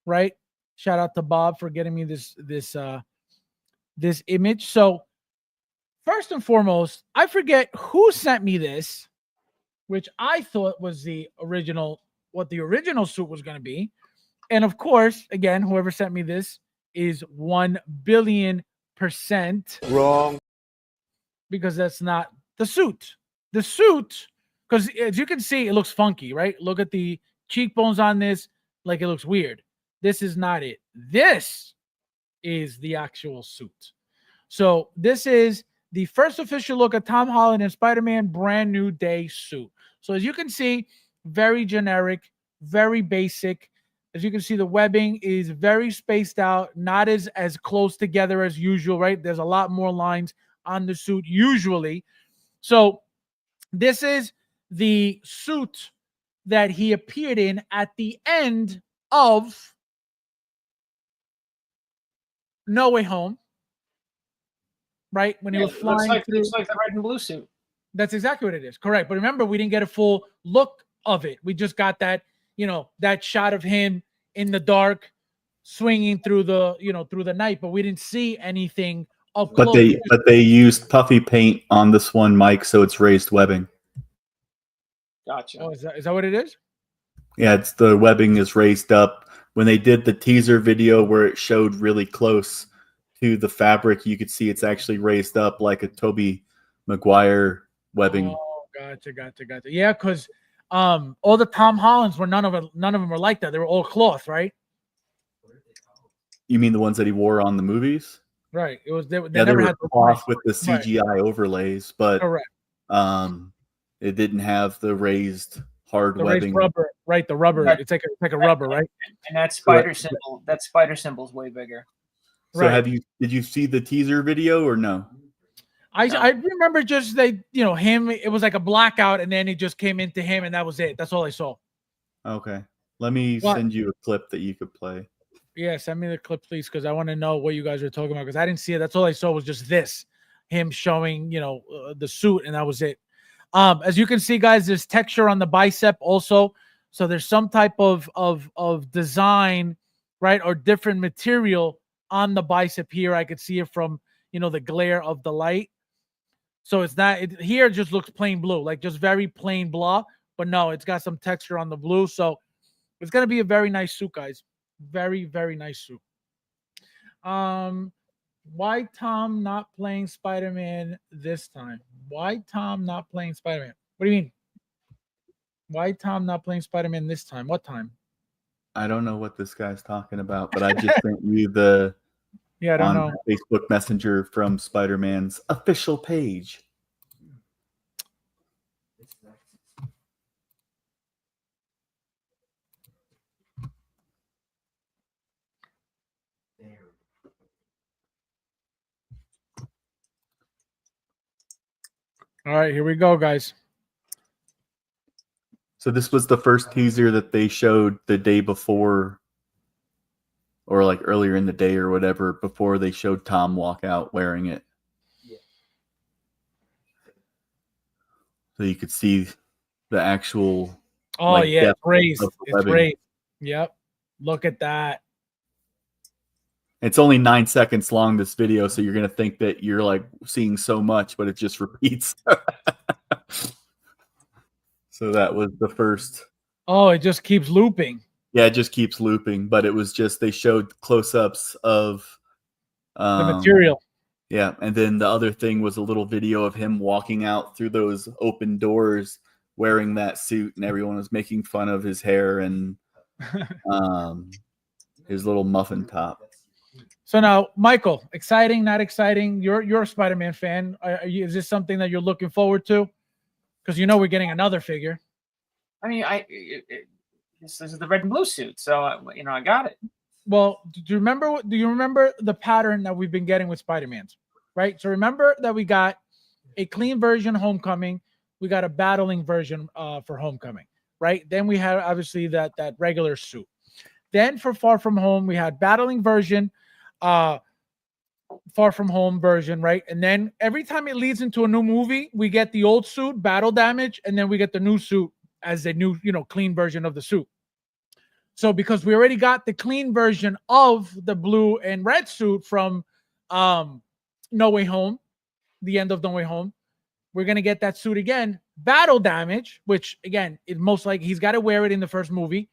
A: right? Shout out to Bob for getting me this image. So first and foremost, I forget who sent me this, which I thought was what the original suit was going to be. And of course, again, whoever sent me this is 1 billion%
E: Wrong.
A: because that's not the suit. The suit, because as you can see, it looks funky, right? Look at the cheekbones on this, like it looks weird. This is not it. This is the actual suit. So this is the first official look at Tom Holland and Spider-Man brand new day suit. So as you can see, very generic, very basic. As you can see, the webbing is very spaced out, not as close together as usual, right? There's a lot more lines on the suit usually. So this is the suit that he appeared in at the end of No Way Home, right? When he was flying
G: looks like the red and blue suit.
A: That's exactly what it is. Correct. But remember, we didn't get a full look of it. We just got that, that shot of him in the dark swinging through the night, but we didn't see anything up close.
H: But they used puffy paint on this one, Mike, so it's raised webbing.
G: Gotcha.
A: Oh, is that what it is?
H: Yeah, it's the webbing is raised up. When they did the teaser video where it showed really close to the fabric, you could see it's actually raised up like a Tobey Maguire webbing.
A: Oh, gotcha. Yeah, because all the Tom Hollands were none of them were like that. They were all cloth, right?
H: You mean the ones that he wore on the movies?
A: Right. It was they
H: they
A: never
H: were
A: had
H: cloth with the CGI overlays, but
A: correct.
H: It didn't have the raised hard
A: The
H: webbing.
A: raised rubber, right? The rubber.
G: Right.
A: It's like a rubber, right?
G: And that spider symbol. That spider symbol's way bigger.
H: So
A: Right.
H: did you see the teaser video or no?
A: I remember just him. It was like a blackout, and then it just came into him, and that was it. That's all I saw.
H: Okay. Let me send you a clip that you could play.
A: Yeah, send me the clip, please, because I want to know what you guys were talking about. Because I didn't see it. That's all I saw was just him showing, the suit, and that was it. As you can see, guys, there's texture on the bicep also. So there's some type of design, right, or different material on the bicep here. I could see it from the glare of the light. So it's not here. It just looks plain blue, like just very plain blah. But no, it's got some texture on the blue. So it's gonna be a very nice suit, guys. Very, very nice suit. Why Tom not playing Spider-Man this time? Why Tom not playing Spider-Man? What do you mean? Why Tom not playing Spider-Man this time? What time?
H: I don't know what this guy's talking about, but I just sent you the
A: I don't know.
H: Facebook Messenger from Spider-Man's official page.
A: All right, here we go, guys.
H: So this was the first teaser that they showed the day before, or like earlier in the day or whatever, before they showed Tom walk out wearing it. So you could see the actual.
A: Oh, yeah, it's raised. It's raised. Yep. Look at that.
H: It's only 9 seconds long, this video, so you're going to think that you're like seeing so much, but it just repeats. So that was the first.
A: Oh, it just keeps looping.
H: Yeah, it just keeps looping, but it was just they showed close-ups of
A: the material.
H: Yeah, and then the other thing was a little video of him walking out through those open doors wearing that suit, and everyone was making fun of his hair and his little muffin top.
A: So now, Michael, exciting, not exciting? You're a Spider-Man fan. Is this something that you're looking forward to? Because you know we're getting another figure.
G: I mean, this is the red and blue suit, so I got it.
A: Well, do you remember the pattern that we've been getting with Spider-Mans, right? So remember that we got a clean version Homecoming, we got a battling version for Homecoming, right? Then we had obviously that regular suit. Then for Far From Home, we had battling version, Far From Home version, right? And then every time it leads into a new movie, we get the old suit, battle damage, and then we get the new suit as a new, clean version of the suit. So because we already got the clean version of the blue and red suit from No Way Home, the end of No Way Home, we're going to get that suit again, battle damage, which again, it most likely he's got to wear it in the first movie.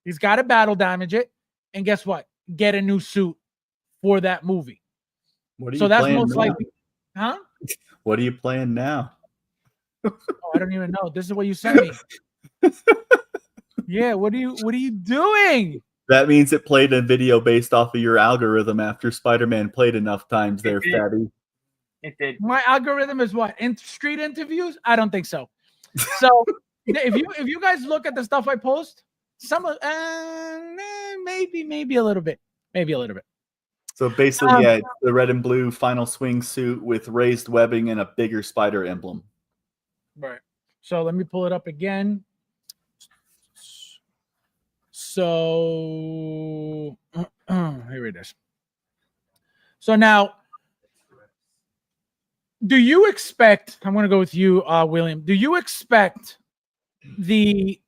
A: He's got to battle damage it. And guess what? Get a new suit for that movie.
H: What are you
A: so that's
H: playing
A: most
H: now?
A: likely. Huh?
H: What are you playing now?
A: Oh, I don't even know. This is what you sent me. Yeah, what are you doing?
H: That means it played a video based off of your algorithm after Spider-Man played enough times there, fatty.
G: It did.
A: My algorithm is what? Street interviews? I don't think so. So if you guys look at the stuff I post, some of maybe a little bit. Maybe a little bit.
H: So basically, yeah, it's the red and blue final swing suit with raised webbing and a bigger spider emblem.
A: Right. So let me pull it up again. So here it is. So now, do you expect, I'm going to go with you, William, do you expect the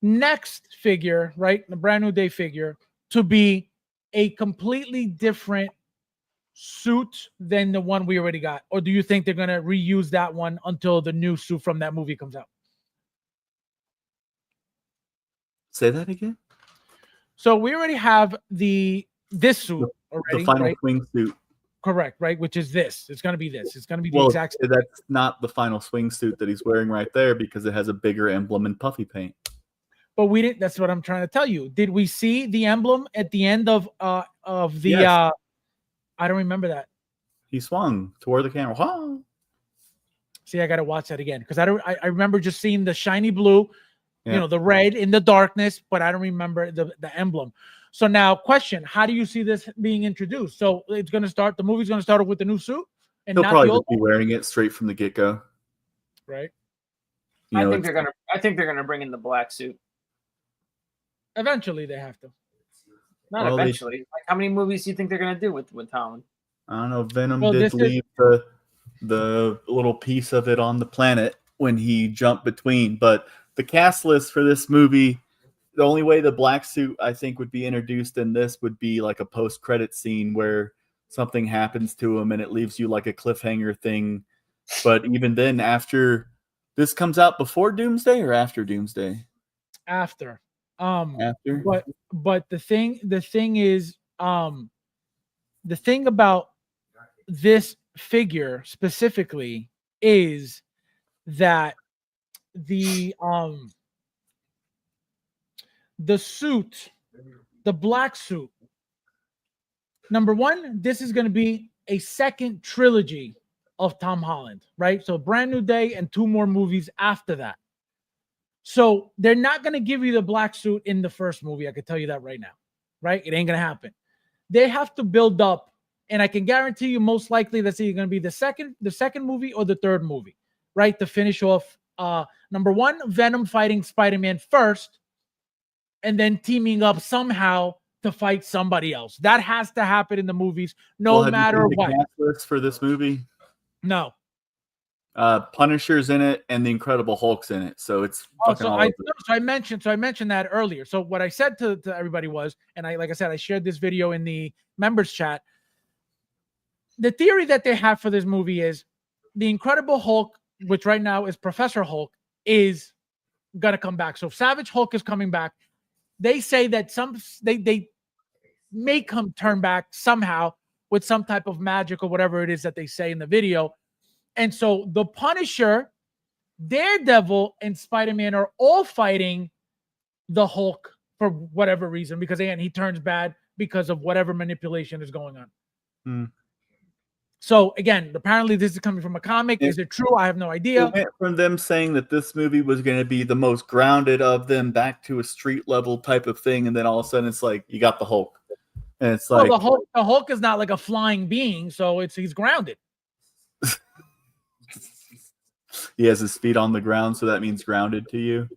A: next figure, right, the brand new day figure, to be a completely different suit than the one we already got? Or do you think they're going to reuse that one until the new suit from that movie comes out?
H: Say that again?
A: So we already have this suit already.
H: The final
A: right?
H: swing suit.
A: Correct, right? Which is this. It's going to be this. It's going to be the
H: Well,
A: exact same.
H: that's not the final swing suit that he's wearing right there because it has a bigger emblem and puffy paint.
A: But we didn't. That's what I'm trying to tell you. Did we see the emblem at the end of the?
H: Yes.
A: I don't remember that.
H: He swung toward the camera. Wow.
A: See, I got to watch that again because I remember just seeing the shiny blue,
H: Yeah.
A: the red in the darkness, but I don't remember the emblem. So now, question: how do you see this being introduced? So it's going to start. The movie's going to start with the new suit, and
H: He'll
A: not
H: probably
A: the old
H: just be wearing it straight from the get-go.
A: right?
H: You know,
G: I think they're gonna bring in the black suit.
A: Eventually, they have to.
G: Not
H: Well,
G: eventually. Like, how many movies do you think they're gonna do with Tom?
H: I don't know. Venom
A: Well,
H: did
A: this is-
H: leave the little piece of it on the planet when he jumped between. But the cast list for this movie, the only way the black suit I think would be introduced in this would be like a post-credit scene where something happens to him and it leaves you like a cliffhanger thing. But even then, after this comes out before Doomsday or after Doomsday?
A: After.
H: After.
A: But the thing is, the thing about this figure specifically is that the suit, the black suit, number one, this is going to be a second trilogy of Tom Holland, right? So Brand New Day and 2 more movies after that. So they're not going to give you the black suit in the first movie. I can tell you that right now, right? It ain't going to happen. They have to build up, and I can guarantee you most likely that's either going to be the second movie or the third movie, right? To finish off number one, Venom fighting Spider-Man first, and then teaming up somehow to fight somebody else. That has to happen in the movies, no matter what.
H: Cast list for this movie?
A: No.
H: Punisher's in it, and the Incredible Hulk's in it. So it's fucking all over.
A: So I mentioned that earlier. So what I said to everybody was, and like I said, I shared this video in the members chat. The theory that they have for this movie is the Incredible Hulk, which right now is Professor Hulk, is gonna come back. So Savage Hulk is coming back. They say that they may come turn back somehow with some type of magic or whatever it is that they say in the video. And so the Punisher, Daredevil, and Spider-Man are all fighting the Hulk for whatever reason, because again, he turns bad because of whatever manipulation is going on. So again, apparently this is coming from a comic. Is it true? I have no idea.
H: It went from them saying that this movie was going to be the most grounded of them back to a street level type of thing, and then all of a sudden it's like you got the Hulk, and it's like
A: the Hulk is not like a flying being, so he's grounded.
H: He has his feet on the ground, so that means grounded to you.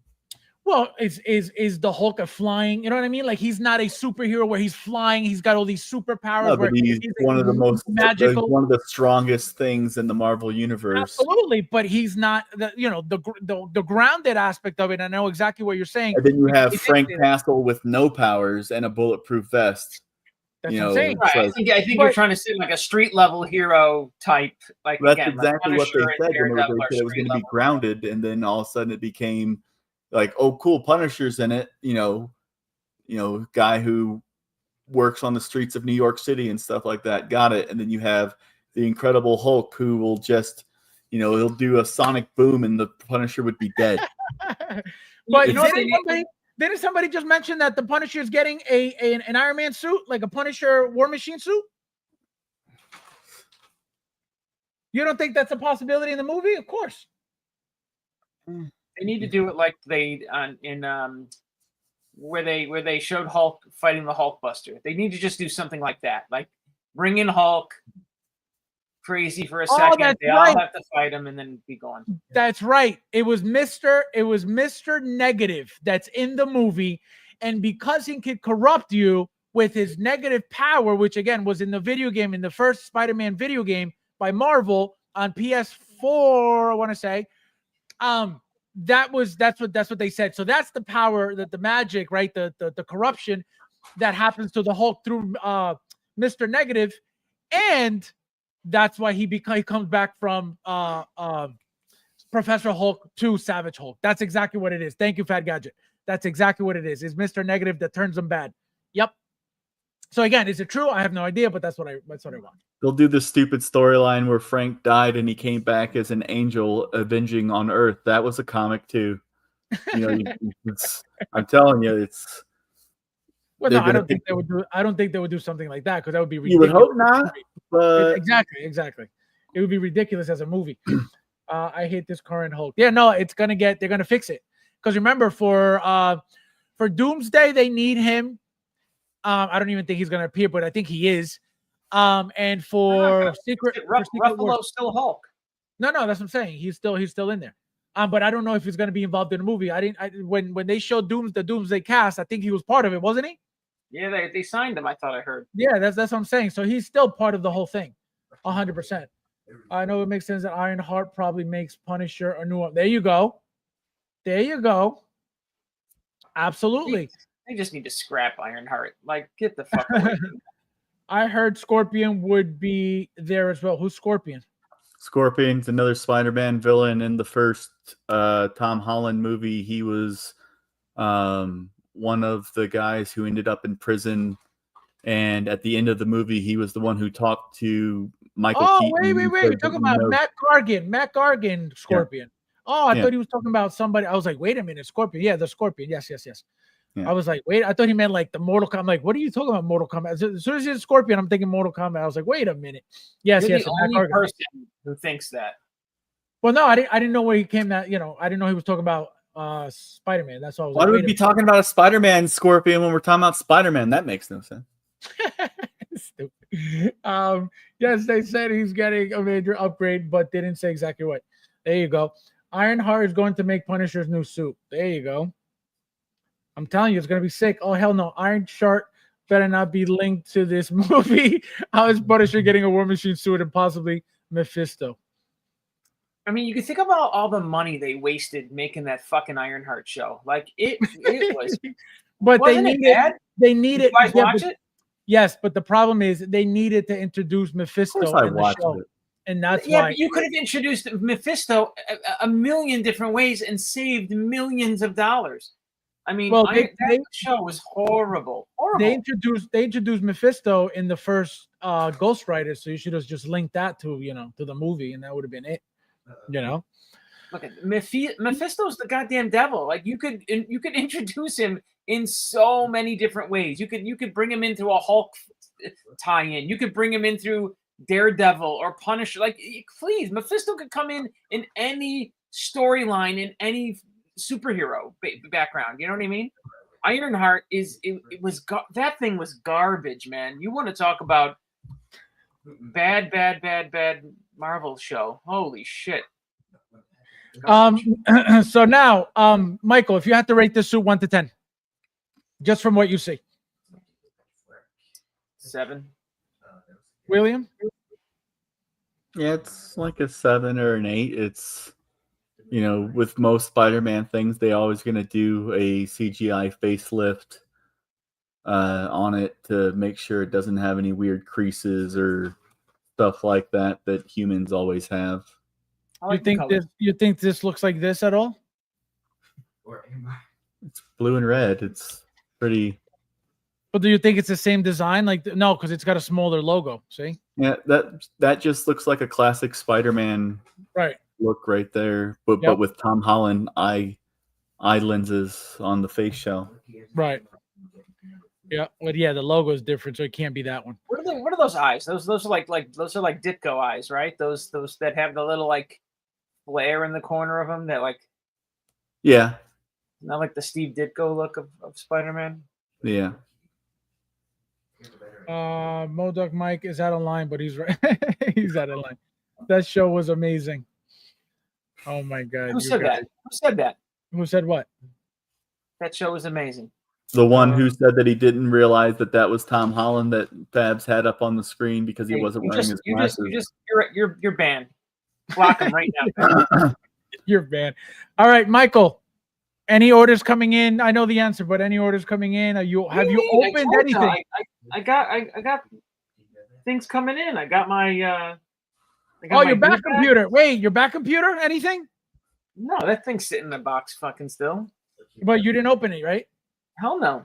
A: Well, is the Hulk a flying? You know what I mean? Like, he's not a superhero where he's flying. He's got all these superpowers.
H: No, but he's one of the most
A: magical,
H: one of the strongest things in the Marvel universe.
A: Absolutely, but he's not the grounded aspect of it. I know exactly what you're saying.
H: And then you have Frank Castle with no powers and a bulletproof vest.
A: That's what I'm saying.
G: Right. I think you're trying to say like a street level hero type. Like
H: that's
G: again,
H: exactly what they said. When they said it was going to be grounded, and then all of a sudden it became like, oh, cool, Punisher's in it. Guy who works on the streets of New York City and stuff like that. Got it. And then you have the Incredible Hulk, who will just, he'll do a sonic boom, and the Punisher would be dead.
A: But didn't somebody just mention that the Punisher is getting an Iron Man suit, like a Punisher War Machine suit? You don't think that's a possibility in the movie? Of course.
G: They need to do it like they where they showed Hulk fighting the Hulkbuster. They need to just do something like that, like bring in Hulk, crazy for a second. They all have to fight him and then be gone.
A: That's right. It was Mr. Negative that's in the movie, and because he could corrupt you with his negative power, which again was in the video game, in the first Spider-Man video game by Marvel on PS4, I want to say. That's what they said. So that's the power, that the magic, right? The corruption that happens to the Hulk through Mr. Negative, and that's why he comes back from Professor Hulk to Savage Hulk. That's exactly what it is. Thank you, Fat Gadget. That's exactly what it is. It's Mr. Negative that turns him bad. Yep. So again, is it true? I have no idea, but that's what I want.
H: They'll do the stupid storyline where Frank died and he came back as an angel avenging on Earth. That was a comic too. I'm telling you, it's.
A: Well, no, I don't think they would do. I don't think they would do something like that, because that would be
H: ridiculous. You would hope not. But
A: exactly. It would be ridiculous as a movie. I hate this current Hulk. Yeah, no, they're gonna fix it, because remember, for Doomsday they need him. I don't even think he's gonna appear, but I think he is. And for
G: Ruffalo's still Hulk.
A: No, that's what I'm saying. He's still in there. But I don't know if he's gonna be involved in the movie. When they showed the Doomsday cast, I think he was part of it, wasn't he?
G: Yeah, they signed him. I thought I heard.
A: Yeah, that's what I'm saying. So he's still part of the whole thing, 100%. I know it makes sense that Ironheart probably makes Punisher a new one. There you go. Absolutely.
G: They just need to scrap Ironheart. Like, get the fuck away.
A: I heard Scorpion would be there as well. Who's Scorpion?
H: Scorpion's another Spider-Man villain in the first Tom Holland movie. He was one of the guys who ended up in prison And at the end of the movie, he was the one who talked to Michael Keaton.
A: Wait. You're talking about Matt Gargan, Scorpion. Yeah. Oh, I thought he was talking about somebody. I was like, wait a minute, Scorpion. Yeah, the Scorpion. Yes. Yeah. I was like, wait, I thought he meant like the Mortal Kombat. I'm like, what are you talking about, Mortal Kombat? As soon as he said Scorpion, I'm thinking Mortal Kombat. I was like, wait a minute. Yes.
G: You're the only person who thinks that.
A: Well, no, I didn't know where he came that, I didn't know he was talking about Spider-Man. That's all I was
H: Why would we be talking about a Spider-Man Scorpion when we're talking about Spider-Man? That makes no sense.
A: Stupid. Yes, they said he's getting a major upgrade, but didn't say exactly what. There you go. Ironheart is going to make Punisher's new suit. There you go. I'm telling you, it's going to be sick. Oh, hell no. Iron Shark better not be linked to this movie. How is Punisher getting a War Machine suit and possibly Mephisto?
G: I mean, you can think about all the money they wasted making that fucking Ironheart show. Like, it was.
A: But they needed.
G: Did you guys watch it?
A: Yes, but the problem is they needed to introduce Mephisto in the show.
H: It.
A: And that's
G: why.
A: But
G: you could have introduced Mephisto a million different ways and saved millions of dollars. I mean, that show was horrible.
A: They introduced Mephisto in the first Ghost Rider, so you should have just linked that to the movie, and that would have been it.
G: Look at Mephisto's the goddamn devil. Like you could introduce him in so many different ways. You could bring him in through a Hulk tie-in. You could bring him in through Daredevil or Punisher. Like, please, Mephisto could come in any storyline, in any superhero background. You know what I mean? Ironheart that thing was garbage, man. You want to talk about bad Marvel show? Holy shit.
A: So now, Michael, if you had to rate this suit 1 to 10, just from what you see.
G: 7.
A: William?
H: Yeah, it's like a 7 or an 8. It's, with most Spider-Man things, they always going to do a CGI facelift on it to make sure it doesn't have any weird creases or stuff like that humans always have.
A: You think this looks like this at all?
H: It's blue and red. It's pretty.
A: But do you think it's the same design? Like, no, because it's got a smaller logo. See?
H: Yeah, that just looks like a classic Spider-Man look right there, but with Tom Holland eye lenses on the face shell.
A: Right. Yeah, but the logo is different, so it can't be that one.
G: What are those eyes? Those are like those are like Ditko eyes, right? Those that have the little like flare in the corner of them that like.
H: Yeah.
G: Not like the Steve Ditko look of Spider-Man.
H: Yeah.
A: Modoc Mike is out of line, but he's right. He's out of line. That show was amazing. Oh my god!
G: Who said that?
A: Who said what?
G: That show was amazing.
H: The one who said that he didn't realize that was Tom Holland that Fabs had up on the screen because he wasn't wearing his glasses.
G: You're banned. Block him right now.
A: You're banned. All right, Michael. Any orders coming in? I know the answer, but any orders coming in? Have you opened anything?
G: I got things coming in. I got my.
A: Your back computer. Wait, your back computer? Anything?
G: No, that thing's sitting in the box fucking still.
A: But you didn't open it, right?
G: Hell no.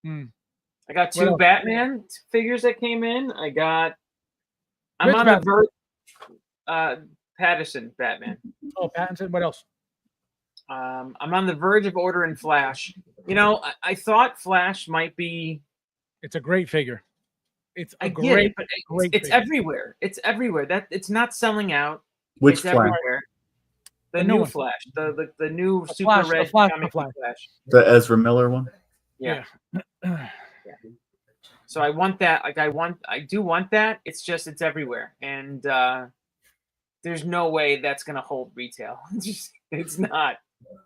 G: I got 2 Batman figures that came in. I'm on the verge. Patterson Batman.
A: Oh, Patterson. What else?
G: I'm on the verge of ordering Flash. I thought Flash might be.
A: It's a great figure. It's
G: great everywhere. It's everywhere. That it's not selling out.
H: Which Flash?
G: Everywhere. The new Flash. The new Super Red comic Flash.
H: The Ezra Miller one.
G: Yeah. So I want that. Like I do want that. It's everywhere, and there's no way that's gonna hold retail. It's not.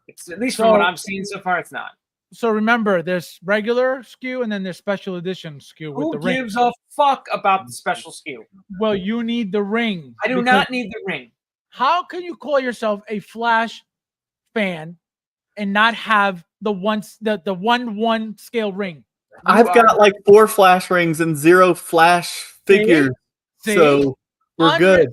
G: It's at least from what I'm seeing so far, it's not.
A: So remember, there's regular SKU and then there's special edition SKU with the ring.
G: Who gives a fuck about the special SKU?
A: Well, you need the ring.
G: I do not need the ring.
A: How can you call yourself a Flash fan and not have the 1/1 scale ring?
H: I've got like 4 Flash rings and 0 Flash figures. So we're good.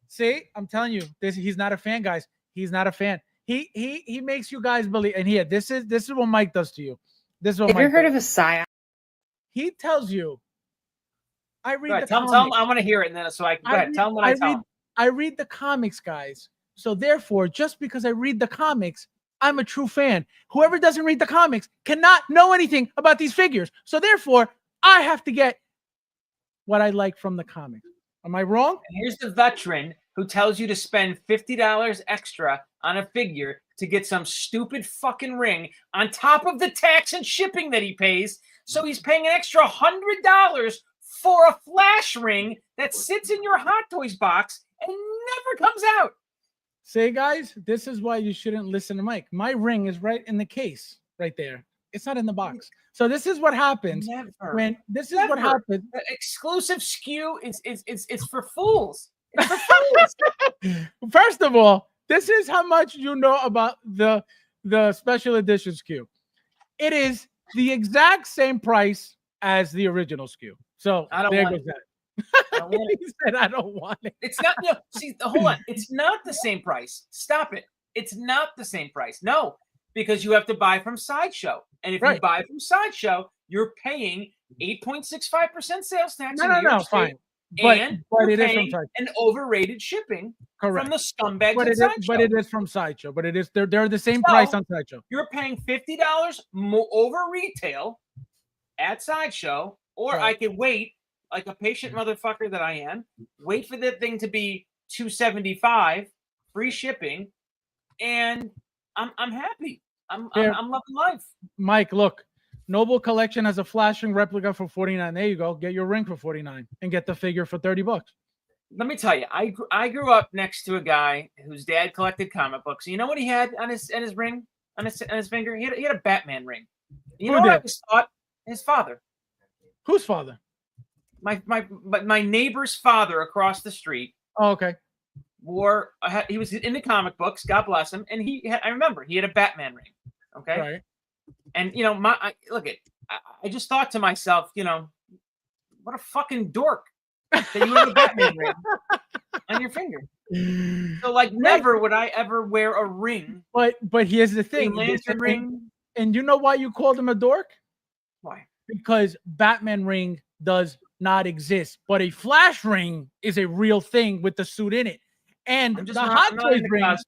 A: See, I'm telling you, he's not a fan, guys. He's not a fan. He makes you guys believe, and this is what Mike does to you. This is what.
J: Have you heard of a psyop?
A: He tells you. I read the
G: tell
A: comics.
G: him, I want to hear it, and then so I can go ahead. Tell him what I tell him.
A: I read the comics, guys. So therefore, just because I read the comics, I'm a true fan. Whoever doesn't read the comics cannot know anything about these figures. So therefore, I have to get what I like from the comics. Am I wrong?
G: And here's the veteran who tells you to spend $50 extra on a figure to get some stupid fucking ring on top of the tax and shipping that he pays. So he's paying an extra $100 for a flash ring that sits in your Hot Toys box and never comes out.
A: Say, guys, this is why you shouldn't listen to Mike. My ring is right in the case, right there. It's not in the box. So this is what happens when this is what happens.
G: The exclusive SKU is for fools. It's for fools.
A: First of all, this is how much you know about the special edition SKU. It is the exact same price as the original SKU. So there goes that. He said, I don't want it.
G: It's not. No, see, hold on. It's not the same price. Stop it. It's not the same price. No, because you have to buy from Sideshow. And if you buy from Sideshow, you're paying 8.65% sales tax.
A: No, fine. But it is from Sideshow.
G: An overrated shipping from the scumbags at Sideshow.
A: But it is from Sideshow. But it is they're the same price on Sideshow.
G: You're paying $50 more over retail at Sideshow, or I could wait, like a patient motherfucker that I am, wait for that thing to be $275, free shipping, and I'm happy. I'm loving life.
A: Mike, look, Noble Collection has a flashing replica for $49. There you go. Get your ring for $49 and get the figure for $30.
G: Let me tell you, I grew up next to a guy whose dad collected comic books. You know what he had on his ring, on his finger? He had a Batman ring. You know what I just thought? His father.
A: Whose father?
G: My neighbor's father across the street.
A: Oh, okay.
G: He was into comic books, God bless him, and I remember he had a Batman ring. Okay.
A: Right.
G: And I just thought to myself, what a fucking dork that you have a Batman ring on your finger. So never would I ever wear a ring.
A: But here's the thing,
G: Lantern ring.
A: And you know why you called him a dork?
G: Why?
A: Because Batman ring does not exist, but a Flash ring is a real thing with the suit in it. And the Hot Toys ring.
G: I'm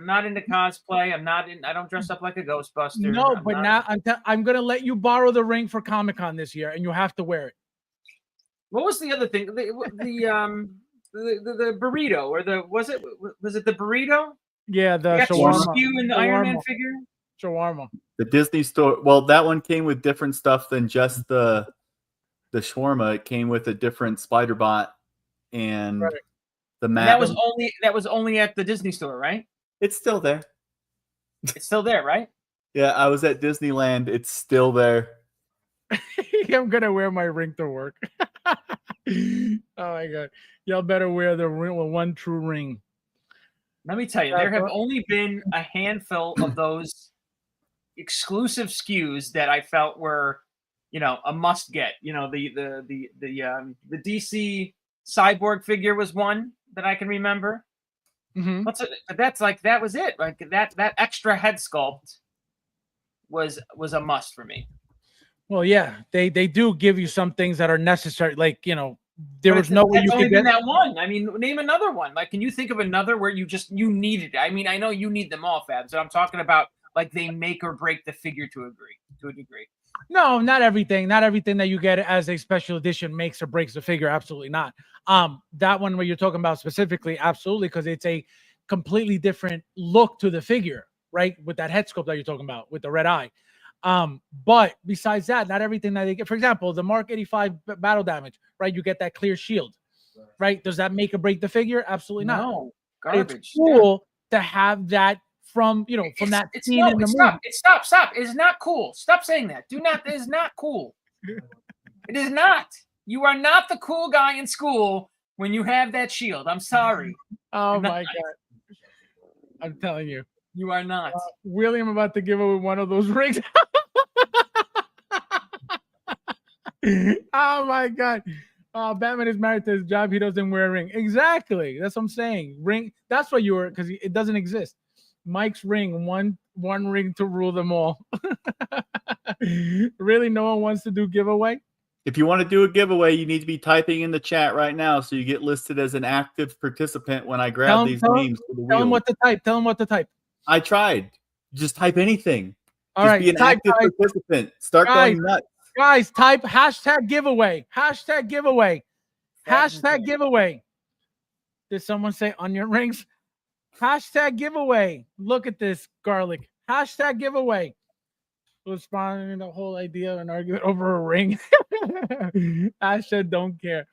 G: not into cosplay. I don't dress up like a Ghostbuster.
A: No, now I'm gonna let you borrow the ring for Comic-Con this year, and you have to wear it.
G: What was the other thing? The burrito, or was it the burrito?
A: Yeah, the
G: shawarma. SKU in the Iron Man figure.
A: Shawarma.
H: The Disney store. Well, that one came with different stuff than just the shawarma. It came with a different Spider Bot and the map.
G: That was only at the Disney store, right?
H: It's still there.
G: It's still there, right?
H: Yeah, I was at Disneyland. It's still there.
A: I'm gonna wear my ring to work. Oh my god! Y'all better wear the one true ring.
G: Let me tell you, there have only been a handful of those exclusive SKUs that I felt were, a must get. The DC Cyborg figure was one that I can remember.
A: Mm-hmm.
G: That was it. Like that extra head sculpt was a must for me.
A: Well, yeah, they do give you some things that are necessary. Like, there was no way you could get
G: that one. I mean, name another one. Like, can you think of another where you needed it? I mean, I know you need them all, Fabs, but I'm talking about like they make or break the figure to a degree.
A: No, not everything. Not everything that you get as a special edition makes or breaks the figure. Absolutely not. That one where you're talking about specifically, absolutely, because it's a completely different look to the figure, right? With that head sculpt that you're talking about, with the red eye. But besides that, not everything that they get. For example, the Mark 85 battle damage, right? You get that clear shield, right? Does that make or break the figure? Absolutely not.
G: No, garbage.
A: It's cool to have that from that scene in the movie.
G: Stop. It is not cool. Stop saying that. It is not cool. It is not. You are not the cool guy in school when you have that shield. I'm sorry.
A: Oh my God. I'm telling you.
G: You are not.
A: William about to give away one of those rings. Oh my God. Batman is married to his job. He doesn't wear a ring. Exactly. That's what I'm saying. Ring. That's what you were, because it doesn't exist. Mike's ring, one ring to rule them all. Really, no one wants to do giveaway?
H: If you want to do a giveaway, you need to be typing in the chat right now so you get listed as an active participant when I grab these names for the wheel.
A: Tell them what to type. Tell them what to type.
H: I tried. Just type anything.
A: All
H: Just
A: right,
H: be an active participant. Start going nuts.
A: Guys, type hashtag giveaway. Hashtag giveaway. Hashtag giveaway. Did someone say onion rings? Hashtag giveaway. Look at this garlic. Hashtag giveaway. Responding to the whole idea of an argument over a ring. Hashtag don't care.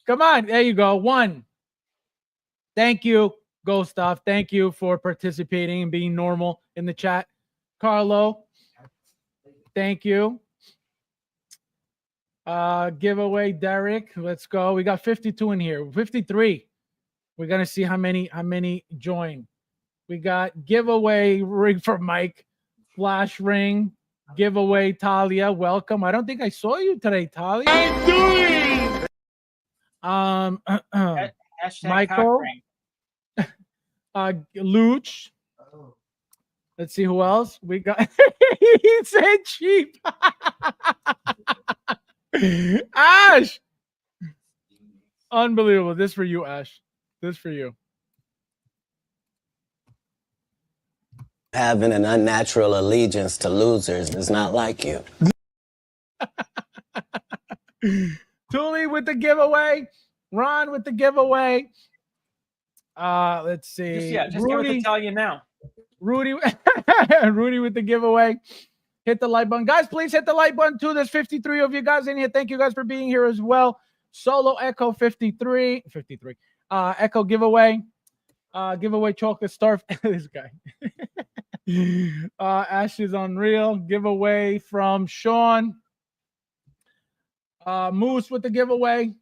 A: Come on. There you go. 1. Thank you, Ghost Off. Thank you for participating and being normal in the chat. Carlo, thank you. Giveaway, Derek. Let's go. We got 52 in here. 53. We're gonna see how many join. We got giveaway ring for Mike. Flash ring. Giveaway, Talia. Welcome. I don't think I saw you today, Talia. Michael. Luch. Let's see who else we got. He said cheap. Ash. Unbelievable. This for you, Ash. This for you.
J: Having an unnatural allegiance to losers is not like you.
A: Thule with the giveaway. Ron with the giveaway. Let's see.
G: Just Rudy, give it to Talia now.
A: Rudy with the giveaway. Hit the like button. Guys, please hit the like button too. There's 53 of you guys in here. Thank you guys for being here as well. Solo Echo 53. Echo giveaway. Giveaway chocolate star. This guy. Ash is unreal. Giveaway from Sean. Moose with the giveaway.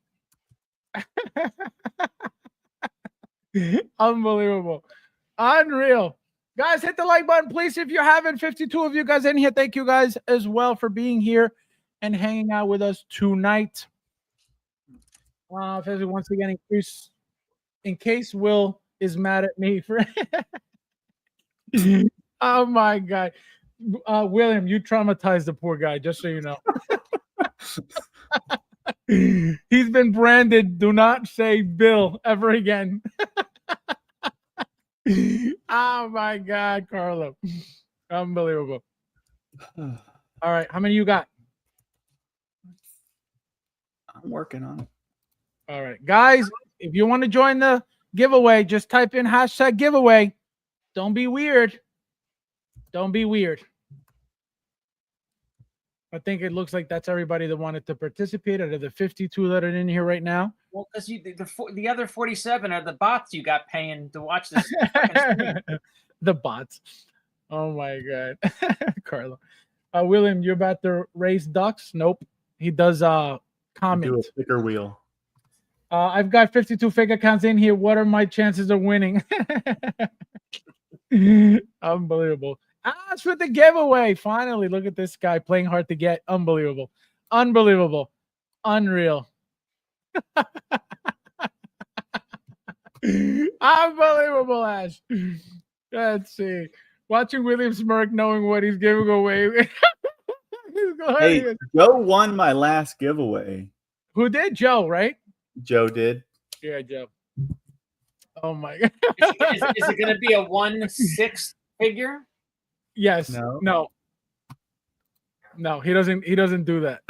A: Unbelievable. Unreal. Guys, hit the like button, please. If you haven't, 52 of you guys in here. Thank you guys as well for being here and hanging out with us tonight. Once again, in case Will is mad at me for oh my God. William, you traumatized the poor guy, just so you know. He's been branded, do not say Bill ever again. Oh my God, Carlo. Unbelievable. All right, how many you got?
H: I'm working on it.
A: All right, guys, if you want to join the giveaway, just type in hashtag giveaway. Don't be weird. Don't be weird. I think it looks like that's everybody that wanted to participate out of the 52 that are in here right now.
G: Well, because the other 47 are the bots you got paying to watch this.
A: The bots. Oh my God. Carlo. William, you're about to raise ducks? Nope. He does comment.
H: Do a sticker wheel.
A: I've got 52 fake accounts in here. What are my chances of winning? Unbelievable. Ash with the giveaway. Finally, look at this guy playing hard to get. Unbelievable. Unbelievable. Unreal. Unbelievable, Ash. Let's see. Watching William smirk, knowing what he's giving away.
H: Hey, Joe won my last giveaway.
A: Who did? Joe, right?
H: Joe did.
A: Yeah, Joe. Oh my God.
G: Is it going to be a 1/6 figure?
A: Yes. No, he doesn't do that.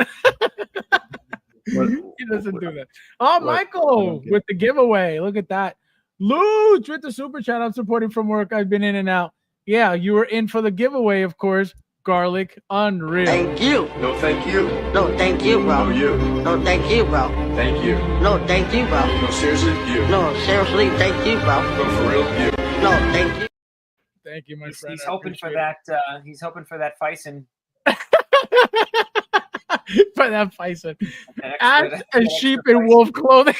A: He doesn't do that. Oh, Michael with the giveaway. Look at that. Luch with the super chat. I'm supporting from work. I've been in and out. Yeah, you were in for the giveaway, of course. Garlic. Unreal.
I: Thank you.
D: No, thank you.
I: No, thank you, bro.
D: No, you.
I: No, thank you, bro.
D: Thank you.
I: No, thank you, bro.
D: No, seriously, you.
I: No, seriously, thank you, bro.
D: No, for real, you.
I: No, thank you.
A: Thank you, my friend.
G: He's hoping for that. He's hoping for that Fison.
A: For that Fison. Ash and sheep in wolf clothing.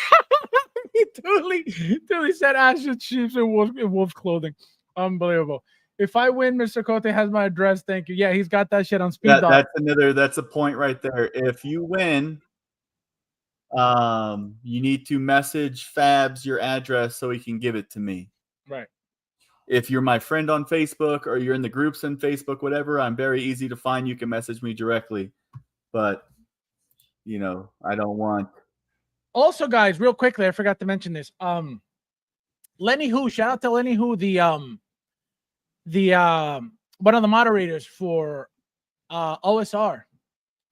A: He totally said Ash and sheep in wolf clothing. Unbelievable. If I win, Mr. Cote has my address. Thank you. Yeah, he's got that shit on speed dial.
H: That's a point right there. If you win, you need to message Fabs your address so he can give it to me.
A: Right.
H: If you're my friend on Facebook or you're in the groups on Facebook, whatever, I'm very easy to find. You can message me directly. But you know, I don't want.
A: Also, guys, real quickly, I forgot to mention this. Lenny Who, shout out to Lenny Who, the one of the moderators for OSR.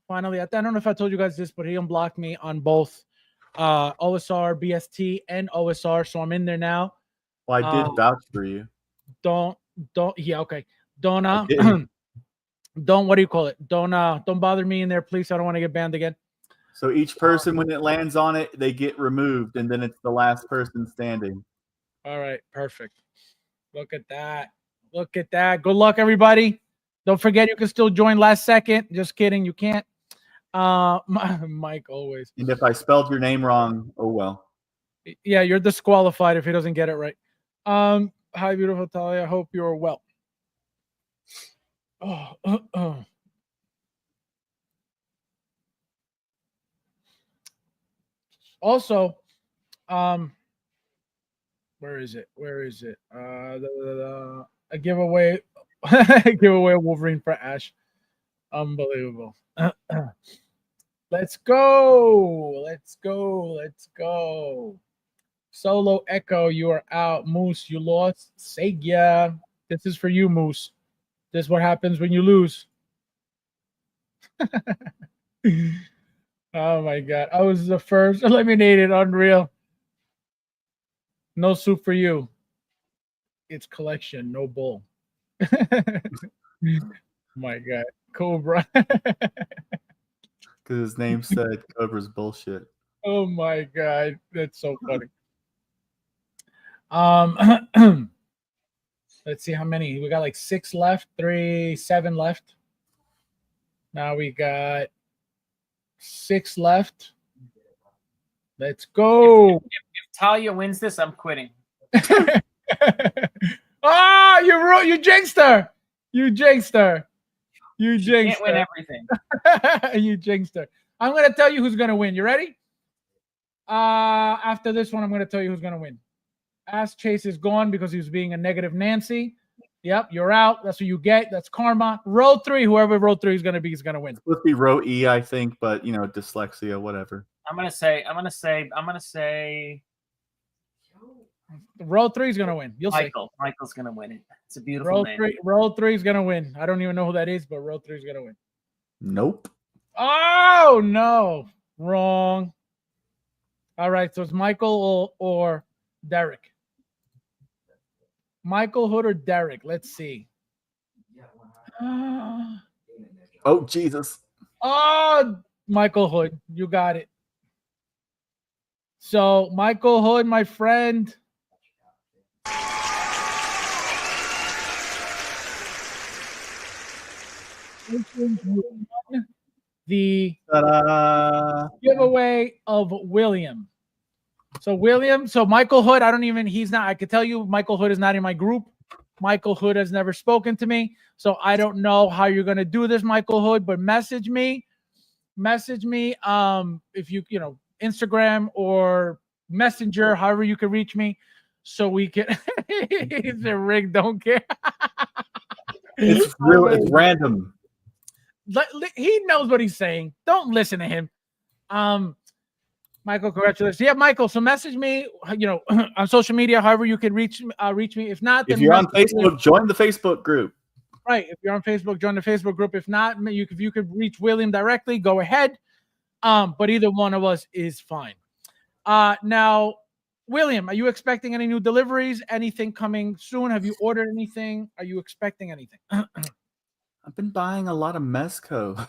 A: Finally, I don't know if I told you guys this, but he unblocked me on both OSR, BST, and OSR, so I'm in there now.
H: Well, I did vouch for you.
A: Don't, yeah, okay. Don't, don't, what do you call it? Don't bother me in there, please. I don't want to get banned again.
H: So each person, when it lands on it, they get removed, and then it's the last person standing.
A: All right, perfect. Look at that. Look at that. Good luck, everybody. Don't forget, you can still join last second. Just kidding, you can't. Mike always.
H: And if I spelled your name wrong, oh well.
A: Yeah, you're disqualified if he doesn't get it right. Hi, beautiful Talia. I hope you're well. Also, where is it? Where is it? A giveaway, giveaway Wolverine for Ash. Unbelievable. Let's go. Let's go. Let's go. Solo Echo, you are out. Moose, you lost. Segia, this is for you, Moose. This is what happens when you lose. Oh my God. I was the first eliminated. Unreal. No soup for you. It's collection, no bull. My God. Cobra.
H: Because his name said Cobra's bullshit.
A: Oh my God. That's so funny. Let's see how many. We got like 6 left, 7 left. Now we got 6 left. Let's go.
G: If Talia wins this, I'm quitting.
A: Ah, you jinxed her. You jinxed her. You jinxed her.
G: Can't win everything.
A: You jinxed her. I'm gonna tell you who's gonna win. You ready? After this one, I'm gonna tell you who's gonna win. Ass Chase is gone because he was being a negative Nancy. Yep, you're out. That's what you get. That's karma. Row 3, whoever row 3 is gonna be is gonna win.
H: It's supposed to be row E, I think, but you know, dyslexia, whatever.
G: I'm gonna say.
A: Row 3 is gonna win. You'll
G: Michael.
A: see.
G: Michael's gonna win it. It's a beautiful name.
A: Row 3 is gonna win. I don't even know who that is, but row 3 is gonna win.
H: Nope.
A: Oh no, wrong. All right, so it's Michael or Derek. Michael Hood or Derek? Let's see.
H: Oh Jesus.
A: Oh, Michael Hood, you got it. So Michael Hood, my friend. The giveaway of William. So Michael Hood, I could tell you Michael Hood is not in my group. Michael Hood has never spoken to me. So I don't know how you're going to do this, Michael Hood, but message me. If you Instagram or Messenger, however you can reach me, so we can. It's a rig, don't care.
H: It's real. It's random.
A: He knows what he's saying. Don't listen to him. Michael, congratulations. Yeah, Michael. So message me, on social media, however you can reach me. If not, then
H: if you're on Facebook, join the Facebook group.
A: Right. If you're on Facebook, join the Facebook group. If not, if you could reach William directly, go ahead. But either one of us is fine. Now, William, are you expecting any new deliveries? Anything coming soon? Have you ordered anything? Are you expecting anything?
H: I've been buying a lot of Mezco.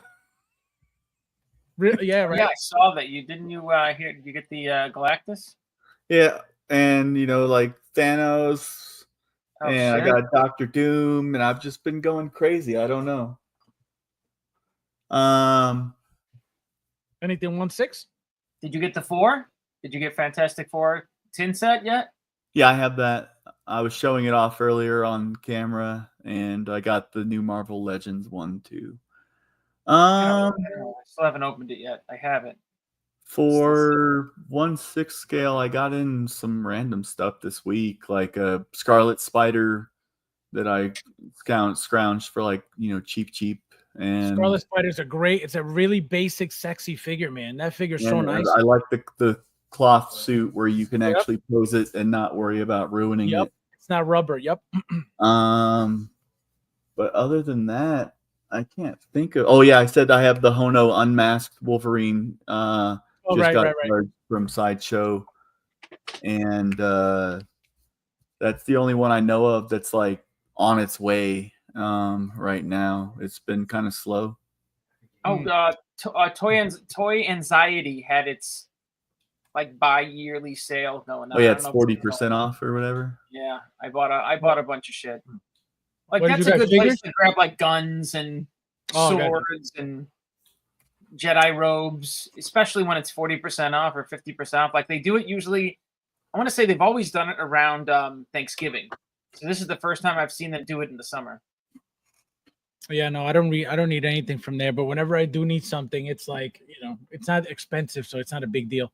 A: Really? Yeah, right.
G: Yeah, I saw that. You didn't you hear? Did you get the Galactus?
H: Yeah, and like Thanos, and I got Doctor Doom, and I've just been going crazy. I don't know.
A: Anything 1/6?
G: Did you get the 4? Did you get Fantastic Four tin set yet?
H: Yeah, I have that. I was showing it off earlier on camera, and I got the new Marvel Legends one too.
G: I still haven't opened it yet. I haven't.
H: For 1/6 scale, I got in some random stuff this week, like a Scarlet Spider that I scrounged for cheap. And
A: Scarlet Spider is it's a really basic, sexy figure, man. That figure's so nice.
H: I like the cloth suit where you can actually pose it and not worry about ruining it.
A: It's not rubber. Yep.
H: But other than that, I can't think of. Oh yeah, I said I have the Hono unmasked Wolverine. Got charged from Sideshow, and that's the only one I know of that's like on its way right now. It's been kind of slow.
G: Toy Anxiety had its like bi-yearly sale going on.
H: Oh yeah, it's 40% off or whatever.
G: Yeah, I bought a bunch of shit. Like that's
A: a
G: good place to grab like guns and swords and Jedi robes, especially when it's 40% off or 50% off. Like they do it usually. I want to say they've always done it around Thanksgiving. So this is the first time I've seen them do it in the summer.
A: Yeah, no, I don't need anything from there. But whenever I do need something, it's like, it's not expensive, so it's not a big deal.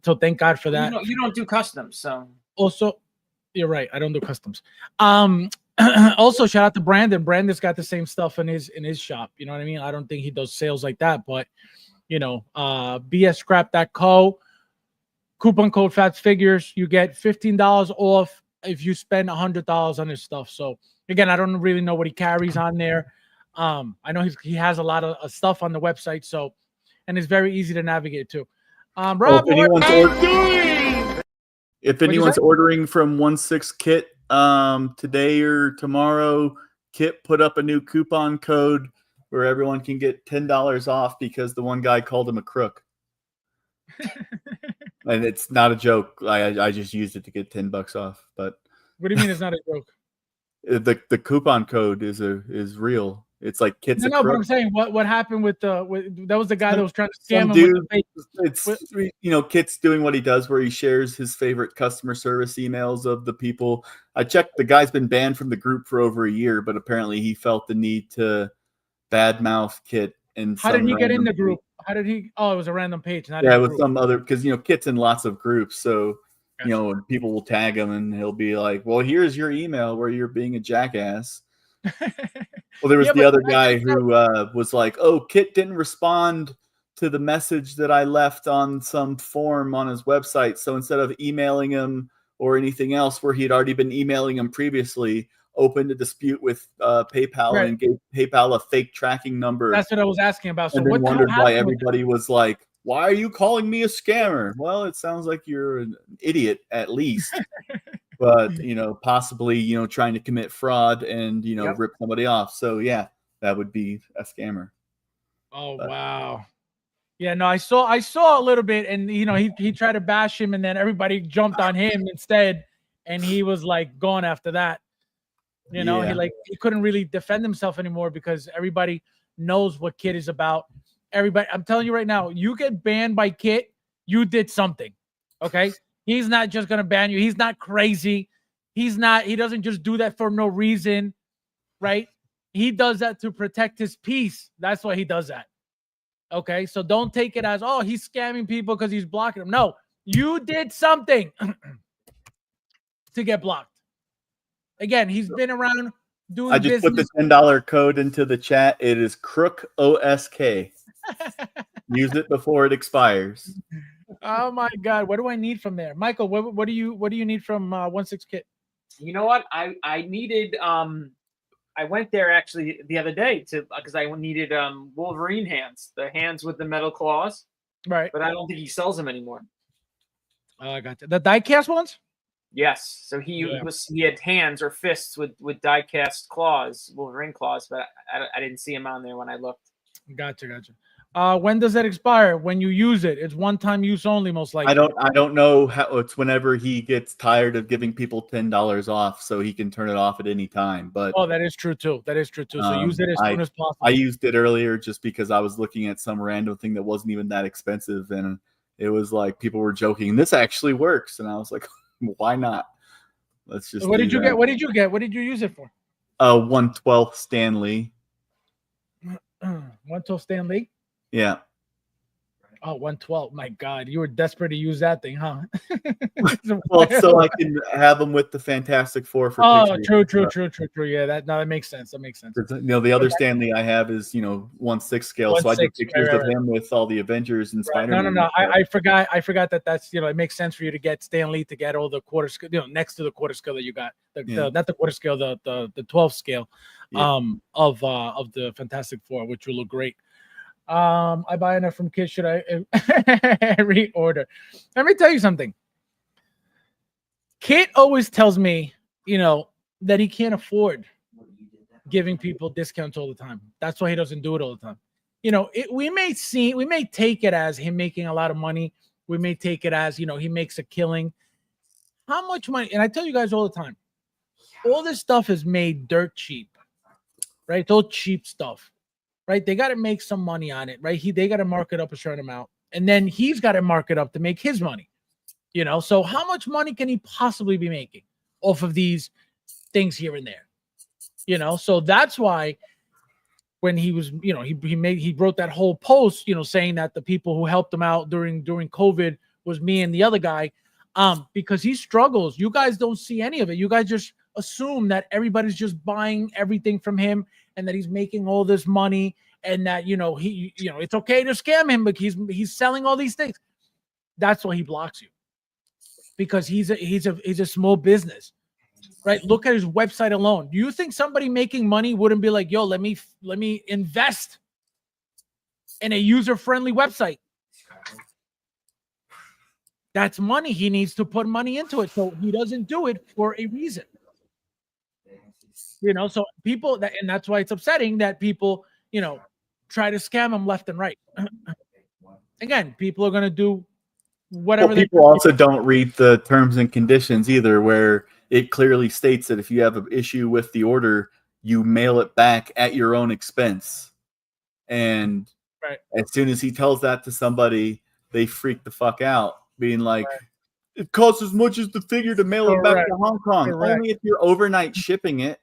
A: So thank God for that.
G: You don't do customs, so
A: also, you're right. I don't do customs. Also, shout out to Brandon. Brandon's got the same stuff in his shop. You know what I mean? I don't think he does sales like that, but bsscrap.co, coupon code FabsFigures, you get $15 off if you spend $100 on his stuff. So again, I don't really know what he carries on there. I know he has a lot of stuff on the website, and it's very easy to navigate too. Rob,
H: if anyone's ordering from 1/6 Kit today or tomorrow, Kit put up a new coupon code where everyone can get $10 off because the one guy called him a crook. And it's not a joke. I just used it to get $10 off. But
A: what do you mean it's not a joke?
H: The coupon code is real. It's like Kit's
A: no, but I'm saying what happened with that was the guy that was trying to scam him.
H: Kit's doing what he does, where he shares his favorite customer service emails of the people. I checked. The guy's been banned from the group for over a year, but apparently he felt the need to badmouth Kit. And
A: how did he get in the group? How did he? Oh, it was a random page.
H: It was some other, because Kit's in lots of groups, so people will tag him and he'll be like, "Well, here's your email where you're being a jackass." Well, there was the other guy who was like, "Oh, Kit didn't respond to the message that I left on some form on his website. So instead of emailing him or anything else where he had already been emailing him previously, opened a dispute with PayPal and gave PayPal a fake tracking number."
A: That's what I was asking about. So
H: and then wondered why everybody was like, "Why are you calling me a scammer?" Well, it sounds like you're an idiot at least. But possibly trying to commit fraud and rip somebody off. So yeah, that would be a scammer.
A: Oh wow, yeah. No, I saw a little bit, and he tried to bash him, and then everybody jumped on him instead, and he was like gone after that. He couldn't really defend himself anymore because everybody knows what Kit is about. Everybody, I'm telling you right now, you get banned by Kit, you did something. Okay. He's not just going to ban you. He's not crazy. He doesn't just do that for no reason, right? He does that to protect his peace. That's why he does that. Okay, so don't take it as, oh, he's scamming people because he's blocking them. No, you did something to get blocked. Again, he's been around doing business.
H: I just put the $10 code into the chat. It is Crook OSK. Use it before it expires.
A: Oh my God! What do I need from there, Michael? What do you need from 1/6 Kit?
G: You know what? I needed. I went there actually the other day because I needed Wolverine hands, the hands with the metal claws.
A: Right.
G: But I don't think he sells them anymore.
A: Oh, I got you. The die-cast ones.
G: Yes. So he had hands or fists with die-cast claws, Wolverine claws, but I didn't see him on there when I looked.
A: Gotcha. When does that expire? When you use it? It's one-time use only, most likely.
H: I don't know how. It's whenever he gets tired of giving people $10 off, so he can turn it off at any time. But
A: that is true too. So use it as soon as possible.
H: I used it earlier just because I was looking at some random thing that wasn't even that expensive, and it was like people were joking, "This actually works," and I was like, "Why not? Let's just."
A: What did you get? What did you get? What did you use it for?
H: 1/12 Stanley.
A: 1/12 Stanley.
H: Yeah.
A: Oh, 112. My God, you were desperate to use that thing, huh?
H: Well, so I can have them with the Fantastic Four for pictures.
A: True. Yeah, that makes sense. That makes sense.
H: The other Stanley I have is 1/6 scale, so I do pictures of him with all the Avengers and Spider-Man.
A: No. I forgot that that's it makes sense for you to get Stanley to get all the quarter scale, next to the quarter scale that you got. Not the quarter scale, the 12 scale, of the Fantastic Four, which will look great. I buy enough from Kids. Should I reorder? Let me tell you something. Kit always tells me, that he can't afford giving people discounts all the time. That's why he doesn't do it all the time. We may take it as him making a lot of money. We may take it as, he makes a killing. How much money? And I tell you guys all the time, all this stuff is made dirt cheap, right? It's all cheap stuff. Right, they got to make some money on it, right? They got to mark it up a certain amount, and then he's got to mark it up to make his money. So how much money can he possibly be making off of these things here and there? So that's why when he was, he wrote that whole post, saying that the people who helped him out during COVID was me and the other guy, because he struggles. You guys don't see any of it. You guys just assume that everybody's just buying everything from him and that he's making all this money and that he it's okay to scam him, but he's selling all these things. That's why he blocks you, because he's a small business, right? Look at his website alone. Do you think somebody making money wouldn't be like, yo, let me invest in a user-friendly website? That's money. He needs to put money into it, so he doesn't do it for a reason. So people and that's why it's upsetting that people, try to scam them left and right. Again, people are going to do whatever.
H: Well, people also don't read the terms and conditions either, where it clearly states that if you have an issue with the order, you mail it back at your own expense. And as soon as he tells that to somebody, they freak the fuck out, being like, it costs as much as the figure to mail it back to Hong Kong. Only if you're overnight shipping it.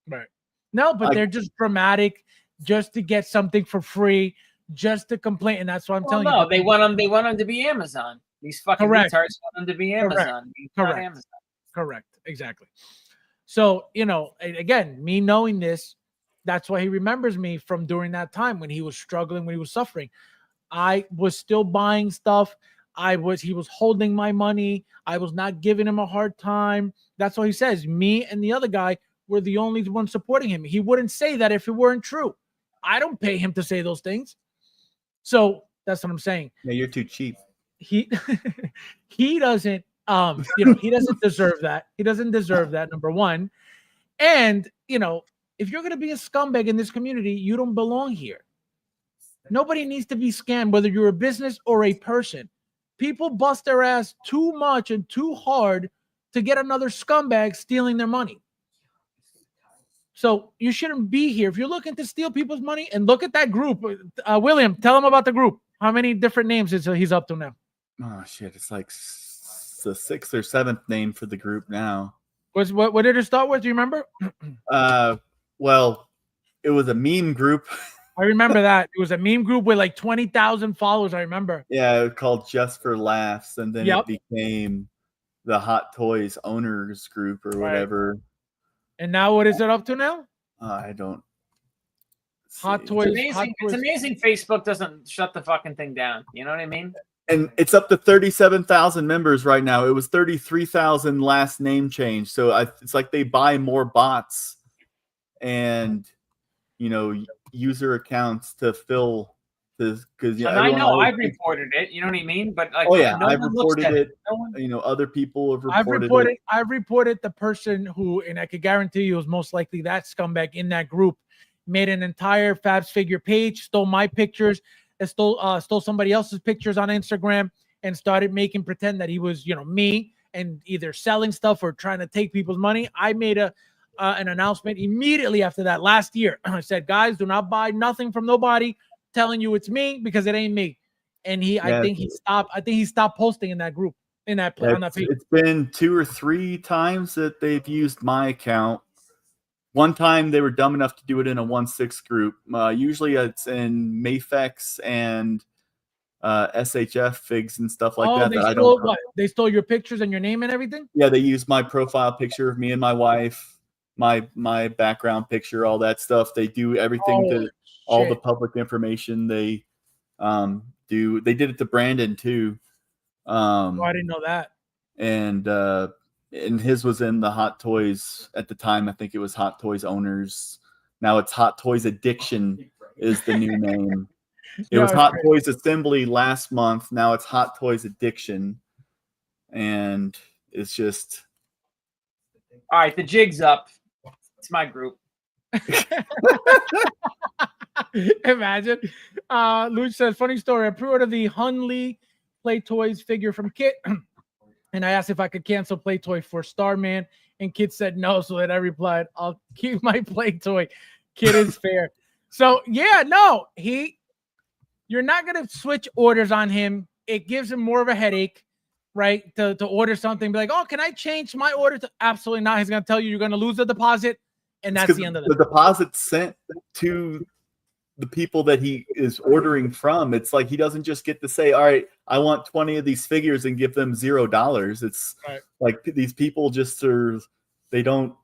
A: Right. No, but they're just dramatic, just to get something for free, just to complain, and that's what I'm telling you.
G: No, they want them to be Amazon. These fucking retards want them to be Amazon.
A: Correct.
G: Amazon.
A: Correct. Exactly. So, again, me knowing this, that's why he remembers me from during that time when he was struggling, when he was suffering. I was still buying stuff. He was holding my money. I was not giving him a hard time. That's why he says me and the other guy were the only ones supporting him. He wouldn't say that if it weren't true. I don't pay him to say those things. So that's what I'm saying.
H: Yeah, you're too cheap.
A: He doesn't he doesn't deserve that. He doesn't deserve that, number one. And if you're going to be a scumbag in this community, you don't belong here. Nobody needs to be scammed, whether you're a business or a person. People bust their ass too much and too hard to get another scumbag stealing their money. So you shouldn't be here. If you're looking to steal people's money, and look at that group. William, tell him about the group. How many different names is he's up to now?
H: Oh, shit. It's like the 6th or 7th name for the group now.
A: What did it start with? Do you remember?
H: Well, it was a meme group.
A: I remember that. It was a meme group with like 20,000 followers. I remember.
H: Yeah, it was called Just for Laughs. And then it became the Hot Toys Owners Group or whatever.
A: And now what is it up to now?
H: I don't.
A: Hot Toys.
G: It's amazing Facebook doesn't shut the fucking thing down. You know what I mean?
H: And it's up to 37,000 members right now. It was 33,000 last name change. So it's like they buy more bots and, user accounts to fill this. Because
G: I know I've reported it. You know what I mean? But like,
H: I've reported it. Other people have reported it.
A: I've reported the person who, and I could guarantee you, was most likely that scumbag in that group, made an entire FabsFigure page, stole my pictures, stole somebody else's pictures on Instagram, and started making pretend that he was, me, and either selling stuff or trying to take people's money. I made an announcement immediately after that last year. I said, guys, do not buy nothing from nobody telling you it's me, because it ain't me. And I think he stopped posting in that group, on that page.
H: It's been 2 or 3 times that they've used my account. One time they were dumb enough to do it in a 1/6 group. Usually it's in Mayfex and SHF figs and stuff like that.
A: They
H: That I
A: stole
H: don't.
A: what? They stole your pictures and your name and everything?
H: Yeah, they used my profile picture of me and my wife, my background picture, all that stuff. They do everything all the public information. They do. They did it to Brandon too.
A: I didn't know that.
H: And his was in the Hot Toys at the time. I think it was Hot Toys Owners. Now it's Hot Toys Addiction is the new name. It was Hot Toys Assembly last month. Now it's Hot Toys Addiction. And it's just.
G: All right, the jig's up. It's my group.
A: Imagine. Luch says, funny story. I pre-ordered the Hunley Play Toys figure from Kit. And I asked if I could cancel Play Toy for Starman. And Kit said no. So then I replied, I'll keep my Play Toy. Kit is fair. So, yeah, no. You're not going to switch orders on him. It gives him more of a headache, right? To order something. Be like, oh, can I change my order? Absolutely not. He's going to tell you you're going to lose the deposit. And that's the end of it.
H: The deposit sent to the people that he is ordering from. It's like he doesn't just get to say, all right, I want 20 of these figures and give them $0. It's like these people just are, they don't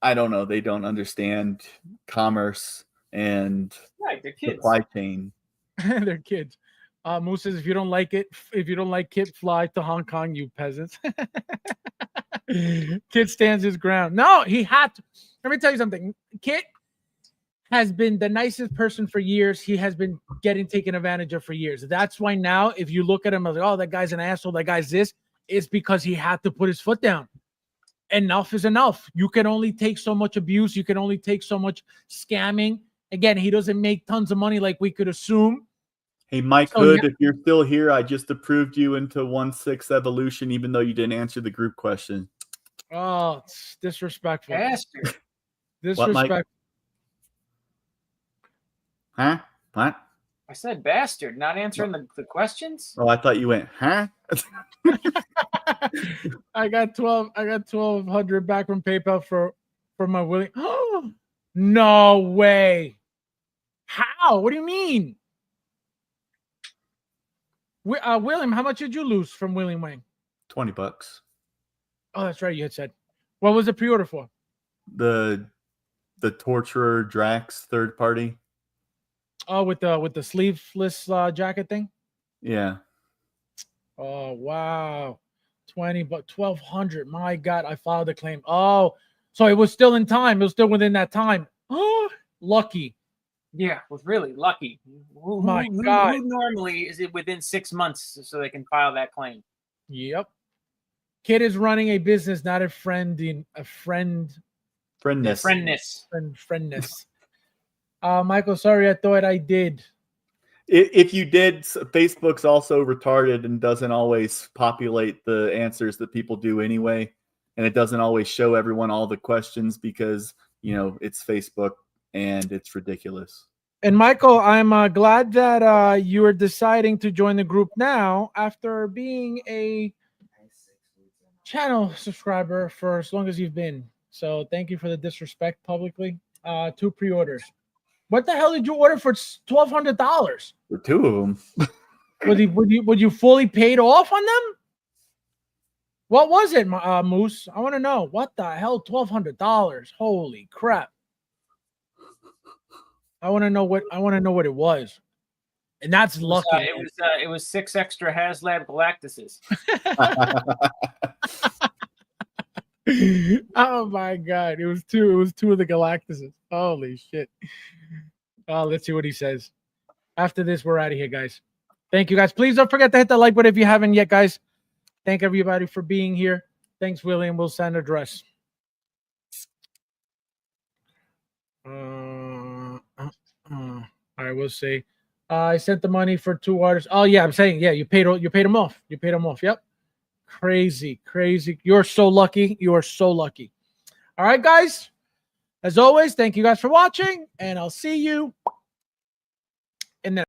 H: understand commerce and supply chain.
A: They're kids. Moose says, if you don't like Kit, fly to Hong Kong, you peasants. Kit stands his ground. No, he had to. Let me tell you something. Kit has been the nicest person for years. He has been getting taken advantage of for years. That's why now, if you look at him, like, oh, that guy's an asshole, that guy's this, it's because he had to put his foot down. Enough is enough. You can only take so much abuse. You can only take so much scamming. Again, he doesn't make tons of money like we could assume.
H: Hey, Mike Hood, if you're still here, I just approved you into 1/6 evolution, even though you didn't answer the group question.
A: Oh, it's disrespectful.
G: Bastard.
A: Disrespectful.
H: Huh? What?
G: I said bastard, not answering the questions.
H: Oh, I thought you went, huh?
A: I got 1,200 back from PayPal for my William. Oh, no way. How? What do you mean? William, how much did you lose from William Wang?
H: $20.
A: Oh, that's right. You had said. What was the pre-order for?
H: The Torturer Drax third party.
A: Oh, with the sleeveless jacket thing.
H: Yeah.
A: Oh wow, 20, but 1,200. My God, I filed a claim. Oh, so it was still in time. It was still within that time. Oh, lucky.
G: Yeah, was really lucky.
A: My God.
G: Who normally is it within 6 months so they can file that claim?
A: Yep. Kid is running a business, not a friendness. Michael, sorry, I thought I did.
H: If you did, Facebook's also retarded and doesn't always populate the answers that people do anyway. And it doesn't always show everyone all the questions because, it's Facebook and it's ridiculous.
A: And Michael, I'm glad that you are deciding to join the group now after being a channel subscriber for as long as you've been. So thank you for the disrespect publicly. 2 pre-orders. What the hell did you order for $1,200?
H: For 2 of them.
A: Would you fully paid off on them? What was it, Moose? I want to know. What the hell? $1,200. Holy crap. I want to know what it was. And that's lucky.
G: It was 6 extra HasLab Galactuses.
A: Oh my God. It was 2. It was 2 of the Galactuses. Holy shit. Let's see what he says. After this, we're out of here, guys. Thank you, guys. Please don't forget to hit the like button if you haven't yet, guys. Thank everybody for being here. Thanks, William. We'll send address. I will say, I sent the money for 2 artists. Oh yeah, I'm saying, yeah, you paid them off. You paid them off. Yep. Crazy. You're so lucky. You are so lucky. All right, guys. As always, thank you guys for watching, and I'll see you in the